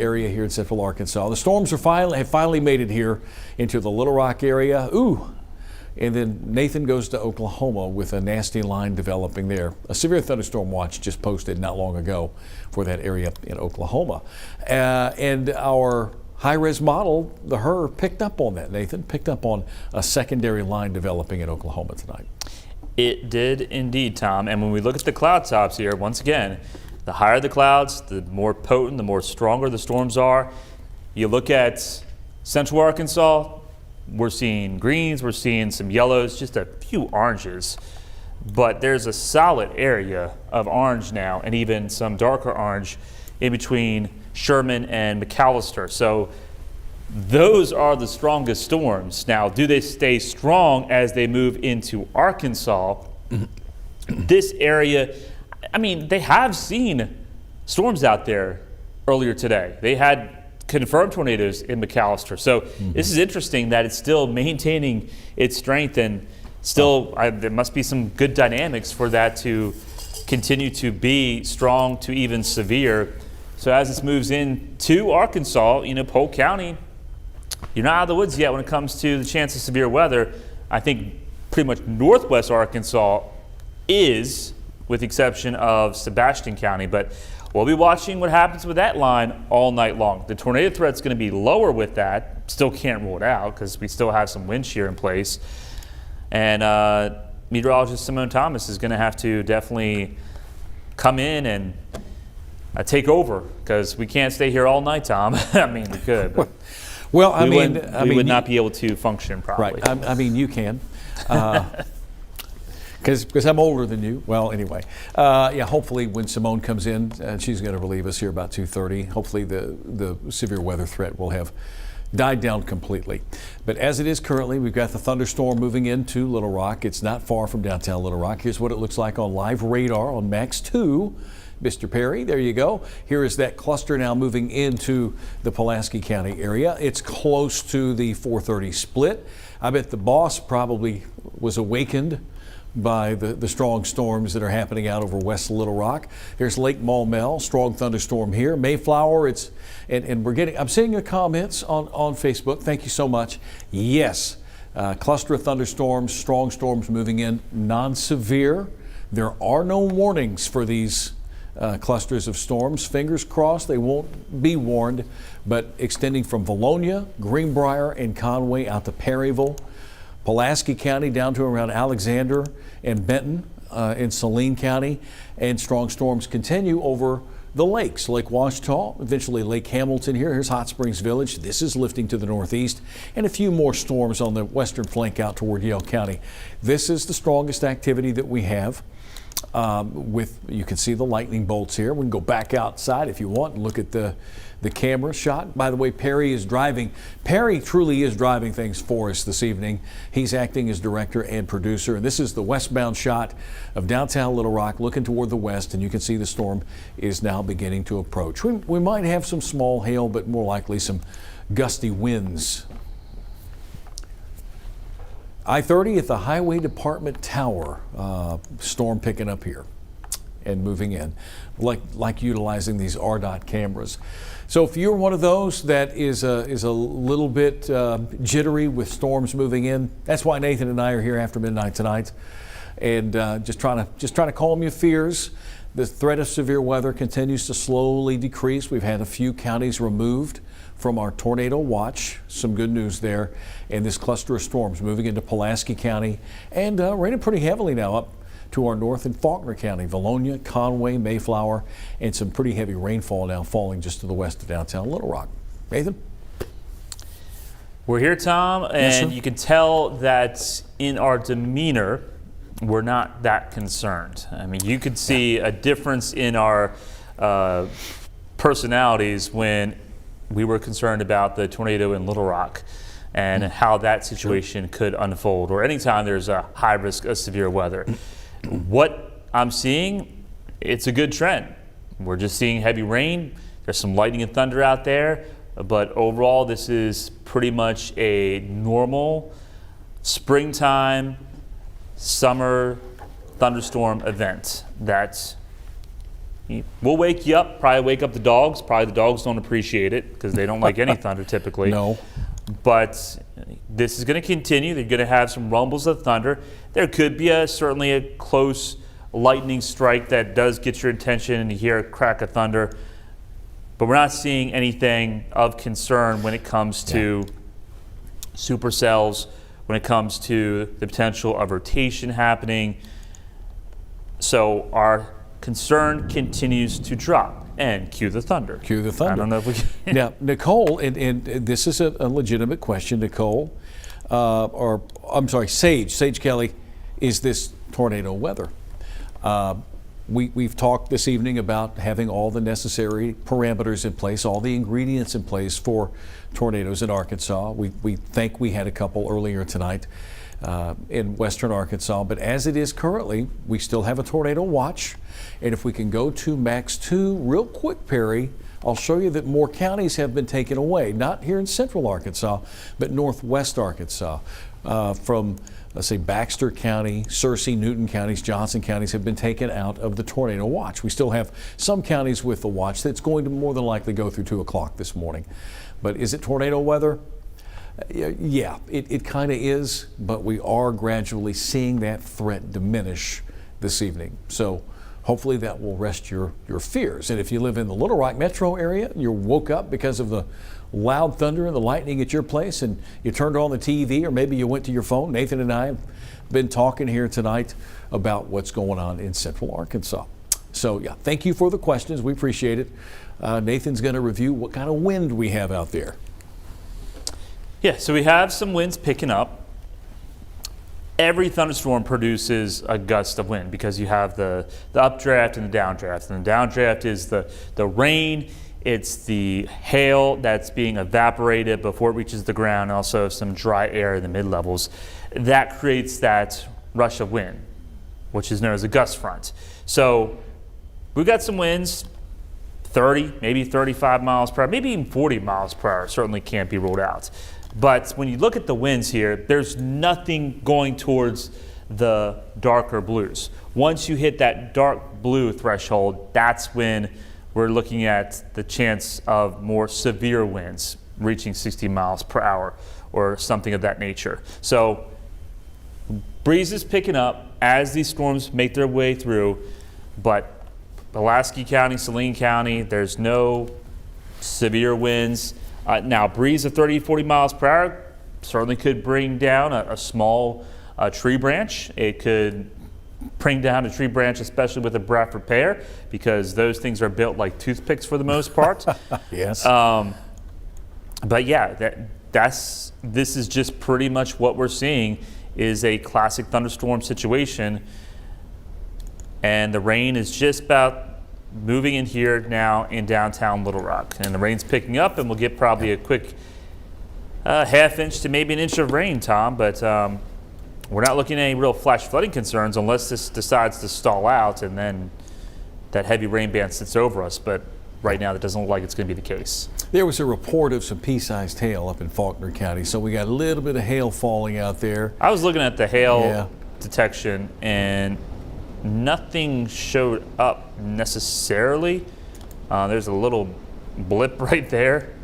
area here in central Arkansas. The storms have finally made it here into the Little Rock area. Ooh. And then Nathan goes to Oklahoma with a nasty line developing there. A severe thunderstorm watch just posted not long ago for that area in Oklahoma. And our high-res model, the HER, picked up on that, Nathan, picked up on a secondary line developing in Oklahoma tonight. It did indeed, Tom. And when we look at the cloud tops here, once again, the higher the clouds, the more potent, the more stronger the storms are. You look at central Arkansas, we're seeing greens, we're seeing some yellows, just a few oranges. But there's a solid area of orange now, and even some darker orange in between Sherman and McAllister. So those are the strongest storms. Now, do they stay strong as they move into Arkansas? This area, I mean, they have seen storms out there earlier today. They had confirmed tornadoes in McAllister. So this is interesting that it's still maintaining its strength, and still there must be some good dynamics for that to continue to be strong to even severe. So as this moves into Arkansas, Polk County, you're not out of the woods yet when it comes to the chance of severe weather. I think pretty much northwest Arkansas is, with the exception of Sebastian County, but we'll be watching what happens with that line all night long. The tornado threat's going to be lower with that. Still can't rule it out because we still have some wind shear in place. And meteorologist Simone Thomas is going to have to definitely come in and take over, because we can't stay here all night, Tom. I mean, we could. But well, we would not be able to function properly. Right. I mean, you can. Because I'm older than you. Well, anyway, yeah. Hopefully, when Simone comes in, she's going to relieve us here about 2:30. Hopefully, the severe weather threat will have died down completely. But as it is currently, we've got the thunderstorm moving into Little Rock. It's not far from downtown Little Rock. Here's what it looks like on live radar on Max 2. Mr. Perry, there you go. Here is that cluster now moving into the Pulaski County area. It's close to the 4:30 split. I bet the boss probably was awakened by the strong storms that are happening out over west Little Rock. Here's Lake Maumelle, strong thunderstorm here. Mayflower, and I'm seeing your comments on Facebook. Thank you so much. Yes, cluster of thunderstorms, strong storms moving in, non-severe. There are no warnings for these clusters of storms. Fingers crossed they won't be warned, but extending from Valonia, Greenbrier, and Conway out to Perryville, Pulaski County down to around Alexander and Benton in Saline County, and strong storms continue over the lakes, Lake Ouachita, eventually Lake Hamilton here. Here's Hot Springs Village. This is lifting to the northeast, and a few more storms on the western flank out toward Yale County. This is the strongest activity that we have. You can see the lightning bolts here. We can go back outside if you want and look at the camera shot. By the way, Perry is driving. Perry truly is driving things for us this evening. He's acting as director and producer. And this is the westbound shot of downtown Little Rock looking toward the west, and you can see the storm is now beginning to approach. We might have some small hail, but more likely some gusty winds. I-30 at the Highway Department Tower, storm picking up here and moving in, like utilizing these RDOT cameras. So if you're one of those that is a little bit jittery with storms moving in, that's why Nathan and I are here after midnight tonight, and just trying to calm your fears. The threat of severe weather continues to slowly decrease. We've had a few counties removed from our tornado watch. Some good news there. And this cluster of storms moving into Pulaski County and raining pretty heavily now up to our north in Faulkner County, Valonia, Conway, Mayflower, and some pretty heavy rainfall now falling just to the west of downtown Little Rock. Nathan? We're here, Tom, and you can tell that in our demeanor, we're not that concerned. I mean, you could see a difference in our personalities when we were concerned about the tornado in Little Rock and how that situation could unfold, or anytime there's a high risk of severe weather. What I'm seeing, it's a good trend. We're just seeing heavy rain. There's some lightning and thunder out there, but overall this is pretty much a normal springtime, summer thunderstorm event that will wake you up, probably wake up the dogs. Probably the dogs don't appreciate it because they don't like any thunder typically. No. But this is going to continue. They're going to have some rumbles of thunder. There could be certainly a close lightning strike that does get your attention and you hear a crack of thunder. But we're not seeing anything of concern when it comes to supercells, when it comes to the potential of rotation happening. So our concern continues to drop. And cue the thunder. Cue the thunder. I don't know if we can. Now, Nicole, and this is a legitimate question, Nicole, Sage Kelly, is this tornado weather? We've talked this evening about having all the necessary parameters in place, all the ingredients in place for tornadoes in Arkansas. We think we had a couple earlier tonight in western Arkansas, but as it is currently, we still have a tornado watch. And if we can go to Max 2 real quick, Perry, I'll show you that more counties have been taken away, not here in central Arkansas, but northwest Arkansas. From, let's say, Baxter County, Searcy, Newton counties, Johnson counties have been taken out of the tornado watch. We still have some counties with the watch that's going to more than likely go through 2 o'clock this morning. But is it tornado weather? Yeah, it kind of is, but we are gradually seeing that threat diminish this evening. So hopefully that will rest your fears. And if you live in the Little Rock metro area, you woke up because of the loud thunder and the lightning at your place and you turned on the TV, or maybe you went to your phone. Nathan and I have been talking here tonight about what's going on in central Arkansas. So yeah, thank you for the questions. We appreciate it. Nathan's going to review what kind of wind we have out there. Yeah, so we have some winds picking up. Every thunderstorm produces a gust of wind because you have the updraft and the downdraft. And the downdraft is the rain, it's the hail that's being evaporated before it reaches the ground, also some dry air in the mid-levels. That creates that rush of wind, which is known as a gust front. So we've got some winds, 30, maybe 35 miles per hour, maybe even 40 miles per hour, certainly can't be ruled out. But when you look at the winds here, there's nothing going towards the darker blues. Once you hit that dark blue threshold, that's when we're looking at the chance of more severe winds reaching 60 miles per hour or something of that nature. So breeze is picking up as these storms make their way through, but Pulaski County, Saline County, there's no severe winds. Now, breeze of 30, 40 miles per hour certainly could bring down a small tree branch. It could bring down a tree branch, especially with a Bradford pear, because those things are built like toothpicks for the most part. Yes. But yeah, this is just pretty much what we're seeing is a classic thunderstorm situation. And the rain is just about moving in here now in downtown Little Rock. And the rain's picking up, and we'll get probably a quick half inch to maybe an inch of rain, Tom. But we're not looking at any real flash flooding concerns unless this decides to stall out and then that heavy rain band sits over us. But right now, that doesn't look like it's going to be the case. There was a report of some pea-sized hail up in Faulkner County, so we got a little bit of hail falling out there. I was looking at the hail detection, and nothing showed up necessarily. There's a little blip right there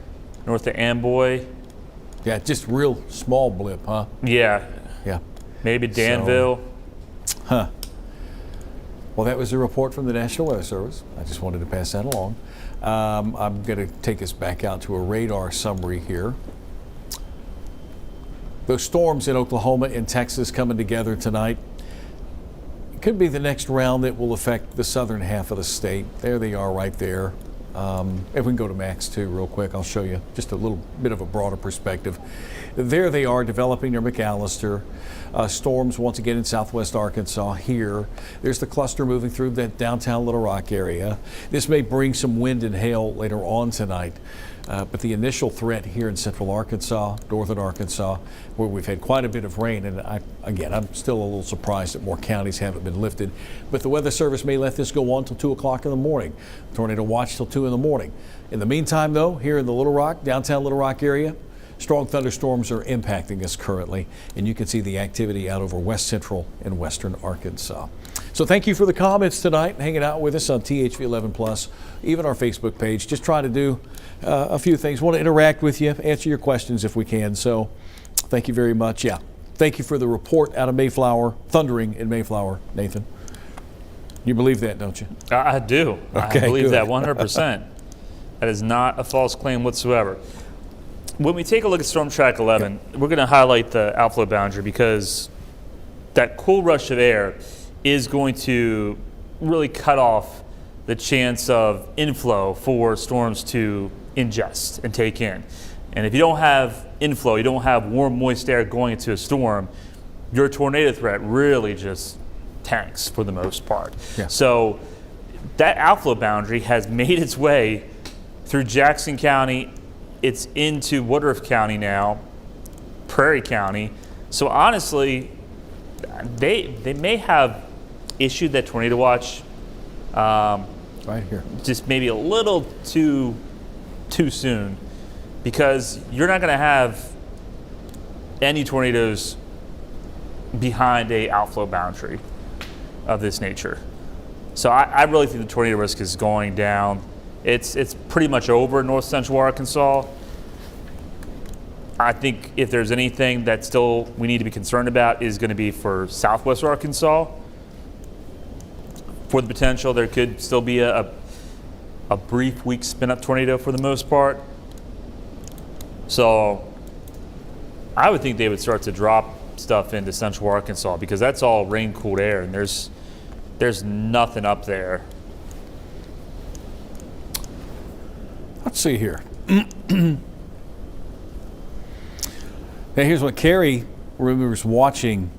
north of Amboy. Yeah, just real small blip, huh? Yeah. Yeah. Maybe Danville. Well, that was a report from the National Weather Service. I just wanted to pass that along. I'm going to take us back out to a radar summary here. Those storms in Oklahoma and Texas coming together tonight. It could be the next round that will affect the southern half of the state. There they are right there. If we can go to Max 2 real quick, I'll show you just a little bit of a broader perspective. There they are developing near McAllister. Storms once again in southwest Arkansas here. There's the cluster moving through that downtown Little Rock area. This may bring some wind and hail later on tonight. But the initial threat here in central Arkansas, northern Arkansas, where we've had quite a bit of rain, and I'm still a little surprised that more counties haven't been lifted. But the Weather Service may let this go on till 2 o'clock in the morning. Tornado watch till 2 in the morning. In the meantime, though, here in the Little Rock, downtown Little Rock area, strong thunderstorms are impacting us currently, and you can see the activity out over west central and western Arkansas. So thank you for the comments tonight, hanging out with us on THV11+, even our Facebook page. Just trying to do a few things. Want to interact with you, answer your questions if we can. So thank you very much. Yeah, thank you for the report out of Mayflower, thundering in Mayflower, Nathan. You believe that, don't you? I do. Okay, I believe good. that 100%. That is not a false claim whatsoever. When we take a look at Storm Track 11, we're going to highlight the outflow boundary because that cool rush of air is going to really cut off the chance of inflow for storms to ingest and take in. And if you don't have inflow, you don't have warm, moist air going into a storm, your tornado threat really just tanks for the most part. Yeah. So that outflow boundary has made its way through Jackson County. It's into Woodruff County now, Prairie County. So honestly, they may have issued that tornado watch right here, just maybe a little too soon, because you're not going to have any tornadoes behind a outflow boundary of this nature. So I really think the tornado risk is going down. It's pretty much over in north central Arkansas. I think if there's anything that still we need to be concerned about is going to be for southwest Arkansas. For the potential, there could still be a brief weak spin-up tornado for the most part. So I would think they would start to drop stuff into central Arkansas because that's all rain-cooled air, and there's nothing up there. Let's see here. Now here's what Carrie remembers watching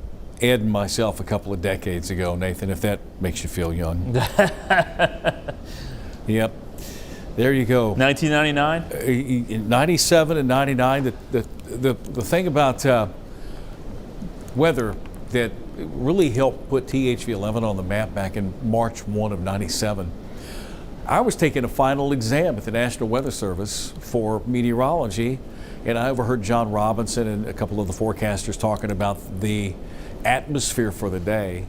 Ed and myself a couple of decades ago, Nathan, if that makes you feel young. Yep. There you go. 1999? 97 and 99. The thing about weather that really helped put THV11 on the map back in March 1 of 97. I was taking a final exam at the National Weather Service for meteorology, and I overheard John Robinson and a couple of the forecasters talking about the atmosphere for the day.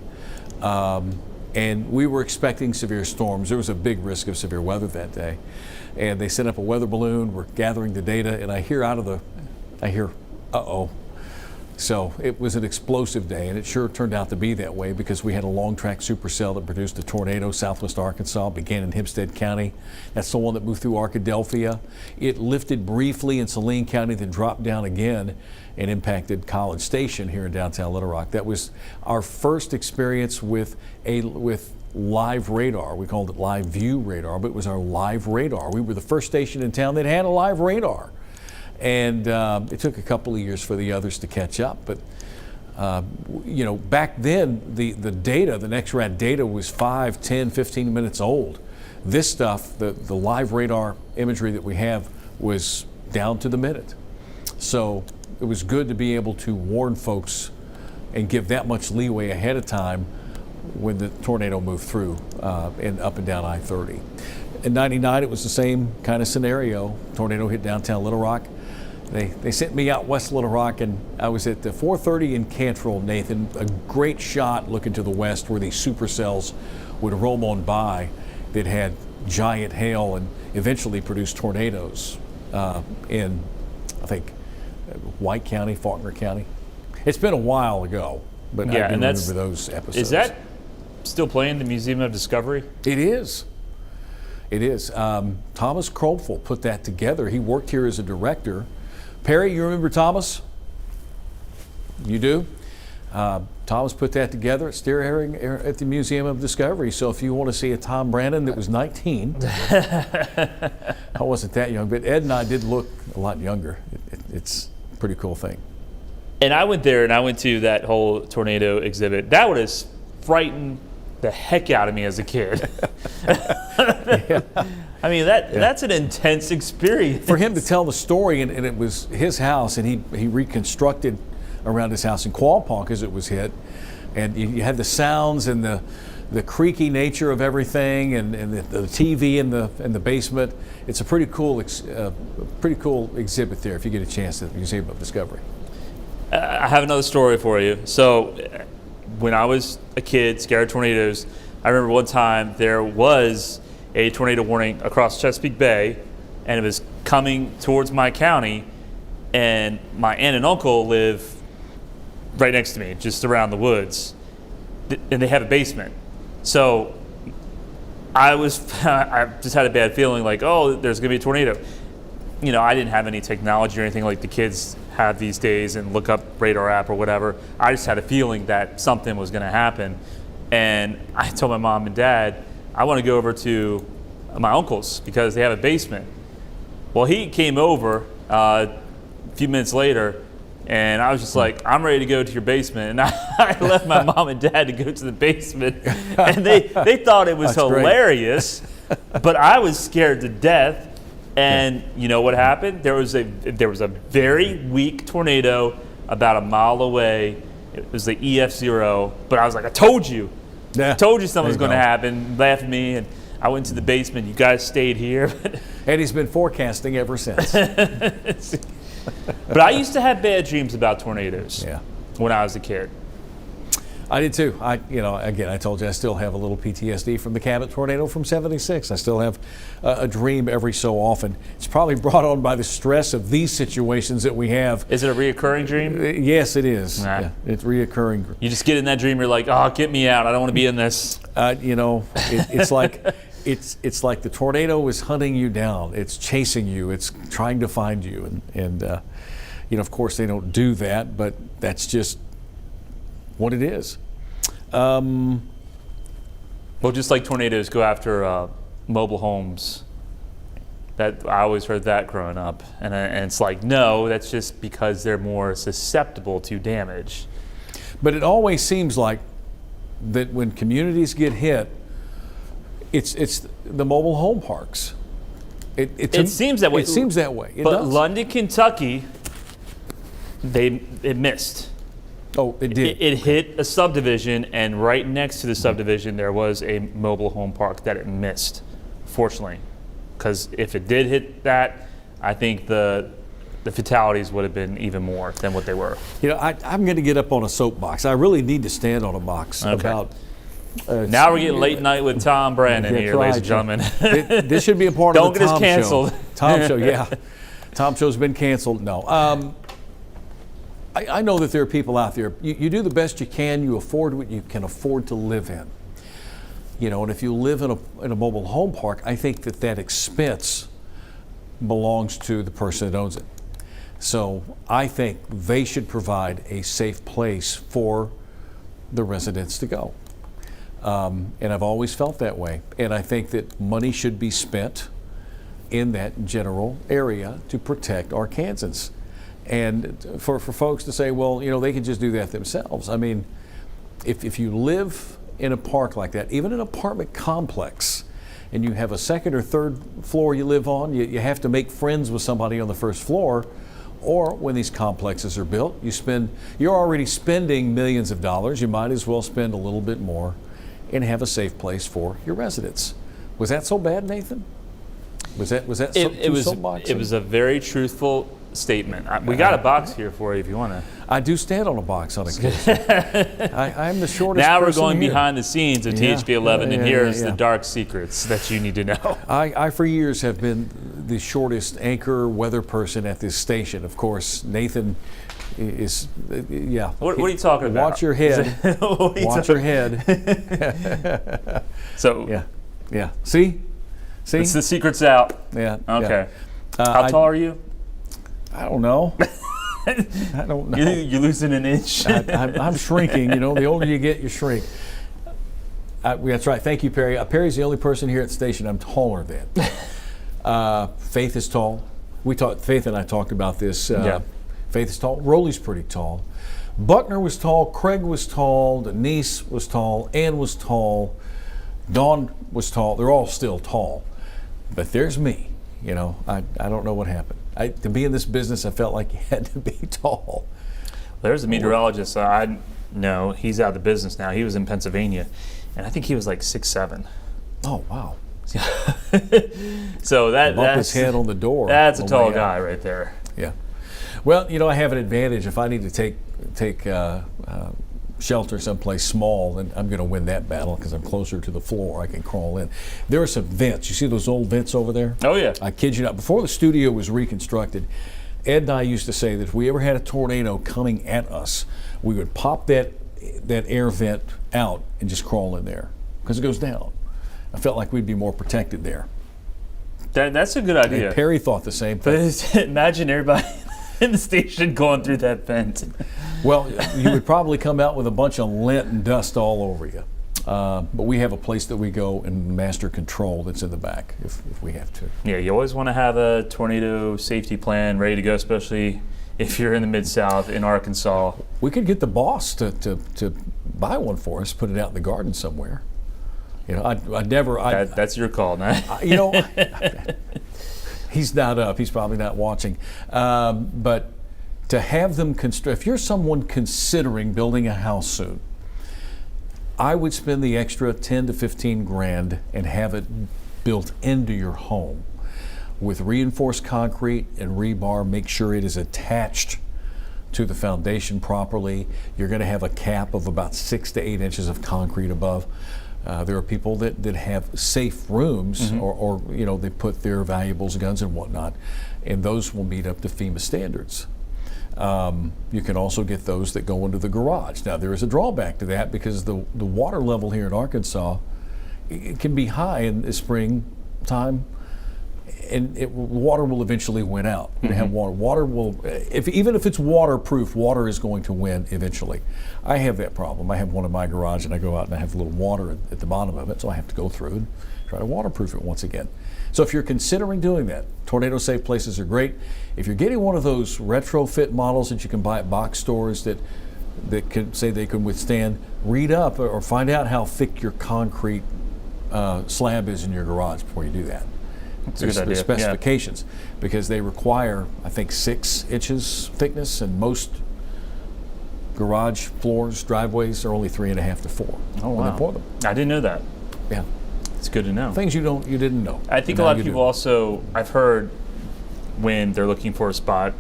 And we were expecting severe storms. There was a big risk of severe weather that day. And they sent up a weather balloon. We're gathering the data, and I hear, uh-oh. So it was an explosive day, and it sure turned out to be that way because we had a long track supercell that produced a tornado southwest Arkansas, began in Hempstead County. That's the one that moved through Arkadelphia. It lifted briefly in Saline County, then dropped down again and impacted College Station here in downtown Little Rock. That was our first experience with live radar. We called it live view radar, but it was our live radar. We were the first station in town that had a live radar. And it took a couple of years for the others to catch up. But, you know, back then, the data, the NEXRAD data was 5, 10, 15 minutes old. This stuff, the live radar imagery that we have, was down to the minute. So it was good to be able to warn folks and give that much leeway ahead of time when the tornado moved through and up and down I-30. In '99, it was the same kind of scenario. Tornado hit downtown Little Rock. They sent me out west Little Rock, and I was at the 430 in Cantrell, Nathan. A great shot looking to the west where these supercells would roam on by that had giant hail and eventually produced tornadoes in, I think, White County, Faulkner County. It's been a while ago, but I do remember those episodes. Is that still playing the Museum of Discovery? It is. It is. Thomas Kropfel put that together. He worked here as a director. Perry, you remember Thomas? You do? Thomas put that together at Steer Herring at the Museum of Discovery. So if you want to see a Tom Brannon that was 19, I wasn't that young, but Ed and I did look a lot younger. It's a pretty cool thing. And I went there, and I went to that whole tornado exhibit. That would have frightened the heck out of me as a kid. Yeah. I mean, that's an intense experience. For him to tell the story, and it was his house, and he reconstructed around his house in Qualpong as it was hit, and you had the sounds and the creaky nature of everything, and the TV in the basement. It's a pretty cool exhibit there if you get a chance at the Museum of Discovery. I have another story for you. So when I was a kid, scared of tornadoes, I remember one time there was a tornado warning across Chesapeake Bay, and it was coming towards my county, and my aunt and uncle live right next to me, just around the woods, and they have a basement. So I just had a bad feeling like, oh, there's gonna be a tornado. You know, I didn't have any technology or anything like the kids have these days and look up radar app or whatever. I just had a feeling that something was gonna happen. And I told my mom and dad, I want to go over to my uncle's because they have a basement. Well, he came over a few minutes later, and I was just like, I'm ready to go to your basement. And I left my mom and dad to go to the basement, and they thought it was hilarious, but I was scared to death. And you know what happened? There was a very weak tornado about a mile away. It was the EF0, but I was like, I told you. Yeah. Told you something was going to happen. Laughed at me, and I went to the basement. You guys stayed here. And he's been forecasting ever since. But I used to have bad dreams about tornadoes when I was a kid. I did too. Again, I told you I still have a little PTSD from the Cabot tornado from '76. I still have a dream every so often. It's probably brought on by the stress of these situations that we have. Is it a reoccurring dream? Yes, it is. Nah. Yeah, it's reoccurring. You just get in that dream, you're like, oh, get me out. I don't want to be in this. It's like it's like the tornado is hunting you down. It's chasing you. It's trying to find you. And of course, they don't do that, but that's just what it is. Well, just like tornadoes go after mobile homes. That I always heard that growing up, and it's like, no, that's just because they're more susceptible to damage. But it always seems like that when communities get hit, it's the mobile home parks. It seems that way. It seems that way. It but does. London, Kentucky, it missed. Oh, it did. It hit a subdivision, and right next to the subdivision there was a mobile home park that it missed, fortunately. Because if it did hit that, I think the fatalities would have been even more than what they were. I'm going to get up on a soapbox. I really need to stand on a box about. Now we're getting late night with Tom Brannon here, ladies and gentlemen. This should be a part of the Tom Don't get us canceled. Show. Tom Show, yeah. Tom Show's been canceled. No. I know that there are people out there, you do the best you can, you afford what you can afford to live in. You know, and if you live in a mobile home park, I think that expense belongs to the person that owns it. So I think they should provide a safe place for the residents to go. And I've always felt that way. And I think that money should be spent in that general area to protect Arkansans. And for folks to say, well, you know, they can just do that themselves. I mean, if you live in a park like that, even an apartment complex, and you have a second or third floor you live on, you have to make friends with somebody on the first floor. Or when these complexes are built, you're already spending millions of dollars. You might as well spend a little bit more and have a safe place for your residents. Was that so bad, Nathan? Was that soapboxy? It was a very truthful statement. We got a box here for you if you want to. I do stand on a box on occasion. I'm the shortest Now we're person going here. behind the scenes of THV11, and here's the dark secrets that you need to know. I for years have been the shortest anchor weather person at this station. Of course, Nathan is, What are you talking about? Watch your head. Watch your head. So yeah. See? It's the secret's out. Yeah. Okay. How tall are you? I don't know. I don't know. You're losing an inch. I'm shrinking. You know, the older you get, you shrink. That's right. Thank you, Perry. Perry's the only person here at the station I'm taller than. Faith is tall. Faith and I talked about this. Faith is tall. Rolly's pretty tall. Buckner was tall. Craig was tall. Denise was tall. Ann was tall. Dawn was tall. They're all still tall. But there's me. You know, I don't know what happened. To be in this business, I felt like you had to be tall. There's a meteorologist I know. He's out of the business now. He was in Pennsylvania, and I think he was like 6'7". Oh, wow. So Bump his head on the door. That's a tall guy right there. Yeah. Well, you know, I have an advantage. If I need to take shelter someplace small, then I'm going to win that battle because I'm closer to the floor. I can crawl in. There are some vents. You see those old vents over there? Oh, yeah. I kid you not. Before the studio was reconstructed, Ed and I used to say that if we ever had a tornado coming at us, we would pop that air vent out and just crawl in there because it goes down. I felt like we'd be more protected there. That's a good idea. And Perry thought the same thing. But imagine everybody in the station going through that vent. Well, you would probably come out with a bunch of lint and dust all over you. But we have a place that we go and master control that's in the back if we have to. Yeah, you always want to have a tornado safety plan ready to go, especially if you're in the Mid-South in Arkansas. We could get the boss to buy one for us, put it out in the garden somewhere. You know, I'd never. That's your call, man. You know, he's not up. He's probably not watching. But to have them if you're someone considering building a house soon, I would spend the extra 10 to 15 grand and have it built into your home with reinforced concrete and rebar. Make sure it is attached to the foundation properly. You're going to have a cap of about 6 to 8 inches of concrete above. There are people that have safe rooms, or you know, they put their valuables, guns and whatnot, and those will meet up to FEMA standards. You can also get those that go into the garage. Now there is a drawback to that because the water level here in Arkansas, it can be high in the springtime, and water will eventually win out. You're going to have water. Water will, even if it's waterproof, water is going to win eventually. I have that problem. I have one in my garage, and I go out and I have a little water at the bottom of it, so I have to go through and try to waterproof it once again. So if you're considering doing that, tornado safe places are great. If you're getting one of those retrofit models that you can buy at box stores that can say they can withstand, read up or find out how thick your concrete slab is in your garage before you do that. There's specifications because they require, I think, 6 inches thickness, and most garage floors, driveways are only 3.5 to 4. Oh, wow. When they pour them. I didn't know that. Yeah. It's good to know. Things you didn't know. I think a lot of people also, I've heard when they're looking for a spot,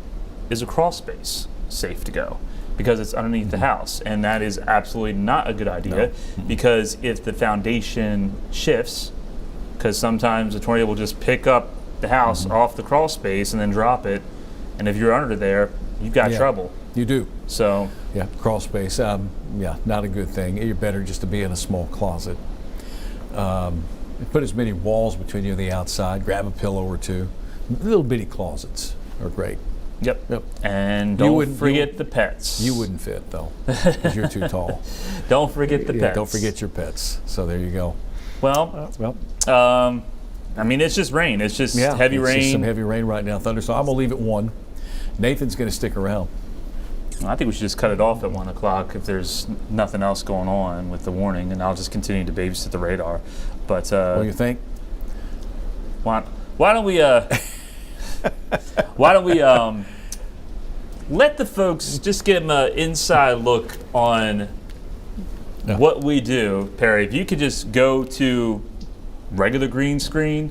is a crawl space safe to go because it's underneath the house, and that is absolutely not a good idea because if the foundation shifts, because sometimes a tornado will just pick up the house off the crawl space and then drop it, and if you're under there, you've got Yeah. trouble. You do. So Yeah, crawl space. Yeah, not a good thing. You're better just to be in a small closet. Put as many walls between you and the outside. Grab a pillow or two. Little bitty closets are great. Yep. Yep. And You don't wouldn't- forget the pets. You wouldn't fit though, because you're too tall. Don't forget the Yeah, pets. don't forget your pets. So there you go. Well, Well, I mean, it's just rain. It's just yeah, heavy it's rain. just some heavy rain right now. Thunderstorm. I'm gonna leave at 1. Nathan's gonna stick around. I think we should just cut it off at 1 o'clock if there's nothing else going on with the warning, and I'll just continue to babysit the radar. But What do you think? why don't we let the folks just give them an inside look on Yeah. what we do. Perry, if you could just go to regular green screen,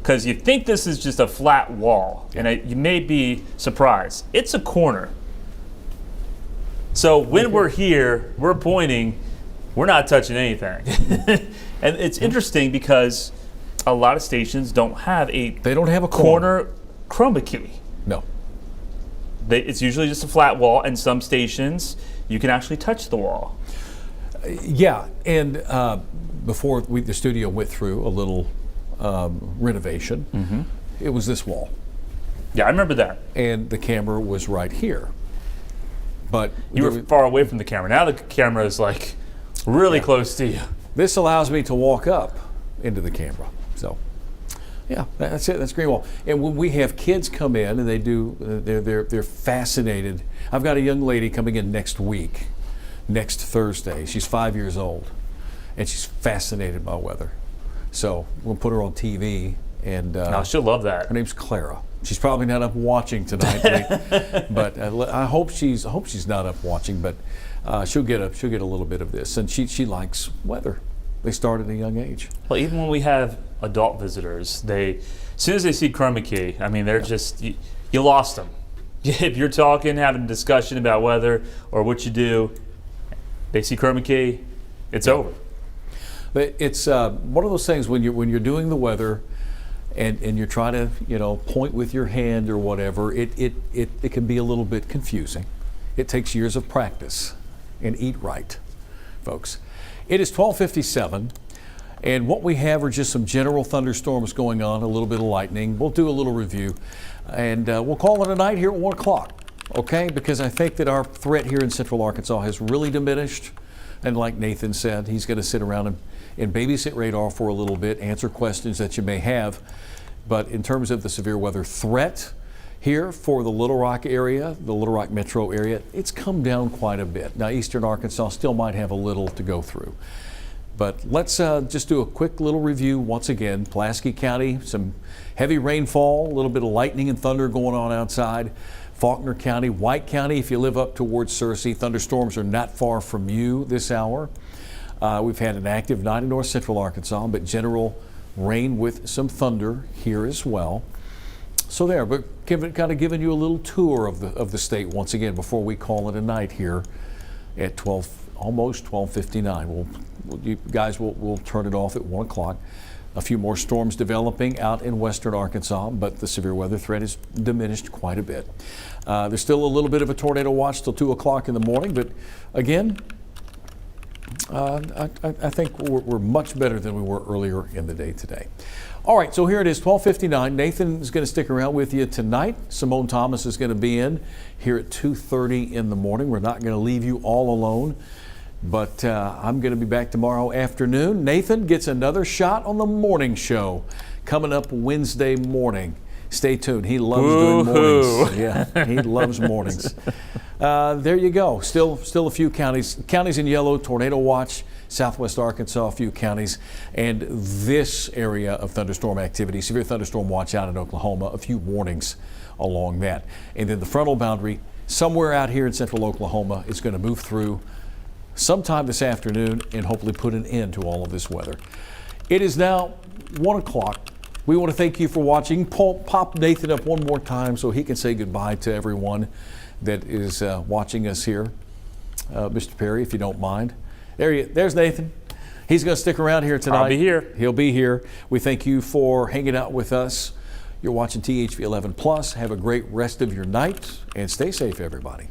because you think this is just a flat wall, and you may be surprised. It's a corner. So when we're here, we're pointing, we're not touching anything. And it's interesting because a lot of stations don't have a They don't have a corner. chroma key. No. It's usually just a flat wall, and some stations you can actually touch the wall. Yeah, and before the studio went through a little renovation, it was this wall, Yeah, I remember that. and the camera was right here. But You were far away from the camera. Now the camera is like really close to you. this allows me to walk up into the camera. So, yeah, that's it. That's green wall. And when we have kids come in and they do, they're fascinated. I've got a young lady coming in next week, next Thursday. She's 5 years old, and she's fascinated by weather. So we'll put her on TV, and Now she'll love that. her name's Clara. She's probably not up watching tonight, but I hope she's not up watching. But she'll get a little bit of this, and she likes weather. They start at a young age. Well, even when we have adult visitors, as soon as they see chroma key, I mean, they're just you lost them. If you're talking, having a discussion about weather or what you do, they see chroma key, it's over. But it's one of those things when you're doing the weather, and you're trying to point with your hand or whatever. It can be a little bit confusing. It takes years of practice, and eat right, folks. It is 12:57, and what we have are just some general thunderstorms going on, a little bit of lightning. We'll do a little review, and we'll call it a night here at 1 o'clock, okay? Because I think that our threat here in Central Arkansas has really diminished, and like Nathan said, he's going to sit around and babysit radar for a little bit, answer questions that you may have. But in terms of the severe weather threat here for the Little Rock area, the Little Rock metro area, it's come down quite a bit. Now, eastern Arkansas still might have a little to go through. But let's just do a quick little review once again. Pulaski County, some heavy rainfall, a little bit of lightning and thunder going on outside. Faulkner County, White County, if you live up towards Searcy, thunderstorms are not far from you this hour. We've had an active night in north central Arkansas, but general rain with some thunder here as well. So there, but kind of giving you a little tour of the state once again before we call it a night here at almost 12:59. You guys will turn it off at 1 o'clock. A few more storms developing out in western Arkansas, but the severe weather threat has diminished quite a bit. There's still a little bit of a tornado watch till 2 o'clock in the morning, but again, I think we're much better than we were earlier in the day today. All right, so here it is, 12:59. Nathan is going to stick around with you tonight. Simone Thomas is going to be in here at 2:30 in the morning. We're not going to leave you all alone, but I'm going to be back tomorrow afternoon. Nathan gets another shot on the morning show coming up Wednesday morning. Stay tuned. He loves doing mornings. Yeah, he loves mornings. There you go. Still a few counties in yellow, tornado watch, southwest Arkansas, a few counties, and this area of thunderstorm activity, severe thunderstorm watch out in Oklahoma, a few warnings along that. And then the frontal boundary somewhere out here in central Oklahoma is going to move through sometime this afternoon and hopefully put an end to all of this weather. It is now 1 o'clock. We want to thank you for watching. Pop Nathan up one more time so he can say goodbye to everyone that is watching us here. Mr. Perry, if you don't mind. There's Nathan. He's going to stick around here tonight. I'll be here. He'll be here. We thank you for hanging out with us. You're watching THV 11 Plus. Have a great rest of your night and stay safe, everybody.